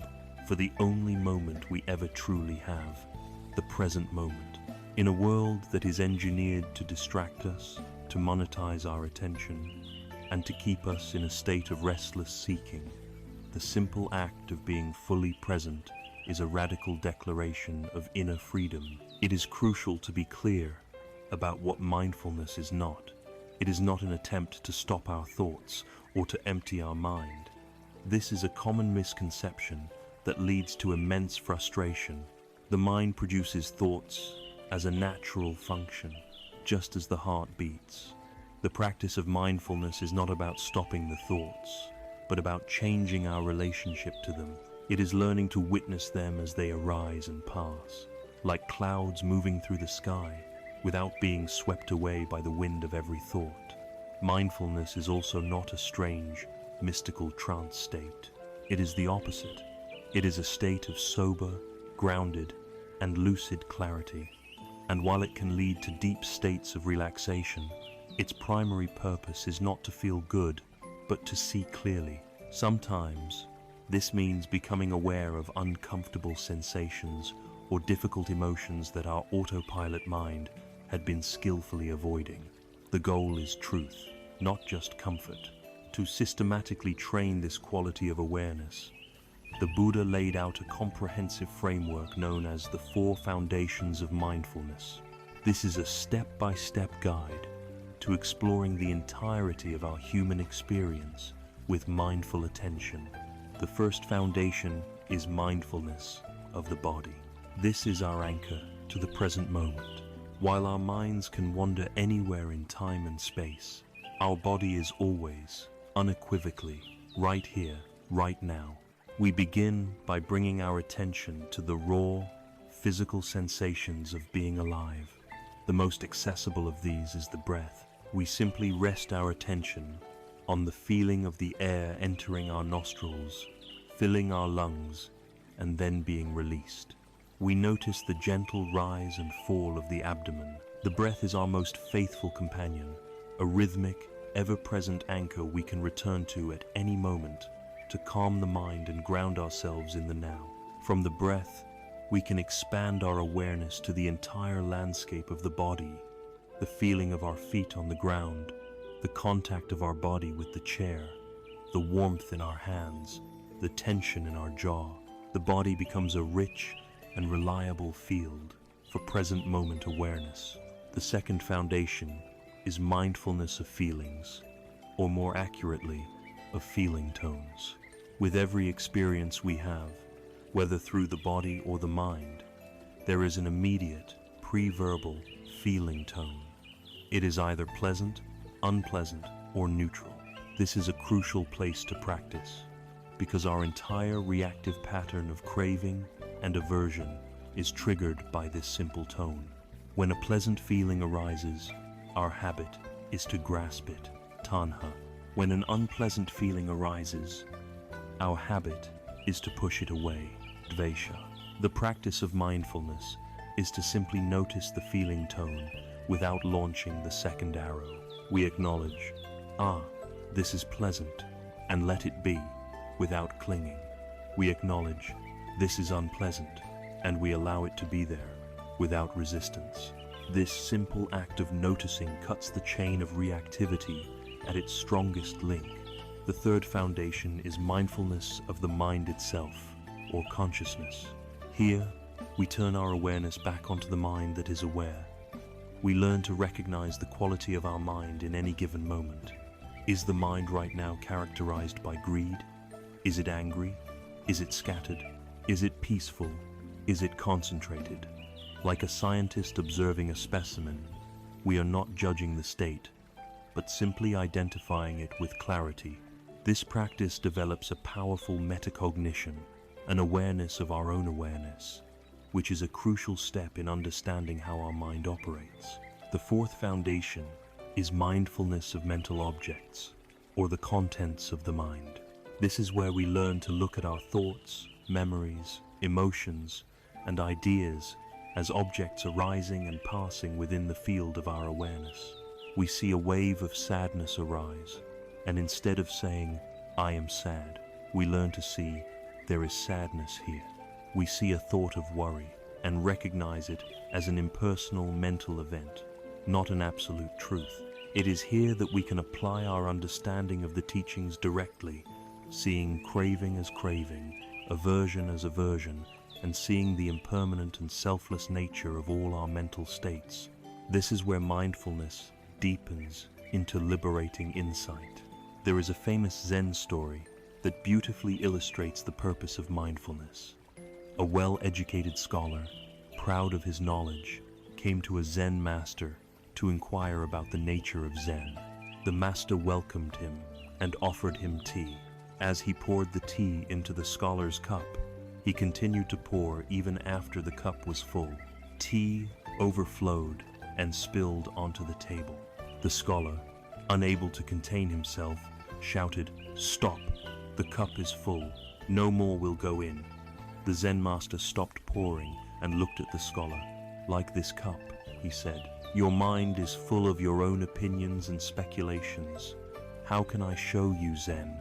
for the only moment we ever truly have, the present moment. In a world that is engineered to distract us, to monetize our attention, and to keep us in a state of restless seeking, the simple act of being fully present is a radical declaration of inner freedom. It is crucial to be clear about what mindfulness is not. It is not an attempt to stop our thoughts or to empty our mind. This is a common misconception that leads to immense frustration. The mind produces thoughts as a natural function, just as the heart beats. The practice of mindfulness is not about stopping the thoughts, but about changing our relationship to them. It is learning to witness them as they arise and pass, like clouds moving through the sky, without being swept away by the wind of every thought. Mindfulness is also not a strange, mystical trance state. It is the opposite. It is a state of sober, grounded, and lucid clarity. And while it can lead to deep states of relaxation, its primary purpose is not to feel good, but to see clearly. Sometimes, this means becoming aware of uncomfortable sensations or difficult emotions that our autopilot mind had been skillfully avoiding. The goal is truth, not just comfort. To systematically train this quality of awareness, the Buddha laid out a comprehensive framework known as the 4 foundations of mindfulness. This is a step-by-step guide to exploring the entirety of our human experience with mindful attention. The first foundation is mindfulness of the body. This is our anchor to the present moment. While our minds can wander anywhere in time and space, our body is always, unequivocally, right here, right now. We begin by bringing our attention to the raw, physical sensations of being alive. The most accessible of these is the breath. We simply rest our attention on the feeling of the air entering our nostrils, filling our lungs, and then being released. We notice the gentle rise and fall of the abdomen. The breath is our most faithful companion, a rhythmic, ever-present anchor we can return to at any moment to calm the mind and ground ourselves in the now. From the breath, we can expand our awareness to the entire landscape of the body, the feeling of our feet on the ground, the contact of our body with the chair, the warmth in our hands, the tension in our jaw. The body becomes a rich and reliable field for present moment awareness. The second foundation is mindfulness of feelings, or more accurately, of feeling tones. With every experience we have, whether through the body or the mind, there is an immediate, pre-verbal feeling tone. It is either pleasant, unpleasant, or neutral. This is a crucial place to practice, because our entire reactive pattern of craving and aversion is triggered by this simple tone. When a pleasant feeling arises, our habit is to grasp it, tanha. When an unpleasant feeling arises, our habit is to push it away, dvesha. The practice of mindfulness is to simply notice the feeling tone without launching the second arrow. We acknowledge, this is pleasant, and let it be, without clinging. We acknowledge, this is unpleasant, and we allow it to be there, without resistance. This simple act of noticing cuts the chain of reactivity at its strongest link. The third foundation is mindfulness of the mind itself, or consciousness. Here, we turn our awareness back onto the mind that is aware. We learn to recognize the quality of our mind in any given moment. Is the mind right now characterized by greed? Is it angry? Is it scattered? Is it peaceful? Is it concentrated? Like a scientist observing a specimen, we are not judging the state, but simply identifying it with clarity. This practice develops a powerful metacognition, an awareness of our own awareness, which is a crucial step in understanding how our mind operates. The fourth foundation is mindfulness of mental objects, or the contents of the mind. This is where we learn to look at our thoughts, memories, emotions, and ideas as objects arising and passing within the field of our awareness. We see a wave of sadness arise, and instead of saying, "I am sad," we learn to see, "There is sadness here." We see a thought of worry and recognize it as an impersonal mental event, not an absolute truth. It is here that we can apply our understanding of the teachings directly, seeing craving as craving, aversion as aversion, and seeing the impermanent and selfless nature of all our mental states. This is where mindfulness deepens into liberating insight. There is a famous Zen story that beautifully illustrates the purpose of mindfulness. A well-educated scholar, proud of his knowledge, came to a Zen master to inquire about the nature of Zen. The master welcomed him and offered him tea. As he poured the tea into the scholar's cup, he continued to pour even after the cup was full. Tea overflowed and spilled onto the table. The scholar, unable to contain himself, shouted, "Stop! The cup is full. No more will go in." The Zen master stopped pouring and looked at the scholar. "Like this cup," he said, "your mind is full of your own opinions and speculations. How can I show you Zen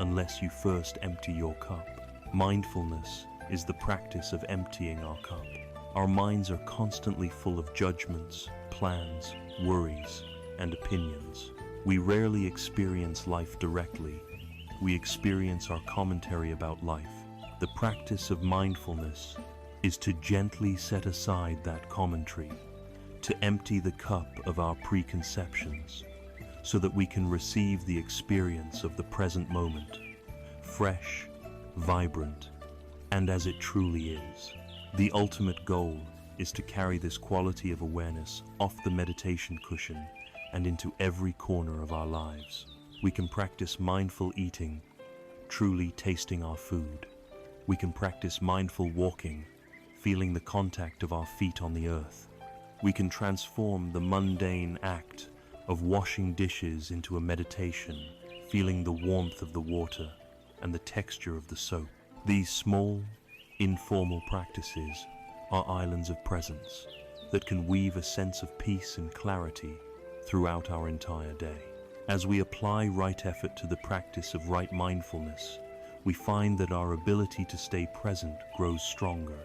unless you first empty your cup?" Mindfulness is the practice of emptying our cup. Our minds are constantly full of judgments, plans, worries, and opinions. We rarely experience life directly. We experience our commentary about life. The practice of mindfulness is to gently set aside that commentary, to empty the cup of our preconceptions, so that we can receive the experience of the present moment, fresh, vibrant, and as it truly is. The ultimate goal is to carry this quality of awareness off the meditation cushion and into every corner of our lives. We can practice mindful eating, truly tasting our food. We can practice mindful walking, feeling the contact of our feet on the earth. We can transform the mundane act of washing dishes into a meditation, feeling the warmth of the water and the texture of the soap. These small, informal practices are islands of presence that can weave a sense of peace and clarity throughout our entire day. As we apply right effort to the practice of right mindfulness, we find that our ability to stay present grows stronger.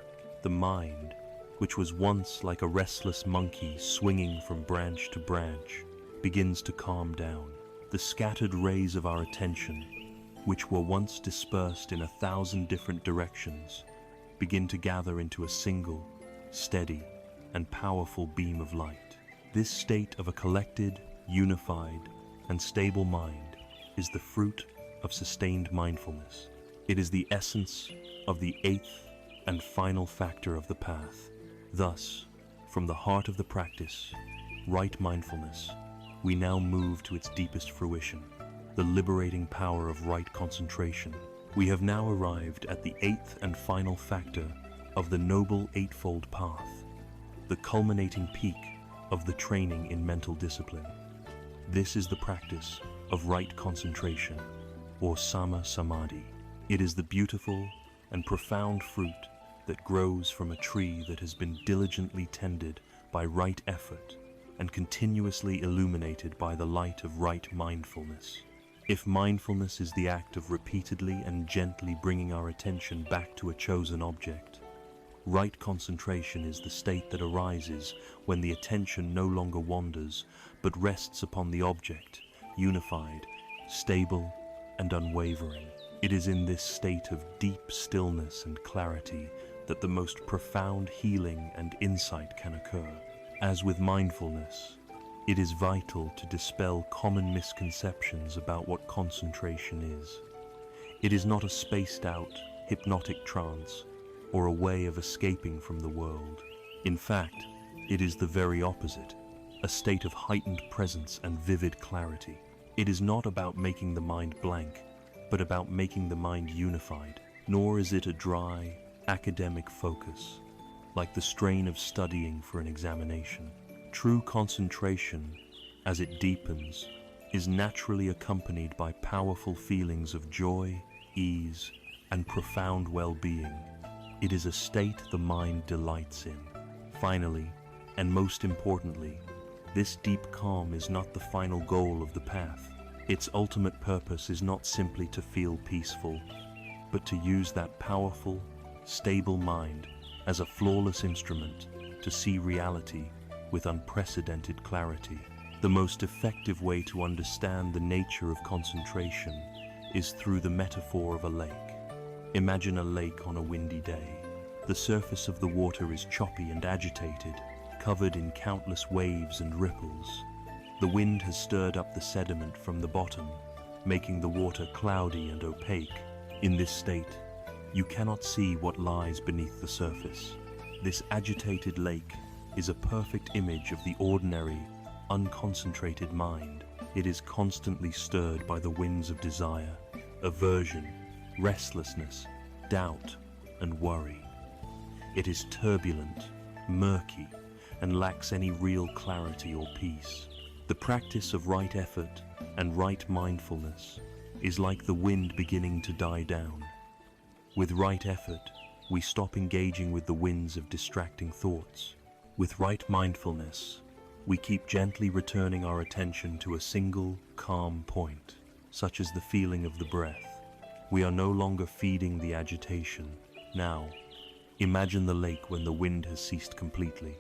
The mind, which was once like a restless monkey swinging from branch to branch, begins to calm down. The scattered rays of our attention, which were once dispersed in 1,000 different directions, begin to gather into a single, steady, and powerful beam of light. This state of a collected, unified, and stable mind is the fruit of sustained mindfulness. It is the essence of the eighth and final factor of the path. Thus, from the heart of the practice, right mindfulness, we now move to its deepest fruition, the liberating power of right concentration. We have now arrived at the eighth and final factor of the Noble Eightfold Path, the culminating peak of the training in mental discipline. This is the practice of right concentration, or Sama Samadhi. It is the beautiful and profound fruit that grows from a tree that has been diligently tended by right effort and continuously illuminated by the light of right mindfulness. If mindfulness is the act of repeatedly and gently bringing our attention back to a chosen object, right concentration is the state that arises when the attention no longer wanders but rests upon the object, unified, stable, and unwavering. It is in this state of deep stillness and clarity that the most profound healing and insight can occur. As with mindfulness, it is vital to dispel common misconceptions about what concentration is. It is not a spaced-out, hypnotic trance or a way of escaping from the world. In fact, it is the very opposite, a state of heightened presence and vivid clarity. It is not about making the mind blank, but about making the mind unified. Nor is it a dry, academic focus, like the strain of studying for an examination. True concentration, as it deepens, is naturally accompanied by powerful feelings of joy, ease, and profound well-being. It is a state the mind delights in. Finally, and most importantly, this deep calm is not the final goal of the path. Its ultimate purpose is not simply to feel peaceful, but to use that powerful, stable mind as a flawless instrument to see reality with unprecedented clarity. The most effective way to understand the nature of concentration is through the metaphor of a lake. Imagine a lake on a windy day. The surface of the water is choppy and agitated, covered in countless waves and ripples. The wind has stirred up the sediment from the bottom, making the water cloudy and opaque. In this state, you cannot see what lies beneath the surface. This agitated lake is a perfect image of the ordinary, unconcentrated mind. It is constantly stirred by the winds of desire, aversion, restlessness, doubt, and worry. It is turbulent, murky, and lacks any real clarity or peace. The practice of right effort and right mindfulness is like the wind beginning to die down. With right effort, we stop engaging with the winds of distracting thoughts. With right mindfulness, we keep gently returning our attention to a single, calm point, such as the feeling of the breath. We are no longer feeding the agitation. Now, imagine the lake when the wind has ceased completely.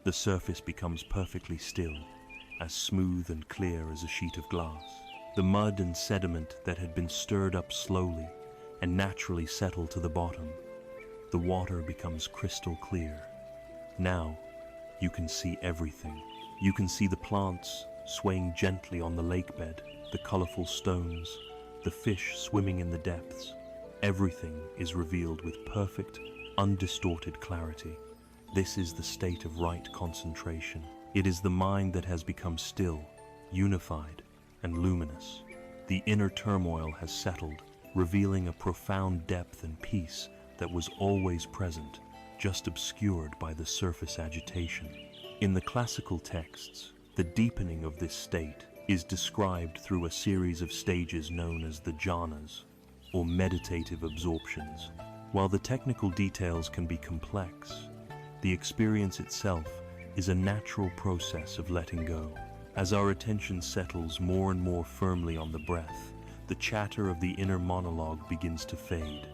The surface becomes perfectly still, as smooth and clear as a sheet of glass. The mud and sediment that had been stirred up slowly and naturally settle to the bottom. The water becomes crystal clear. Now, you can see everything. You can see the plants swaying gently on the lake bed, the colorful stones, the fish swimming in the depths. Everything is revealed with perfect, undistorted clarity. This is the state of right concentration. It is the mind that has become still, unified, and luminous. The inner turmoil has settled, revealing a profound depth and peace that was always present, just obscured by the surface agitation. In the classical texts, the deepening of this state is described through a series of stages known as the jhanas, or meditative absorptions. While the technical details can be complex, the experience itself is a natural process of letting go. As our attention settles more and more firmly on the breath, the chatter of the inner monologue begins to fade.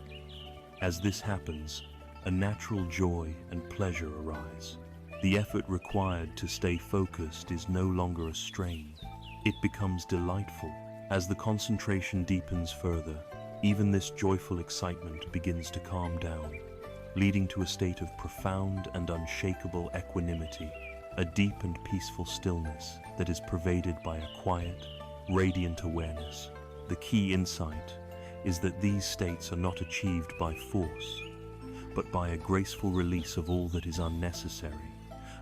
As this happens, a natural joy and pleasure arise. The effort required to stay focused is no longer a strain. It becomes delightful. As the concentration deepens further, even this joyful excitement begins to calm down, leading to a state of profound and unshakable equanimity, a deep and peaceful stillness that is pervaded by a quiet, radiant awareness. The key insight is that these states are not achieved by force, but by a graceful release of all that is unnecessary,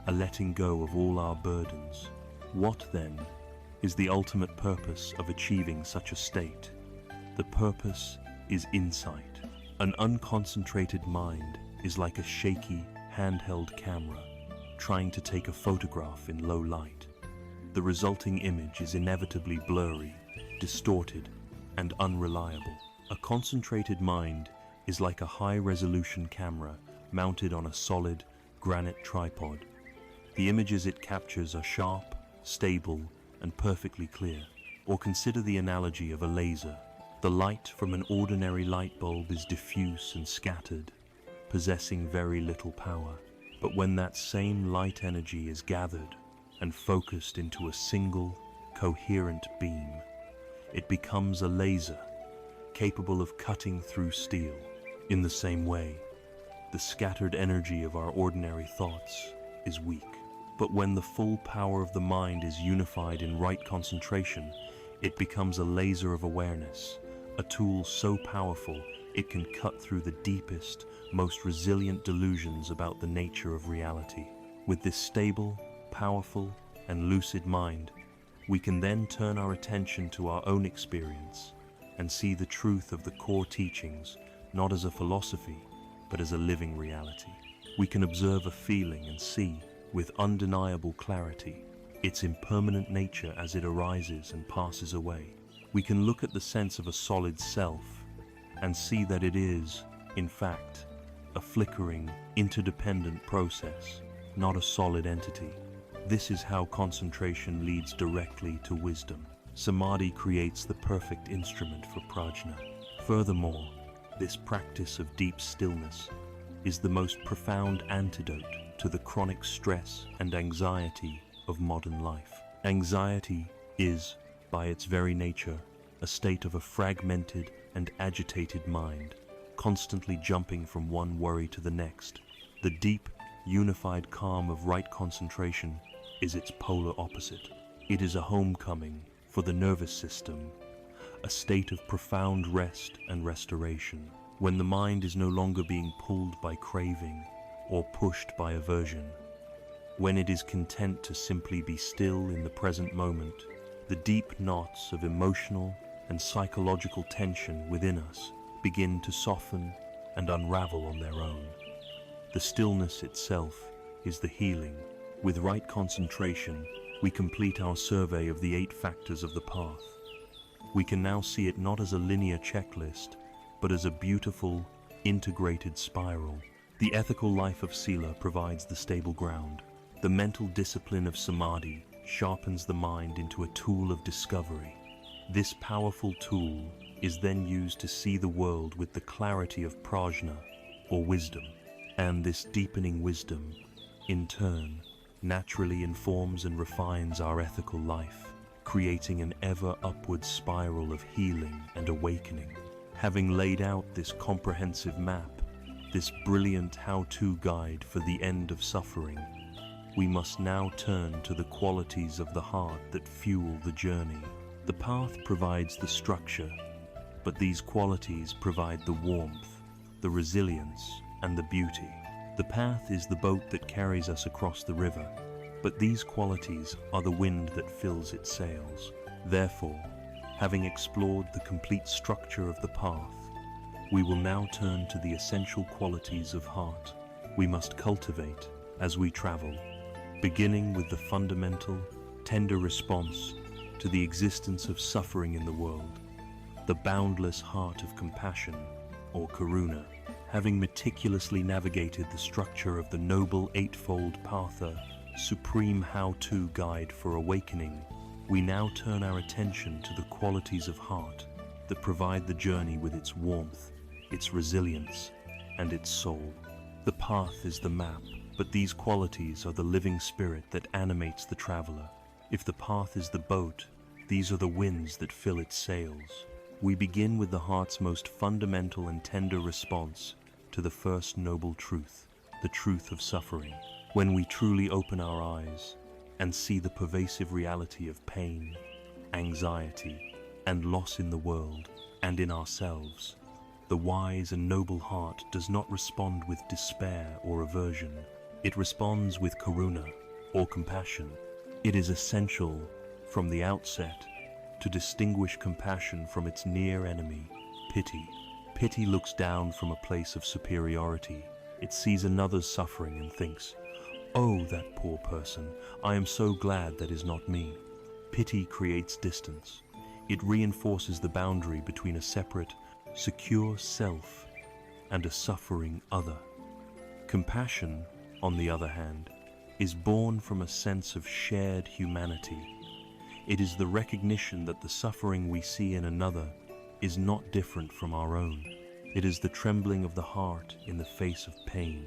a letting go of all our burdens. What, then, is the ultimate purpose of achieving such a state? The purpose is insight. An unconcentrated mind is like a shaky, handheld camera trying to take a photograph in low light. The resulting image is inevitably blurry, distorted, and unreliable. A concentrated mind is like a high-resolution camera mounted on a solid, granite tripod. The images it captures are sharp, stable, and perfectly clear. Or consider the analogy of a laser. The light from an ordinary light bulb is diffuse and scattered, possessing very little power. But when that same light energy is gathered and focused into a single, coherent beam, it becomes a laser, capable of cutting through steel. In the same way, the scattered energy of our ordinary thoughts is weak. But when the full power of the mind is unified in right concentration, it becomes a laser of awareness, a tool so powerful it can cut through the deepest, most resilient delusions about the nature of reality. With this stable, powerful, and lucid mind, we can then turn our attention to our own experience and see the truth of the core teachings, not as a philosophy, but as a living reality. We can observe a feeling and see, with undeniable clarity, its impermanent nature as it arises and passes away. We can look at the sense of a solid self and see that it is, in fact, a flickering, interdependent process, not a solid entity. This is how concentration leads directly to wisdom. Samadhi creates the perfect instrument for prajna. Furthermore, this practice of deep stillness is the most profound antidote to the chronic stress and anxiety of modern life. Anxiety is, by its very nature, a state of a fragmented and agitated mind, constantly jumping from one worry to the next. The deep, unified calm of right concentration is its polar opposite. It is a homecoming for the nervous system, a state of profound rest and restoration, when the mind is no longer being pulled by craving or pushed by aversion. When it is content to simply be still in the present moment, the deep knots of emotional and psychological tension within us begin to soften and unravel on their own. The stillness itself is the healing. With right concentration, we complete our survey of the 8 factors of the path. We can now see it not as a linear checklist, but as a beautiful, integrated spiral. The ethical life of Sila provides the stable ground. The mental discipline of Samadhi sharpens the mind into a tool of discovery. This powerful tool is then used to see the world with the clarity of prajna, or wisdom. And this deepening wisdom, in turn, naturally informs and refines our ethical life, creating an ever upward spiral of healing and awakening. Having laid out this comprehensive map, this brilliant how-to guide for the end of suffering, we must now turn to the qualities of the heart that fuel the journey. The path provides the structure, but these qualities provide the warmth, the resilience, and the beauty. The path is the boat that carries us across the river, but these qualities are the wind that fills its sails. Therefore, having explored the complete structure of the path, we will now turn to the essential qualities of heart we must cultivate as we travel, beginning with the fundamental, tender response to the existence of suffering in the world, the boundless heart of compassion, or karuna. Having meticulously navigated the structure of the noble eightfold patha, supreme how-to guide for awakening, we now turn our attention to the qualities of heart that provide the journey with its warmth, its resilience, and its soul. The path is the map, but these qualities are the living spirit that animates the traveler. If the path is the boat, these are the winds that fill its sails. We begin with the heart's most fundamental and tender response to the first noble truth, the truth of suffering. When we truly open our eyes and see the pervasive reality of pain, anxiety, and loss in the world and in ourselves, the wise and noble heart does not respond with despair or aversion. It responds with karuna, or compassion. It is essential from the outset to distinguish compassion from its near enemy, pity. Pity looks down from a place of superiority. It sees another's suffering and thinks, "Oh, that poor person, I am so glad that is not me." Pity creates distance. It reinforces the boundary between a separate, secure self and a suffering other. Compassion, on the other hand, is born from a sense of shared humanity. It is the recognition that the suffering we see in another is not different from our own. It is the trembling of the heart in the face of pain,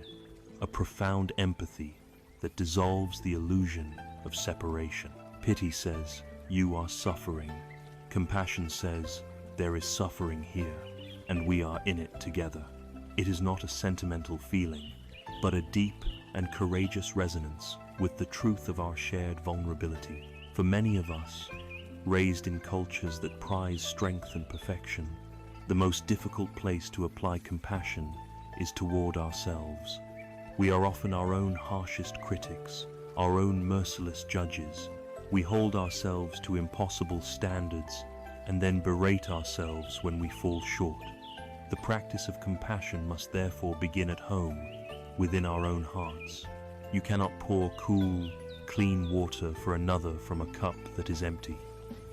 a profound empathy that dissolves the illusion of separation. Pity says, "You are suffering." Compassion says, "There is suffering here, and we are in it together." It is not a sentimental feeling, but a deep and courageous resonance with the truth of our shared vulnerability. For many of us, raised in cultures that prize strength and perfection, the most difficult place to apply compassion is toward ourselves. We are often our own harshest critics, our own merciless judges. We hold ourselves to impossible standards and then berate ourselves when we fall short. The practice of compassion must therefore begin at home, within our own hearts. You cannot pour cool, clean water for another from a cup that is empty.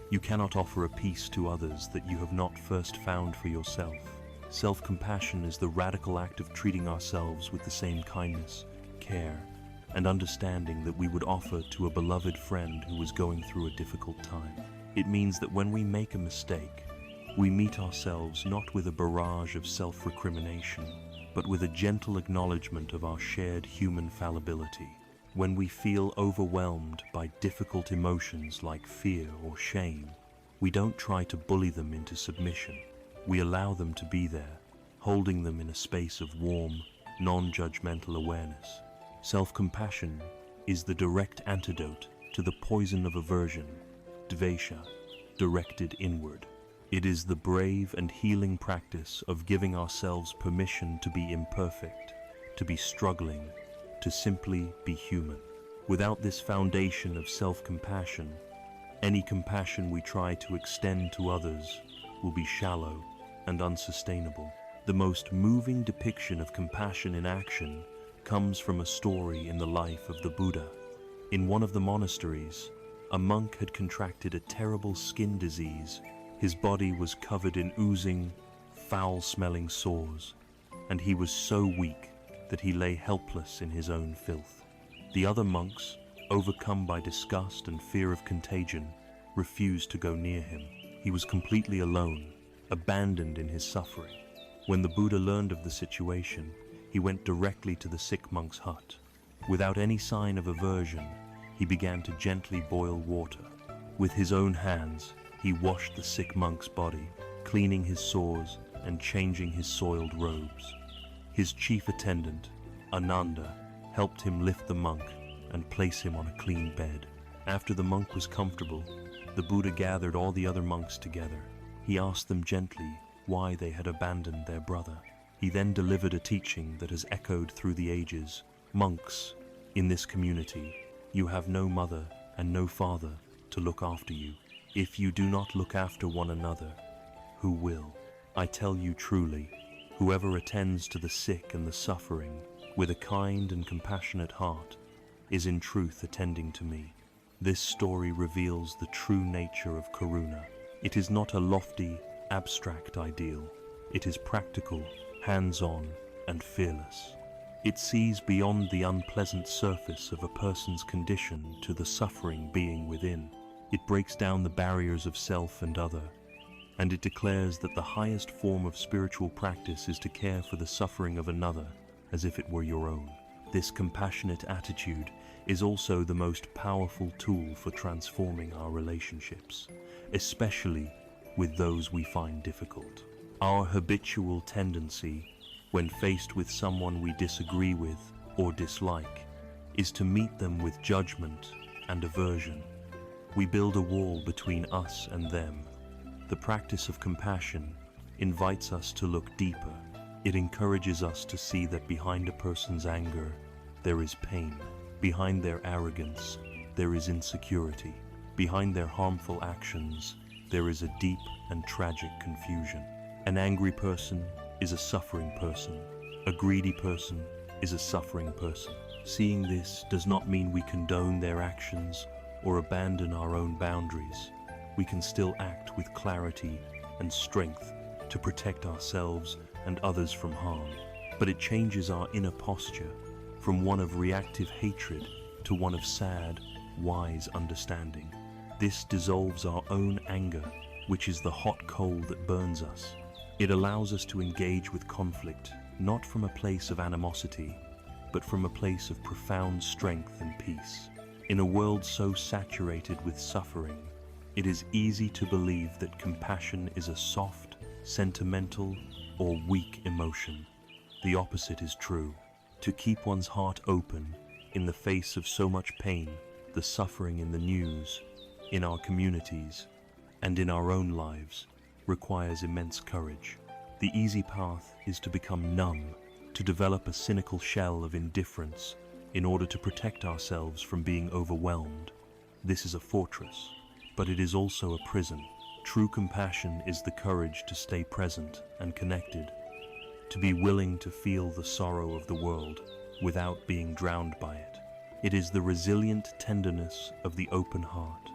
You cannot offer a peace to others that you have not first found for yourself. Self-compassion is the radical act of treating ourselves with the same kindness, care, and understanding that we would offer to a beloved friend who was going through a difficult time. It means that when we make a mistake, we meet ourselves not with a barrage of self-recrimination, but with a gentle acknowledgement of our shared human fallibility. When we feel overwhelmed by difficult emotions like fear or shame, we don't try to bully them into submission. We allow them to be there, holding them in a space of warm, non-judgmental awareness. Self-compassion is the direct antidote to the poison of aversion, dvesha, directed inward. It is the brave and healing practice of giving ourselves permission to be imperfect, to be struggling, to simply be human. Without this foundation of self-compassion, any compassion we try to extend to others will be shallow and unsustainable. The most moving depiction of compassion in action comes from a story in the life of the Buddha. In one of the monasteries, a monk had contracted a terrible skin disease. His body was covered in oozing, foul-smelling sores, and he was so weak that he lay helpless in his own filth. The other monks, overcome by disgust and fear of contagion, refused to go near him. He was completely alone, abandoned in his suffering. When the Buddha learned of the situation, he went directly to the sick monk's hut. Without any sign of aversion, he began to gently boil water. With his own hands, he washed the sick monk's body, cleaning his sores and changing his soiled robes. His chief attendant, Ananda, helped him lift the monk and place him on a clean bed. After the monk was comfortable, the Buddha gathered all the other monks together. He asked them gently why they had abandoned their brother. He then delivered a teaching that has echoed through the ages. Monks, in this community, you have no mother and no father to look after you. If you do not look after one another, who will? I tell you truly, whoever attends to the sick and the suffering with a kind and compassionate heart is in truth attending to me. This story reveals the true nature of karuna. It is not a lofty, abstract ideal. It is practical, hands-on, and fearless. It sees beyond the unpleasant surface of a person's condition to the suffering being within. It breaks down the barriers of self and other, and it declares that the highest form of spiritual practice is to care for the suffering of another as if it were your own. This compassionate attitude is also the most powerful tool for transforming our relationships, especially with those we find difficult. Our habitual tendency, when faced with someone we disagree with or dislike, is to meet them with judgment and aversion. We build a wall between us and them. The practice of compassion invites us to look deeper. It encourages us to see that behind a person's anger, there is pain. Behind their arrogance, there is insecurity. Behind their harmful actions, there is a deep and tragic confusion. An angry person is a suffering person. A greedy person is a suffering person. Seeing this does not mean we condone their actions or abandon our own boundaries. We can still act with clarity and strength to protect ourselves and others from harm. But it changes our inner posture from one of reactive hatred to one of sad, wise understanding. This dissolves our own anger, which is the hot coal that burns us. It allows us to engage with conflict, not from a place of animosity, but from a place of profound strength and peace. In a world so saturated with suffering, it is easy to believe that compassion is a soft, sentimental, or weak emotion. The opposite is true. To keep one's heart open in the face of so much pain, the suffering in the news, in our communities, and in our own lives, requires immense courage. The easy path is to become numb, to develop a cynical shell of indifference in order to protect ourselves from being overwhelmed. This is a fortress, but it is also a prison. True compassion is the courage to stay present and connected, to be willing to feel the sorrow of the world without being drowned by it. It is the resilient tenderness of the open heart,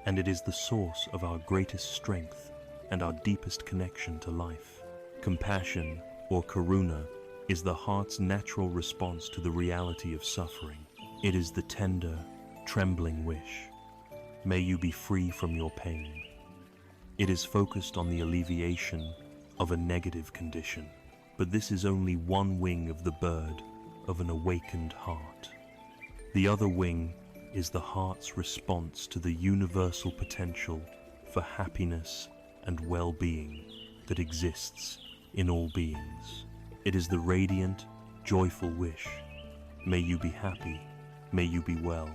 and it is the source of our greatest strength and our deepest connection to life. Compassion, or karuna, is the heart's natural response to the reality of suffering. It is the tender, trembling wish. May you be free from your pain. It is focused on the alleviation of a negative condition. But this is only one wing of the bird of an awakened heart. The other wing is the heart's response to the universal potential for happiness and well-being that exists in all beings. It is the radiant, joyful wish. May you be happy, may you be well,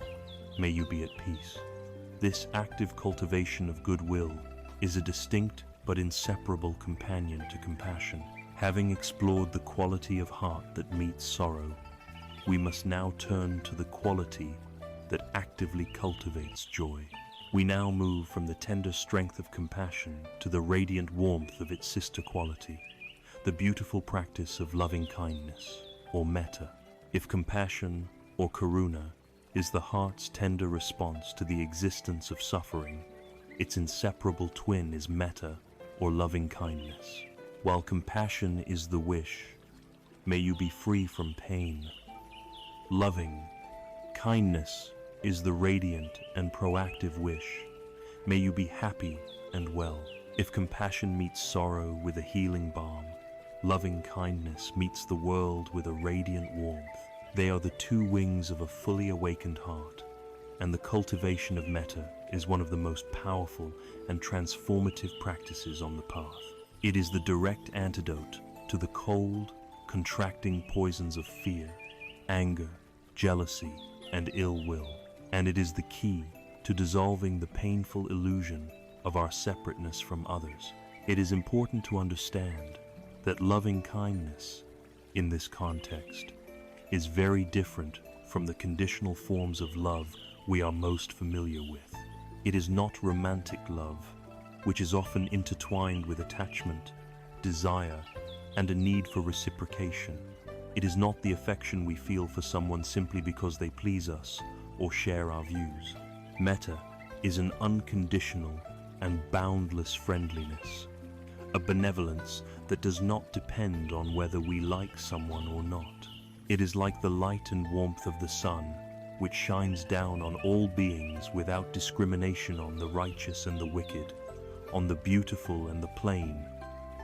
may you be at peace. This active cultivation of goodwill is a distinct but inseparable companion to compassion. Having explored the quality of heart that meets sorrow, we must now turn to the quality that actively cultivates joy. We now move from the tender strength of compassion to the radiant warmth of its sister quality, the beautiful practice of loving kindness, or metta. If compassion, or karuna, is the heart's tender response to the existence of suffering, its inseparable twin is metta, or loving kindness. While compassion is the wish, may you be free from pain. Loving kindness is the radiant and proactive wish. May you be happy and well. If compassion meets sorrow with a healing balm, loving kindness meets the world with a radiant warmth. They are the two wings of a fully awakened heart, and the cultivation of metta is one of the most powerful and transformative practices on the path. It is the direct antidote to the cold, contracting poisons of fear, anger, jealousy, and ill will. And it is the key to dissolving the painful illusion of our separateness from others. It is important to understand that loving kindness, in this context, is very different from the conditional forms of love we are most familiar with. It is not romantic love, which is often intertwined with attachment, desire, and a need for reciprocation. It is not the affection we feel for someone simply because they please us or share our views. Metta is an unconditional and boundless friendliness, a benevolence that does not depend on whether we like someone or not. It is like the light and warmth of the sun, which shines down on all beings without discrimination on the righteous and the wicked, on the beautiful and the plain,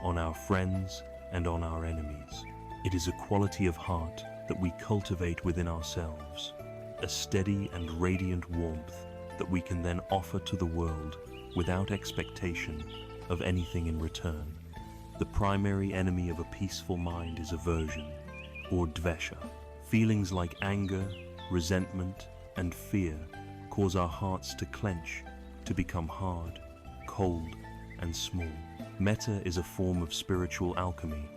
on our friends and on our enemies. It is a quality of heart that we cultivate within ourselves, a steady and radiant warmth that we can then offer to the world without expectation of anything in return. The primary enemy of a peaceful mind is aversion, or dvesha. Feelings like anger, resentment, and fear cause our hearts to clench, to become hard, cold, and small. Metta is a form of spiritual alchemy.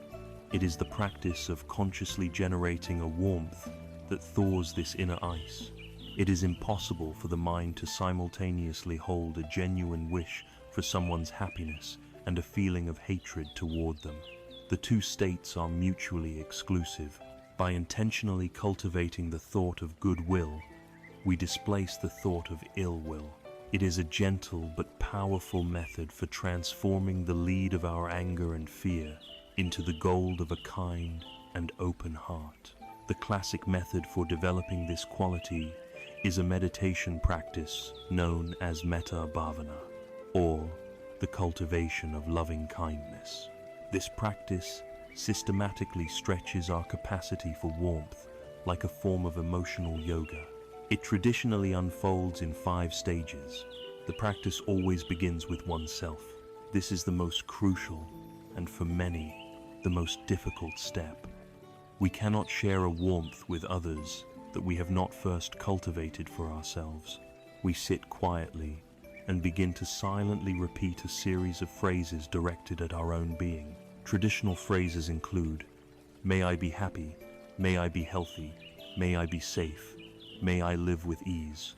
It is the practice of consciously generating a warmth that thaws this inner ice. It is impossible for the mind to simultaneously hold a genuine wish for someone's happiness and a feeling of hatred toward them. The two states are mutually exclusive. By intentionally cultivating the thought of goodwill, we displace the thought of ill will. It is a gentle but powerful method for transforming the lead of our anger and fear into the gold of a kind and open heart. The classic method for developing this quality is a meditation practice known as metta bhavana, or the cultivation of loving kindness. This practice systematically stretches our capacity for warmth like a form of emotional yoga. It traditionally unfolds in 5 stages. The practice always begins with oneself. This is the most crucial and, for many, the most difficult step. We cannot share a warmth with others that we have not first cultivated for ourselves. We sit quietly and begin to silently repeat a series of phrases directed at our own being. Traditional phrases include, "May I be happy, may I be healthy, may I be safe, may I live with ease."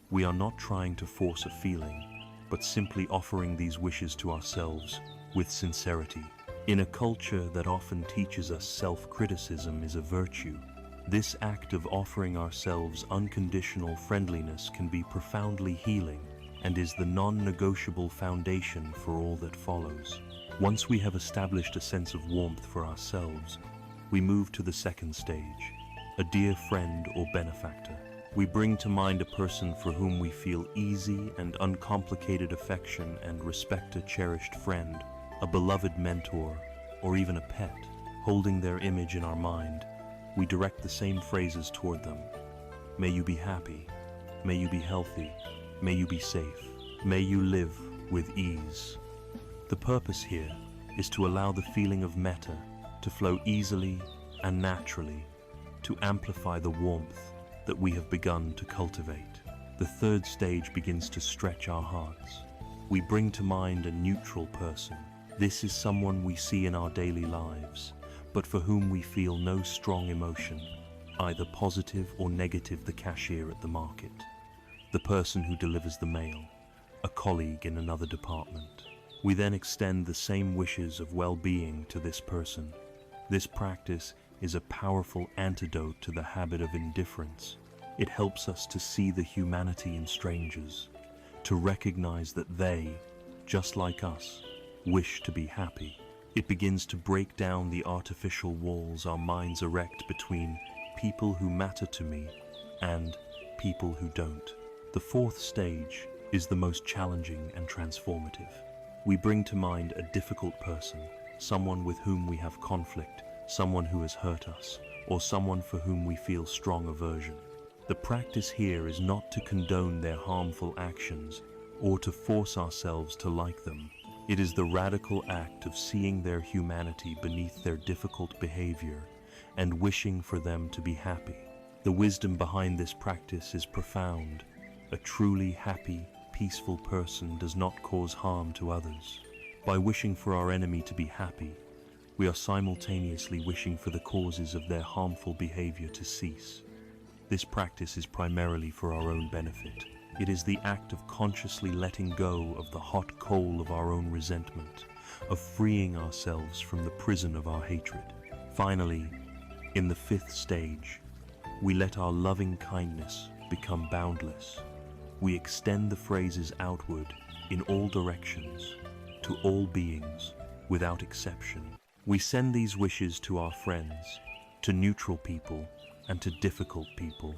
We are not trying to force a feeling, but simply offering these wishes to ourselves with sincerity. In a culture that often teaches us self-criticism is a virtue, this act of offering ourselves unconditional friendliness can be profoundly healing and is the non-negotiable foundation for all that follows. Once we have established a sense of warmth for ourselves, we move to the second stage, a dear friend or benefactor. We bring to mind a person for whom we feel easy and uncomplicated affection and respect, a cherished friend, a beloved mentor, or even a pet. Holding their image in our mind, we direct the same phrases toward them. May you be happy. May you be healthy. May you be safe. May you live with ease. The purpose here is to allow the feeling of metta to flow easily and naturally, to amplify the warmth that we have begun to cultivate. The third stage begins to stretch our hearts. we bring to mind a neutral person. This is someone we see in our daily lives, but for whom we feel no strong emotion, either positive or negative. The cashier at the market, the person who delivers the mail, a colleague in another department. We then extend the same wishes of well-being to this person. This practice is a powerful antidote to the habit of indifference. It helps us to see the humanity in strangers, to recognize that they, just like us, wish to be happy. It begins to break down the artificial walls our minds erect between people who matter to me and people who don't. The fourth stage is the most challenging and transformative. We bring to mind a difficult person, someone with whom we have conflict, someone who has hurt us, or someone for whom we feel strong aversion. The practice here is not to condone their harmful actions or to force ourselves to like them. It is the radical act of seeing their humanity beneath their difficult behavior and wishing for them to be happy. The wisdom behind this practice is profound. A truly happy, peaceful person does not cause harm to others. By wishing for our enemy to be happy, we are simultaneously wishing for the causes of their harmful behavior to cease. This practice is primarily for our own benefit. It is the act of consciously letting go of the hot coal of our own resentment, of freeing ourselves from the prison of our hatred. Finally, in the fifth stage, we let our loving kindness become boundless. We extend the phrases outward in all directions, to all beings, without exception. We send these wishes to our friends, to neutral people, and to difficult people.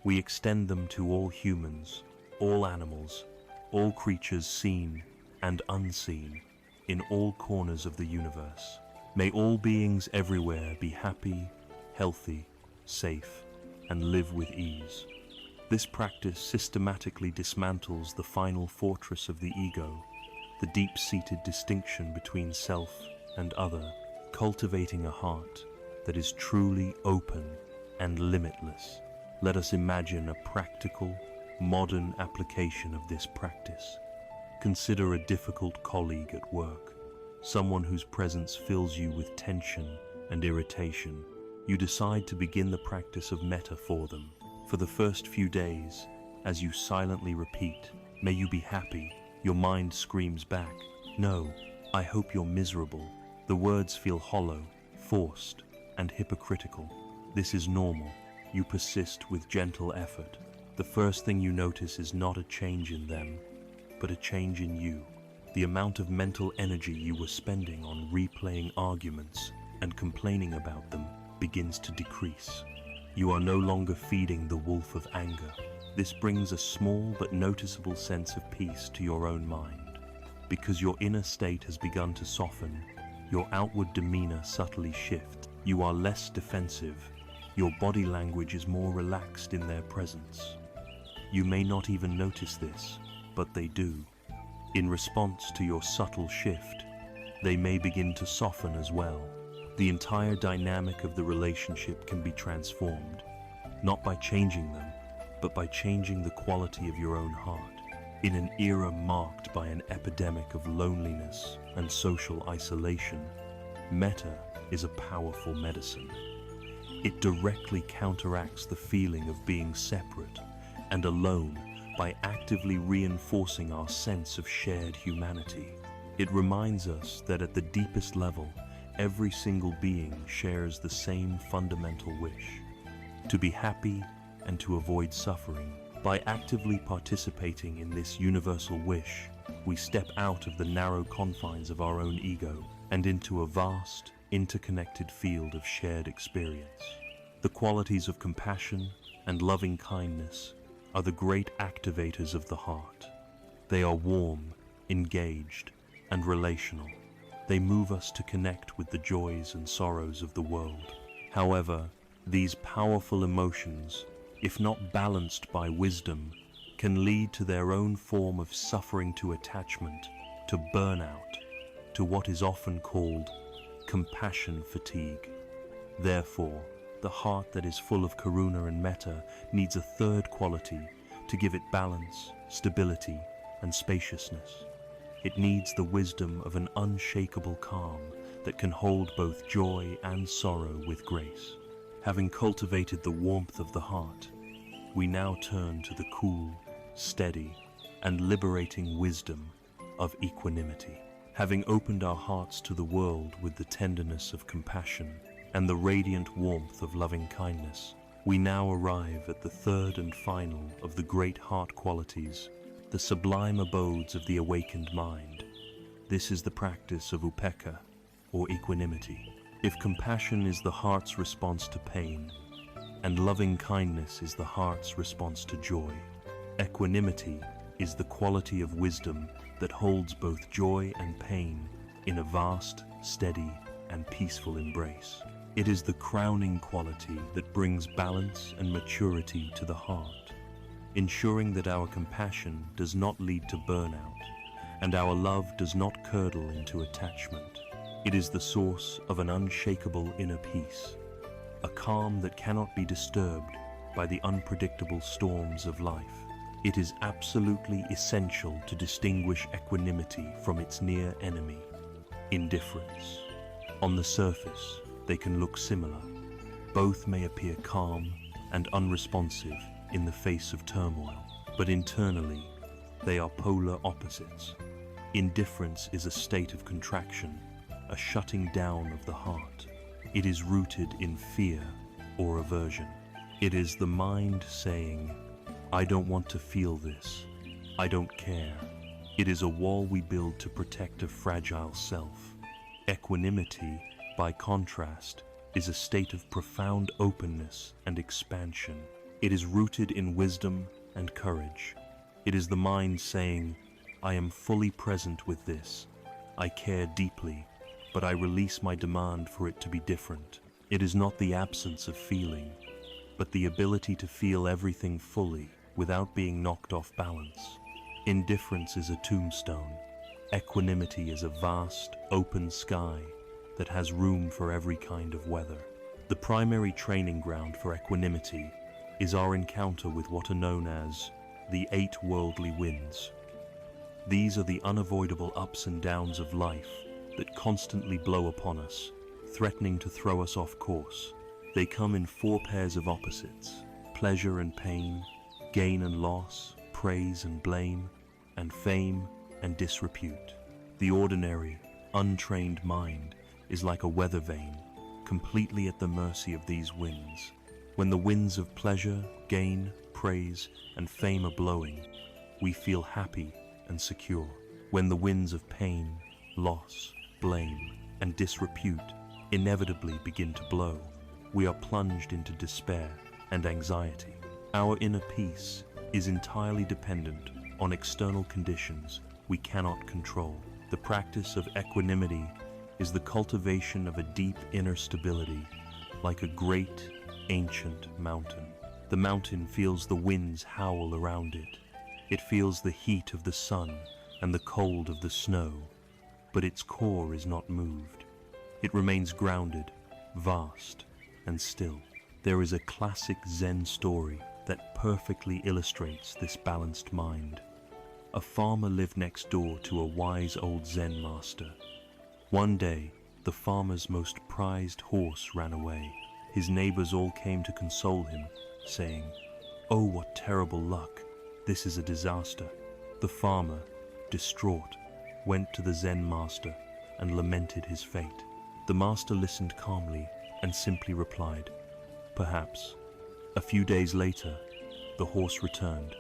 We extend them to all humans, all animals, all creatures seen and unseen, in all corners of the universe. May all beings everywhere be happy, healthy, safe, and live with ease. This practice systematically dismantles the final fortress of the ego, the deep-seated distinction between self and other, cultivating a heart that is truly open and limitless. Let us imagine a practical, modern application of this practice. Consider a difficult colleague at work, someone whose presence fills you with tension and irritation. You decide to begin the practice of metta for them. For the first few days, as you silently repeat, "May you be happy," your mind screams back, "No, I hope you're miserable." The words feel hollow, forced, and hypocritical. This is normal. You persist with gentle effort. The first thing you notice is not a change in them, but a change in you. The amount of mental energy you were spending on replaying arguments and complaining about them begins to decrease. You are no longer feeding the wolf of anger. This brings a small but noticeable sense of peace to your own mind. Because your inner state has begun to soften, your outward demeanor subtly shifts. You are less defensive. Your body language is more relaxed in their presence. You may not even notice this, but they do. In response to your subtle shift, they may begin to soften as well. The entire dynamic of the relationship can be transformed, not by changing them, but by changing the quality of your own heart. In an era marked by an epidemic of loneliness and social isolation, metta is a powerful medicine. It directly counteracts the feeling of being separate and alone by actively reinforcing our sense of shared humanity. It reminds us that at the deepest level, every single being shares the same fundamental wish: to be happy and to avoid suffering. By actively participating in this universal wish, we step out of the narrow confines of our own ego and into a vast, interconnected field of shared experience. The qualities of compassion and loving kindness are the great activators of the heart. They are warm, engaged, and relational. They move us to connect with the joys and sorrows of the world. However, these powerful emotions, if not balanced by wisdom, can lead to their own form of suffering to attachment, to burnout, to what is often called compassion fatigue. Therefore, the heart that is full of karuna and metta needs a third quality to give it balance, stability, and spaciousness. It needs the wisdom of an unshakable calm that can hold both joy and sorrow with grace. Having cultivated the warmth of the heart, we now turn to the cool, steady, and liberating wisdom of equanimity. Having opened our hearts to the world with the tenderness of compassion and the radiant warmth of loving kindness, we now arrive at the third and final of the great heart qualities, the sublime abodes of the awakened mind. This is the practice of upekkha, or equanimity. If compassion is the heart's response to pain, and loving kindness is the heart's response to joy, equanimity is the quality of wisdom that holds both joy and pain in a vast, steady, and peaceful embrace. It is the crowning quality that brings balance and maturity to the heart, ensuring that our compassion does not lead to burnout, and our love does not curdle into attachment. It is the source of an unshakable inner peace, a calm that cannot be disturbed by the unpredictable storms of life. It is absolutely essential to distinguish equanimity from its near enemy, indifference. On the surface, they can look similar. Both may appear calm and unresponsive in the face of turmoil, but internally, they are polar opposites. Indifference is a state of contraction, a shutting down of the heart. It is rooted in fear or aversion. It is the mind saying, "I don't want to feel this. I don't care." It is a wall we build to protect a fragile self. Equanimity, by contrast, is a state of profound openness and expansion. It is rooted in wisdom and courage. It is the mind saying, "I am fully present with this. I care deeply, but I release my demand for it to be different." It is not the absence of feeling, but the ability to feel everything fully without being knocked off balance. Indifference is a tombstone. Equanimity is a vast, open sky that has room for every kind of weather. The primary training ground for equanimity is our encounter with what are known as the 8 worldly winds. These are the unavoidable ups and downs of life that constantly blow upon us, threatening to throw us off course. They come in 4 pairs of opposites: pleasure and pain, gain and loss, praise and blame, and fame and disrepute. The ordinary, untrained mind is like a weather vane, completely at the mercy of these winds. When the winds of pleasure, gain, praise, and fame are blowing, we feel happy and secure. When the winds of pain, loss, blame, and disrepute inevitably begin to blow, we are plunged into despair and anxiety. Our inner peace is entirely dependent on external conditions we cannot control. The practice of equanimity is the cultivation of a deep inner stability, like a great, ancient mountain. The mountain feels the winds howl around it. It feels the heat of the sun and the cold of the snow, but its core is not moved. It remains grounded, vast, and still. There is a classic Zen story that perfectly illustrates this balanced mind. A farmer lived next door to a wise old Zen master. One day, the farmer's most prized horse ran away. His neighbors all came to console him, saying, "Oh, what terrible luck! This is a disaster." The farmer, distraught, went to the Zen master and lamented his fate. The master listened calmly and simply replied, "Perhaps." A few days later, the horse returned,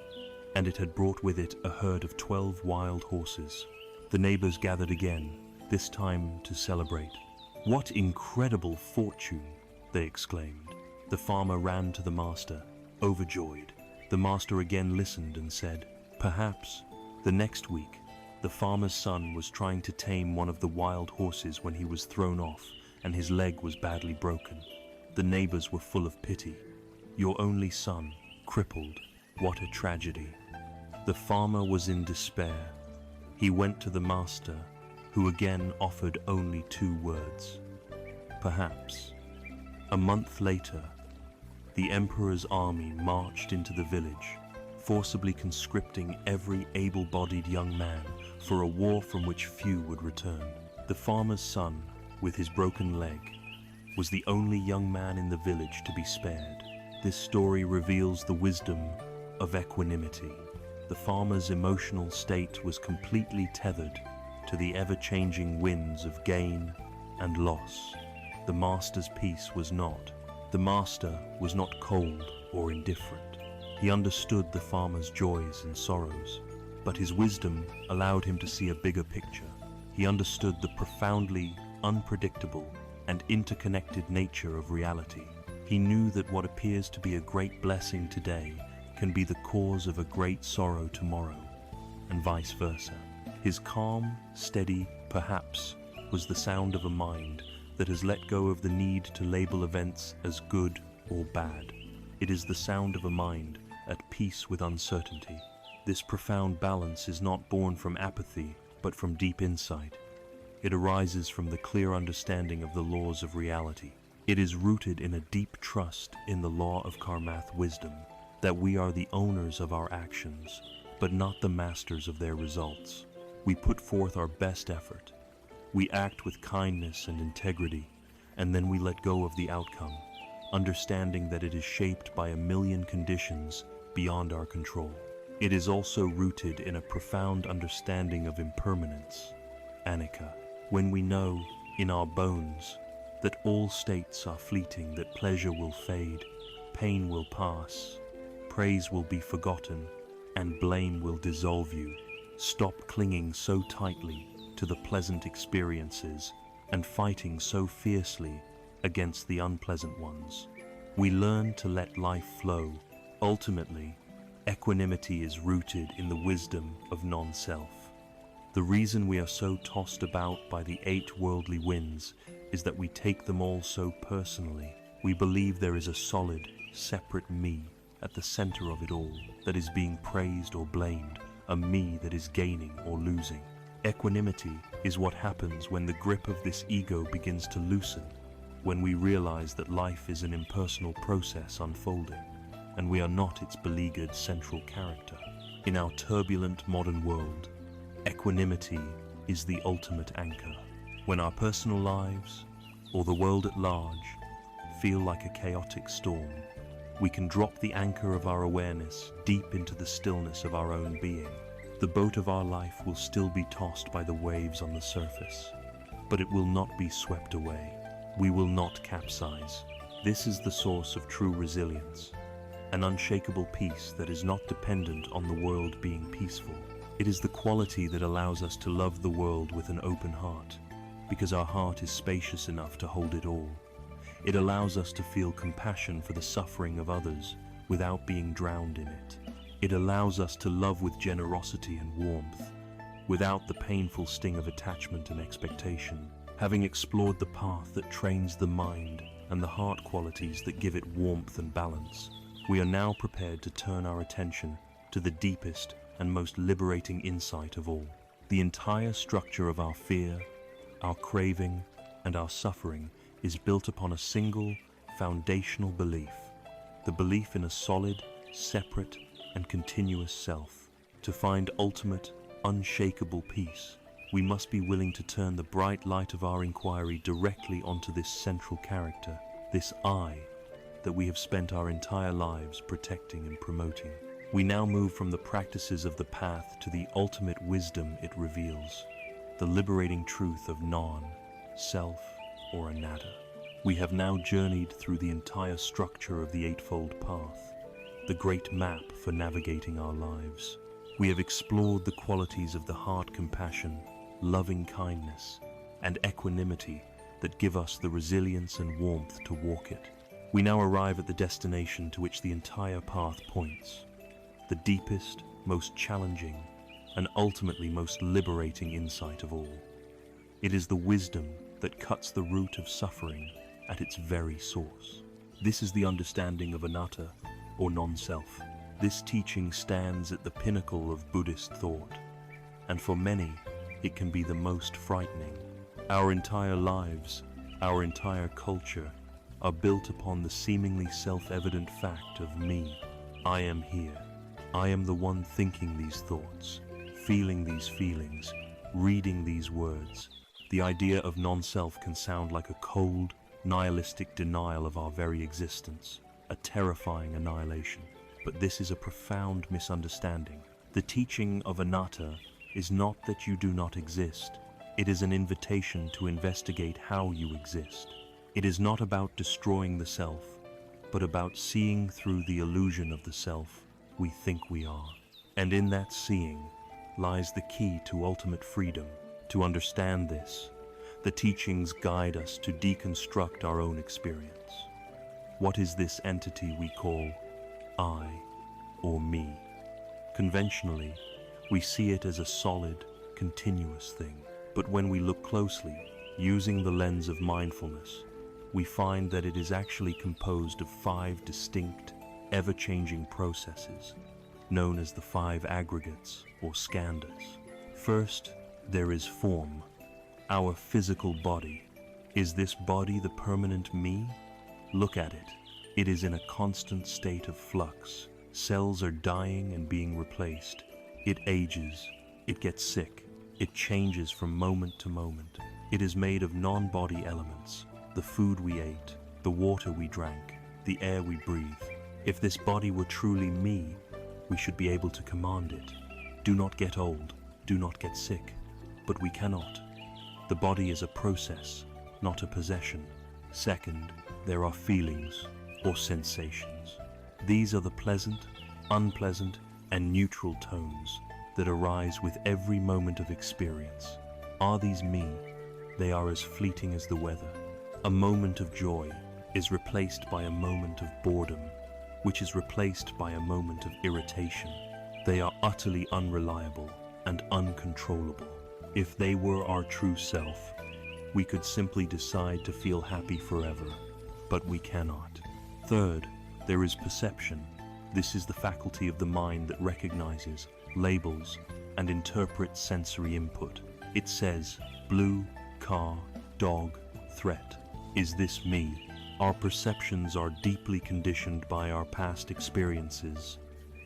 and it had brought with it a herd of 12 wild horses. The neighbors gathered again, this time to celebrate. "What incredible fortune!" they exclaimed. The farmer ran to the master, overjoyed. The master again listened and said, "Perhaps." The next week, the farmer's son was trying to tame one of the wild horses when he was thrown off and his leg was badly broken. The neighbors were full of pity. "Your only son, crippled, what a tragedy." The farmer was in despair. He went to the master, who again offered only 2 words: "Perhaps." A month later, the emperor's army marched into the village, forcibly conscripting every able-bodied young man for a war from which few would return. The farmer's son, with his broken leg, was the only young man in the village to be spared. This story reveals the wisdom of equanimity. The farmer's emotional state was completely tethered to the ever-changing winds of gain and loss. The master's peace was not. The master was not cold or indifferent. He understood the farmer's joys and sorrows, but his wisdom allowed him to see a bigger picture. He understood the profoundly unpredictable and interconnected nature of reality. He knew that what appears to be a great blessing today can be the cause of a great sorrow tomorrow, and vice versa. His calm, steady, perhaps, was the sound of a mind that has let go of the need to label events as good or bad. It is the sound of a mind at peace with uncertainty. This profound balance is not born from apathy, but from deep insight. It arises from the clear understanding of the laws of reality. It is rooted in a deep trust in the law of karmath wisdom, that we are the owners of our actions, but not the masters of their results. We put forth our best effort. We act with kindness and integrity, and then we let go of the outcome, understanding that it is shaped by a million conditions beyond our control. It is also rooted in a profound understanding of impermanence, anicca, when we know, in our bones, that all states are fleeting, that pleasure will fade, pain will pass, praise will be forgotten, and blame will dissolve you. Stop clinging so tightly to the pleasant experiences and fighting so fiercely against the unpleasant ones. We learn to let life flow. Ultimately, equanimity is rooted in the wisdom of non-self. The reason we are so tossed about by the 8 worldly winds is that we take them all so personally. We believe there is a solid, separate me at the center of it all that is being praised or blamed, a me that is gaining or losing. Equanimity is what happens when the grip of this ego begins to loosen, when we realize that life is an impersonal process unfolding, and we are not its beleaguered central character. In our turbulent modern world, equanimity is the ultimate anchor. When our personal lives, or the world at large, feel like a chaotic storm, we can drop the anchor of our awareness deep into the stillness of our own being. The boat of our life will still be tossed by the waves on the surface, but it will not be swept away. We will not capsize. This is the source of true resilience, an unshakable peace that is not dependent on the world being peaceful. It is the quality that allows us to love the world with an open heart, because our heart is spacious enough to hold it all. It allows us to feel compassion for the suffering of others without being drowned in it. It allows us to love with generosity and warmth, without the painful sting of attachment and expectation. Having explored the path that trains the mind and the heart qualities that give it warmth and balance, we are now prepared to turn our attention to the deepest and most liberating insight of all. The entire structure of our fear, our craving, and our suffering is built upon a single, foundational belief, the belief in a solid, separate, and continuous self. To find ultimate, unshakable peace, we must be willing to turn the bright light of our inquiry directly onto this central character, this I, that we have spent our entire lives protecting and promoting. We now move from the practices of the path to the ultimate wisdom it reveals, the liberating truth of non, self, or anatta. We have now journeyed through the entire structure of the Eightfold Path, the great map for navigating our lives. We have explored the qualities of the heart compassion, loving kindness, and equanimity that give us the resilience and warmth to walk it. We now arrive at the destination to which the entire path points, the deepest, most challenging, and ultimately most liberating insight of all. It is the wisdom that cuts the root of suffering at its very source. This is the understanding of anatta, or non-self. This teaching stands at the pinnacle of Buddhist thought, and for many, it can be the most frightening. Our entire lives, our entire culture, are built upon the seemingly self-evident fact of me. I am here. I am the one thinking these thoughts, feeling these feelings, reading these words. The idea of non-self can sound like a cold, nihilistic denial of our very existence, a terrifying annihilation. But this is a profound misunderstanding. The teaching of anatta is not that you do not exist. It is an invitation to investigate how you exist. It is not about destroying the self, but about seeing through the illusion of the self we think we are. And in that seeing lies the key to ultimate freedom. To understand this, the teachings guide us to deconstruct our own experience. What is this entity we call I or me? Conventionally, we see it as a solid, continuous thing. But when we look closely, using the lens of mindfulness, we find that it is actually composed of 5 distinct, ever-changing processes, known as the 5 aggregates or skandhas. First, there is form, our physical body. Is this body the permanent me? Look at it. It is in a constant state of flux. Cells are dying and being replaced. It ages. It gets sick. It changes from moment to moment. It is made of non-body elements, the food we ate, the water we drank, the air we breathe. If this body were truly me, we should be able to command it. Do not get old. Do not get sick. But we cannot. The body is a process, not a possession. Second, there are feelings or sensations. These are the pleasant, unpleasant, and neutral tones that arise with every moment of experience. Are these me? They are as fleeting as the weather. A moment of joy is replaced by a moment of boredom, which is replaced by a moment of irritation. They are utterly unreliable and uncontrollable. If they were our true self, we could simply decide to feel happy forever, but we cannot. Third, there is perception. This is the faculty of the mind that recognizes, labels, and interprets sensory input. It says, blue, car, dog, threat. Is this me? Our perceptions are deeply conditioned by our past experiences,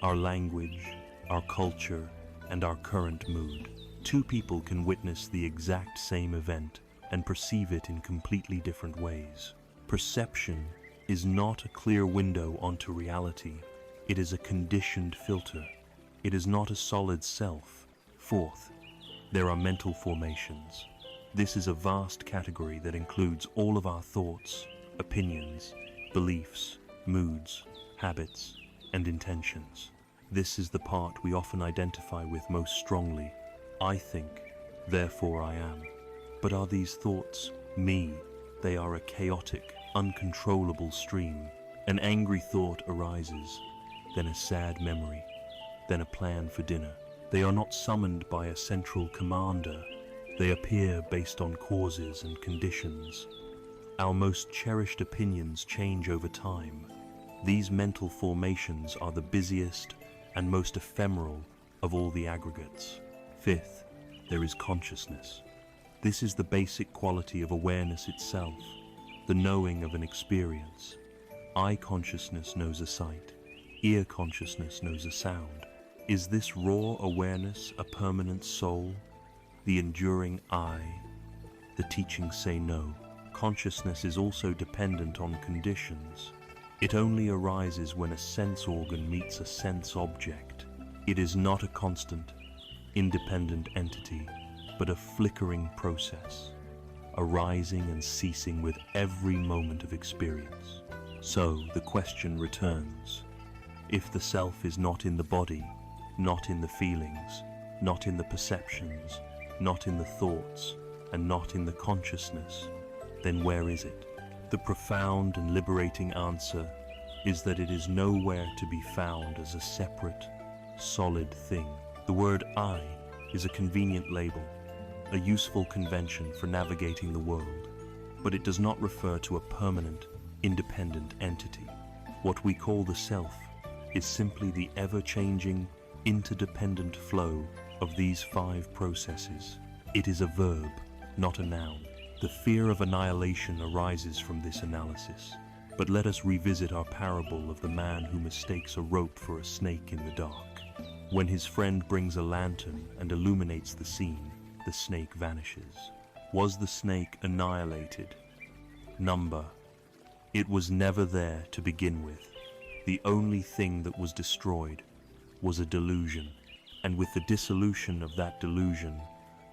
our language, our culture, and our current mood. 2 people can witness the exact same event and perceive it in completely different ways. Perception is not a clear window onto reality. It is a conditioned filter. It is not a solid self. Fourth, there are mental formations. This is a vast category that includes all of our thoughts, opinions, beliefs, moods, habits, and intentions. This is the part we often identify with most strongly. I think, therefore I am. But are these thoughts me? They are a chaotic, uncontrollable stream. An angry thought arises, then a sad memory, then a plan for dinner. They are not summoned by a central commander. They appear based on causes and conditions. Our most cherished opinions change over time. These mental formations are the busiest and most ephemeral of all the aggregates. Fifth, there is consciousness. This is the basic quality of awareness itself, the knowing of an experience. Eye consciousness knows a sight. Ear consciousness knows a sound. Is this raw awareness a permanent soul? The enduring I? The teachings say no. Consciousness is also dependent on conditions. It only arises when a sense organ meets a sense object. It is not a constant, independent entity, but a flickering process, arising and ceasing with every moment of experience. So the question returns, if the self is not in the body, not in the feelings, not in the perceptions, not in the thoughts, and not in the consciousness, then where is it? The profound and liberating answer is that it is nowhere to be found as a separate, solid thing. The word I is a convenient label, a useful convention for navigating the world, but it does not refer to a permanent, independent entity. What we call the self is simply the ever-changing, interdependent flow of these 5 processes. It is a verb, not a noun. The fear of annihilation arises from this analysis. But let us revisit our parable of the man who mistakes a rope for a snake in the dark. When his friend brings a lantern and illuminates the scene, the snake vanishes. Was the snake annihilated? Number. It was never there to begin with. The only thing that was destroyed was a delusion. And with the dissolution of that delusion,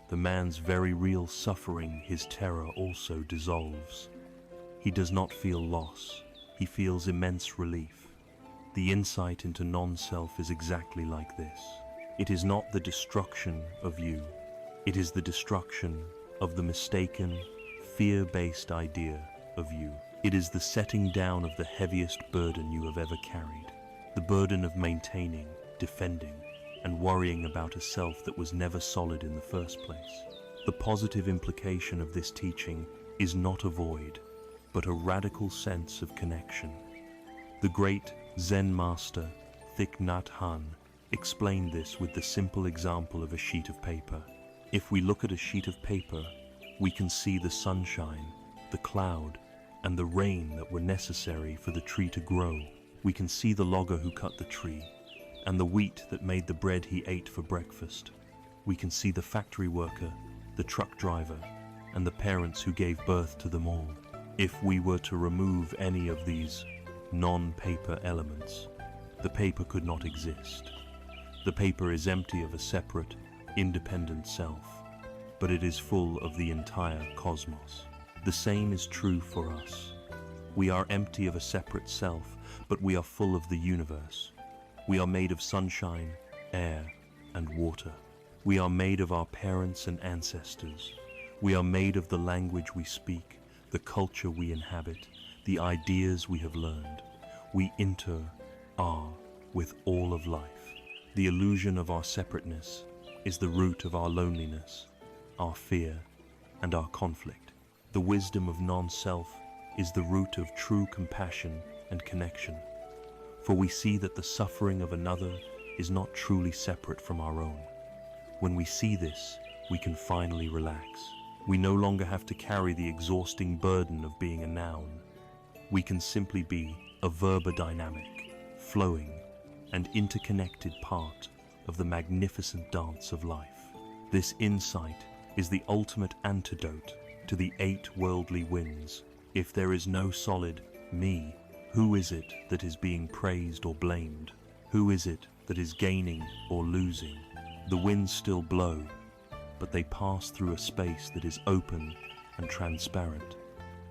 the man's very real suffering, his terror, also dissolves. He does not feel loss. He feels immense relief. The insight into non-self is exactly like this. It is not the destruction of you. It is the destruction of the mistaken, fear-based idea of you. It is the setting down of the heaviest burden you have ever carried. The burden of maintaining, defending, and worrying about a self that was never solid in the first place. The positive implication of this teaching is not a void, but a radical sense of connection. The great Zen master Thich Nhat Hanh explained this with the simple example of a sheet of paper. If we look at a sheet of paper, we can see the sunshine, the cloud, and the rain that were necessary for the tree to grow. We can see the logger who cut the tree, and the wheat that made the bread he ate for breakfast. We can see the factory worker, the truck driver, and the parents who gave birth to them all. If we were to remove any of these non-paper elements, the paper could not exist. The paper is empty of a separate, independent self, but it is full of the entire cosmos. The same is true for us. We are empty of a separate self, but we are full of the universe. We are made of sunshine, air, and water. We are made of our parents and ancestors. We are made of the language we speak, the culture we inhabit, the ideas we have learned. We are with all of life. The illusion of our separateness is the root of our loneliness, our fear, and our conflict. The wisdom of non-self is the root of true compassion and connection. For we see that the suffering of another is not truly separate from our own. When we see this, we can finally relax. We no longer have to carry the exhausting burden of being a noun. We can simply be a verbodynamic, flowing, and interconnected part of the magnificent dance of life. This insight is the ultimate antidote to the 8 worldly winds. If there is no solid me, who is it that is being praised or blamed? Who is it that is gaining or losing? The winds still blow, but they pass through a space that is open and transparent,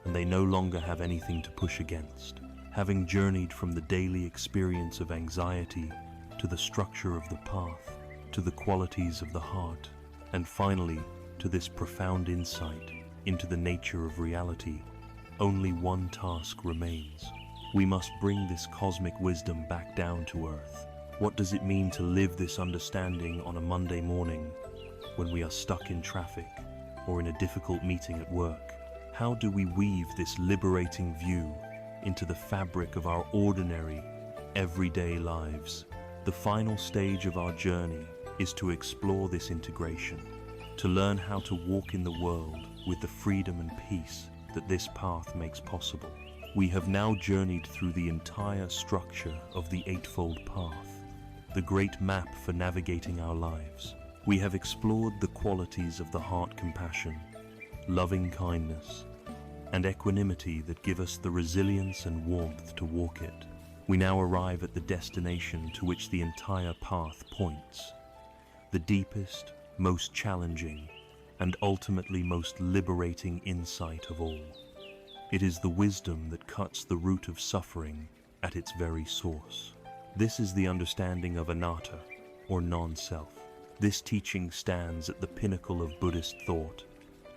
and they no longer have anything to push against. Having journeyed from the daily experience of anxiety to the structure of the path, to the qualities of the heart, and finally to this profound insight into the nature of reality, only one task remains. We must bring this cosmic wisdom back down to earth. What does it mean to live this understanding on a Monday morning when we are stuck in traffic or in a difficult meeting at work? How do we weave this liberating view into the fabric of our ordinary, everyday lives? The final stage of our journey is to explore this integration, to learn how to walk in the world with the freedom and peace that this path makes possible. We have now journeyed through the entire structure of the Eightfold Path, the great map for navigating our lives. We have explored the qualities of the heart compassion, loving kindness, and equanimity that give us the resilience and warmth to walk it. We now arrive at the destination to which the entire path points, the deepest, most challenging, and ultimately most liberating insight of all. It is the wisdom that cuts the root of suffering at its very source. This is the understanding of anatta, or non-self. This teaching stands at the pinnacle of Buddhist thought,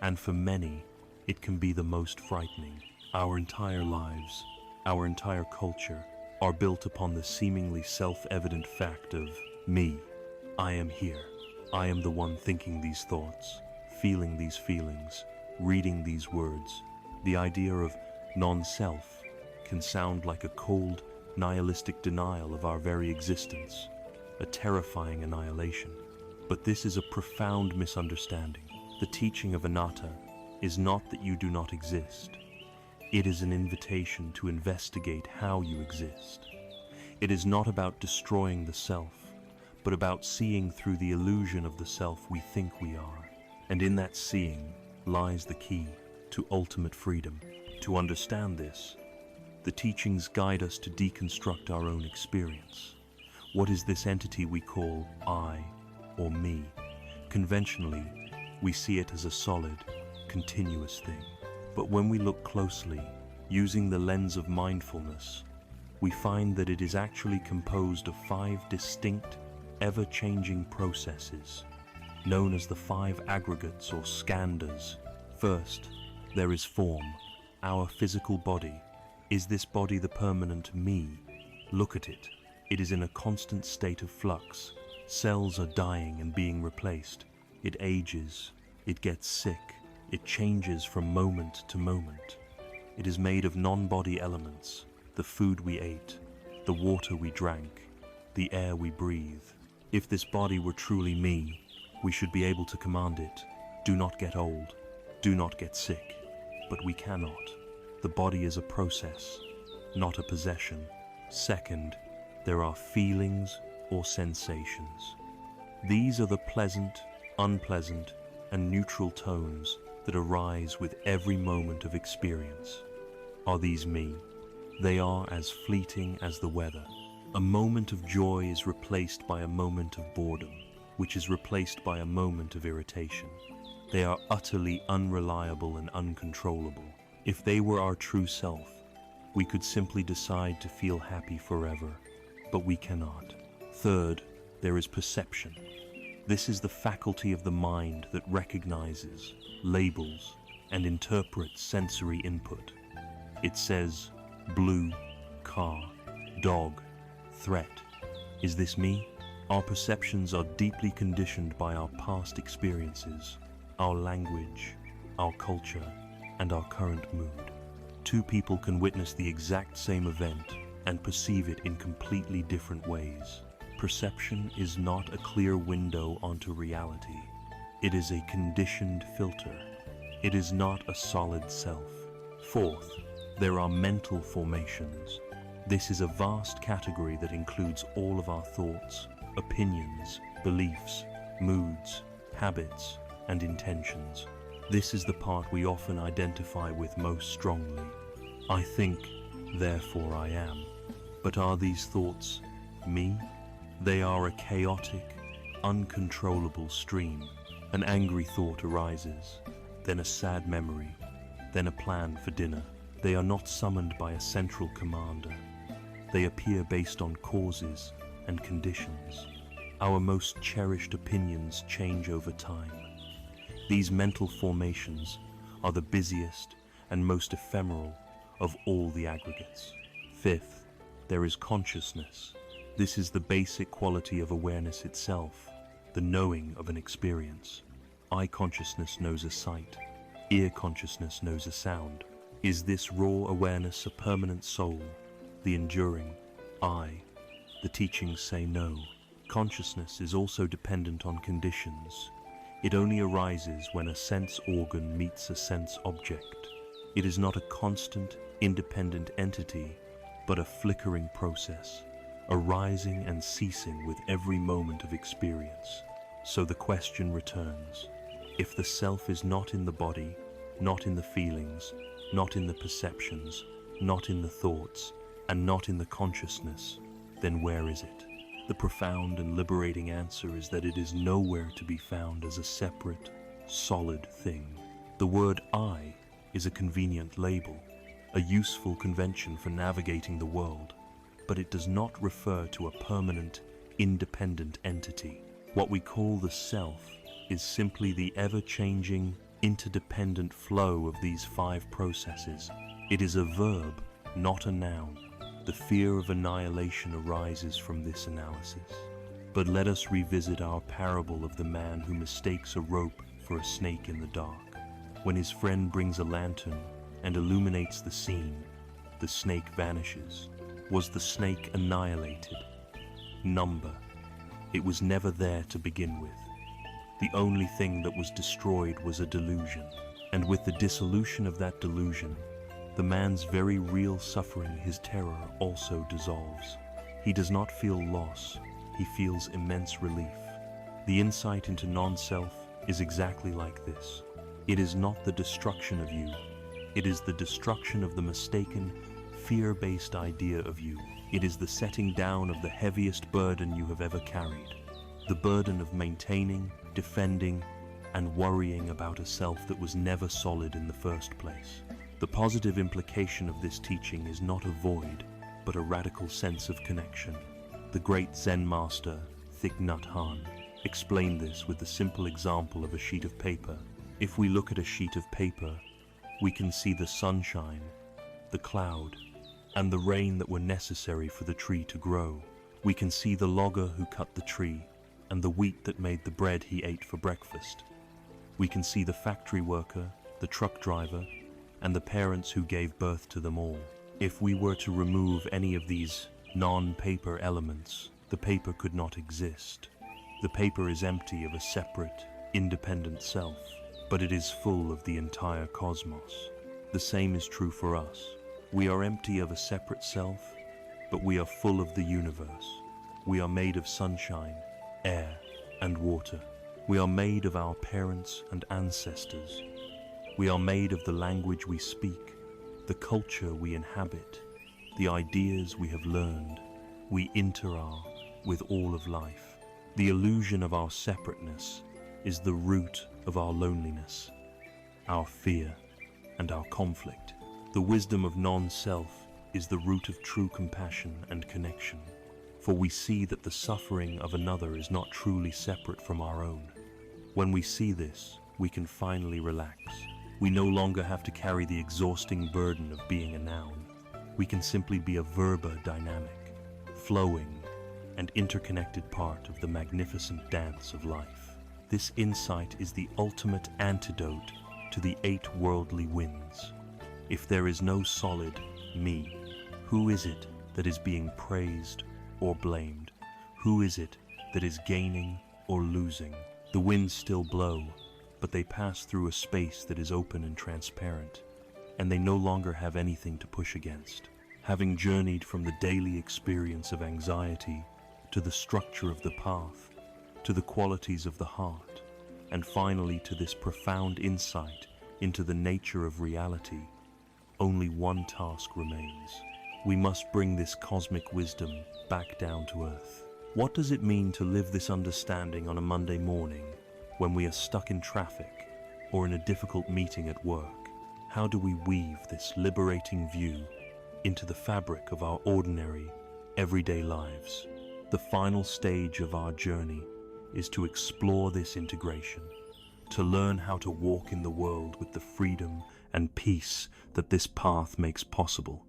and for many, it can be the most frightening. Our entire lives, our entire culture, are built upon the seemingly self-evident fact of me. I am here. I am the one thinking these thoughts, feeling these feelings, reading these words. The idea of non-self can sound like a cold, nihilistic denial of our very existence, a terrifying annihilation. But this is a profound misunderstanding. The teaching of anatta is not that you do not exist. It is an invitation to investigate how you exist. It is not about destroying the self, but about seeing through the illusion of the self we think we are. And in that seeing lies the key to ultimate freedom. To understand this, the teachings guide us to deconstruct our own experience. What is this entity we call I or me? Conventionally, we see it as a solid, continuous thing. But when we look closely, using the lens of mindfulness, we find that it is actually composed of 5 distinct, ever-changing processes, known as the 5 aggregates or skandhas. First, there is form, our physical body. Is this body the permanent me? Look at it. It is in a constant state of flux. Cells are dying and being replaced. It ages, it gets sick, it changes from moment to moment. It is made of non-body elements, the food we ate, the water we drank, the air we breathe. If this body were truly me, we should be able to command it. Do not get old, do not get sick. But we cannot. The body is a process, not a possession. Second, there are feelings or sensations. These are the pleasant, unpleasant, and neutral tones that arise with every moment of experience. Are these me? They are as fleeting as the weather. A moment of joy is replaced by a moment of boredom, which is replaced by a moment of irritation. They are utterly unreliable and uncontrollable. If they were our true self, we could simply decide to feel happy forever, but we cannot. Third, there is perception. This is the faculty of the mind that recognizes, labels, and interprets sensory input. It says, blue, car, dog, threat. Is this me? Our perceptions are deeply conditioned by our past experiences, our language, our culture, and our current mood. 2 people can witness the exact same event and perceive it in completely different ways. Perception is not a clear window onto reality. It is a conditioned filter. It is not a solid self. Fourth, there are mental formations. This is a vast category that includes all of our thoughts, opinions, beliefs, moods, habits, and intentions. This is the part we often identify with most strongly. I think, therefore I am. But are these thoughts me? They are a chaotic, uncontrollable stream. An angry thought arises, then a sad memory, then a plan for dinner. They are not summoned by a central commander. They appear based on causes and conditions. Our most cherished opinions change over time. These mental formations are the busiest and most ephemeral of all the aggregates. Fifth, there is consciousness. This is the basic quality of awareness itself, the knowing of an experience. Eye consciousness knows a sight. Ear consciousness knows a sound. Is this raw awareness a permanent soul, the enduring I? The teachings say no. Consciousness is also dependent on conditions. It only arises when a sense organ meets a sense object. It is not a constant, independent entity, but a flickering process, arising and ceasing with every moment of experience. So the question returns: if the self is not in the body, not in the feelings, not in the perceptions, not in the thoughts, and not in the consciousness, then where is it? The profound and liberating answer is that it is nowhere to be found as a separate, solid thing. The word I is a convenient label, a useful convention for navigating the world, but it does not refer to a permanent, independent entity. What we call the self is simply the ever-changing, interdependent flow of these 5 processes. It is a verb, not a noun. The fear of annihilation arises from this analysis. But let us revisit our parable of the man who mistakes a rope for a snake in the dark. When his friend brings a lantern and illuminates the scene, the snake vanishes. Was the snake annihilated? Number. It was never there to begin with. The only thing that was destroyed was a delusion. And with the dissolution of that delusion, the man's very real suffering, his terror, also dissolves. He does not feel loss, he feels immense relief. The insight into non-self is exactly like this. It is not the destruction of you. It is the destruction of the mistaken, fear-based idea of you. It is the setting down of the heaviest burden you have ever carried. The burden of maintaining, defending, and worrying about a self that was never solid in the first place. The positive implication of this teaching is not a void, but a radical sense of connection. The great Zen master, Thich Nhat Hanh, explained this with the simple example of a sheet of paper. If we look at a sheet of paper, we can see the sunshine, the cloud, and the rain that were necessary for the tree to grow. We can see the logger who cut the tree, and the wheat that made the bread he ate for breakfast. We can see the factory worker, the truck driver, and the parents who gave birth to them all. If we were to remove any of these non-paper elements, the paper could not exist. The paper is empty of a separate, independent self, but it is full of the entire cosmos. The same is true for us. We are empty of a separate self, but we are full of the universe. We are made of sunshine, air, and water. We are made of our parents and ancestors. We are made of the language we speak, the culture we inhabit, the ideas we have learned. We interact with all of life. The illusion of our separateness is the root of our loneliness, our fear, and our conflict. The wisdom of non-self is the root of true compassion and connection, for we see that the suffering of another is not truly separate from our own. When we see this, we can finally relax. We no longer have to carry the exhausting burden of being a noun. We can simply be a verba dynamic, flowing, and interconnected part of the magnificent dance of life. This insight is the ultimate antidote to the 8 worldly winds. If there is no solid me, who is it that is being praised or blamed? Who is it that is gaining or losing? The winds still blow, but they pass through a space that is open and transparent, and they no longer have anything to push against. Having journeyed from the daily experience of anxiety to the structure of the path, to the qualities of the heart, and finally to this profound insight into the nature of reality, only one task remains. We must bring this cosmic wisdom back down to earth. What does it mean to live this understanding on a Monday morning when we are stuck in traffic or in a difficult meeting at work? How do we weave this liberating view into the fabric of our ordinary, everyday lives? The final stage of our journey is to explore this integration, to learn how to walk in the world with the freedom and peace that this path makes possible.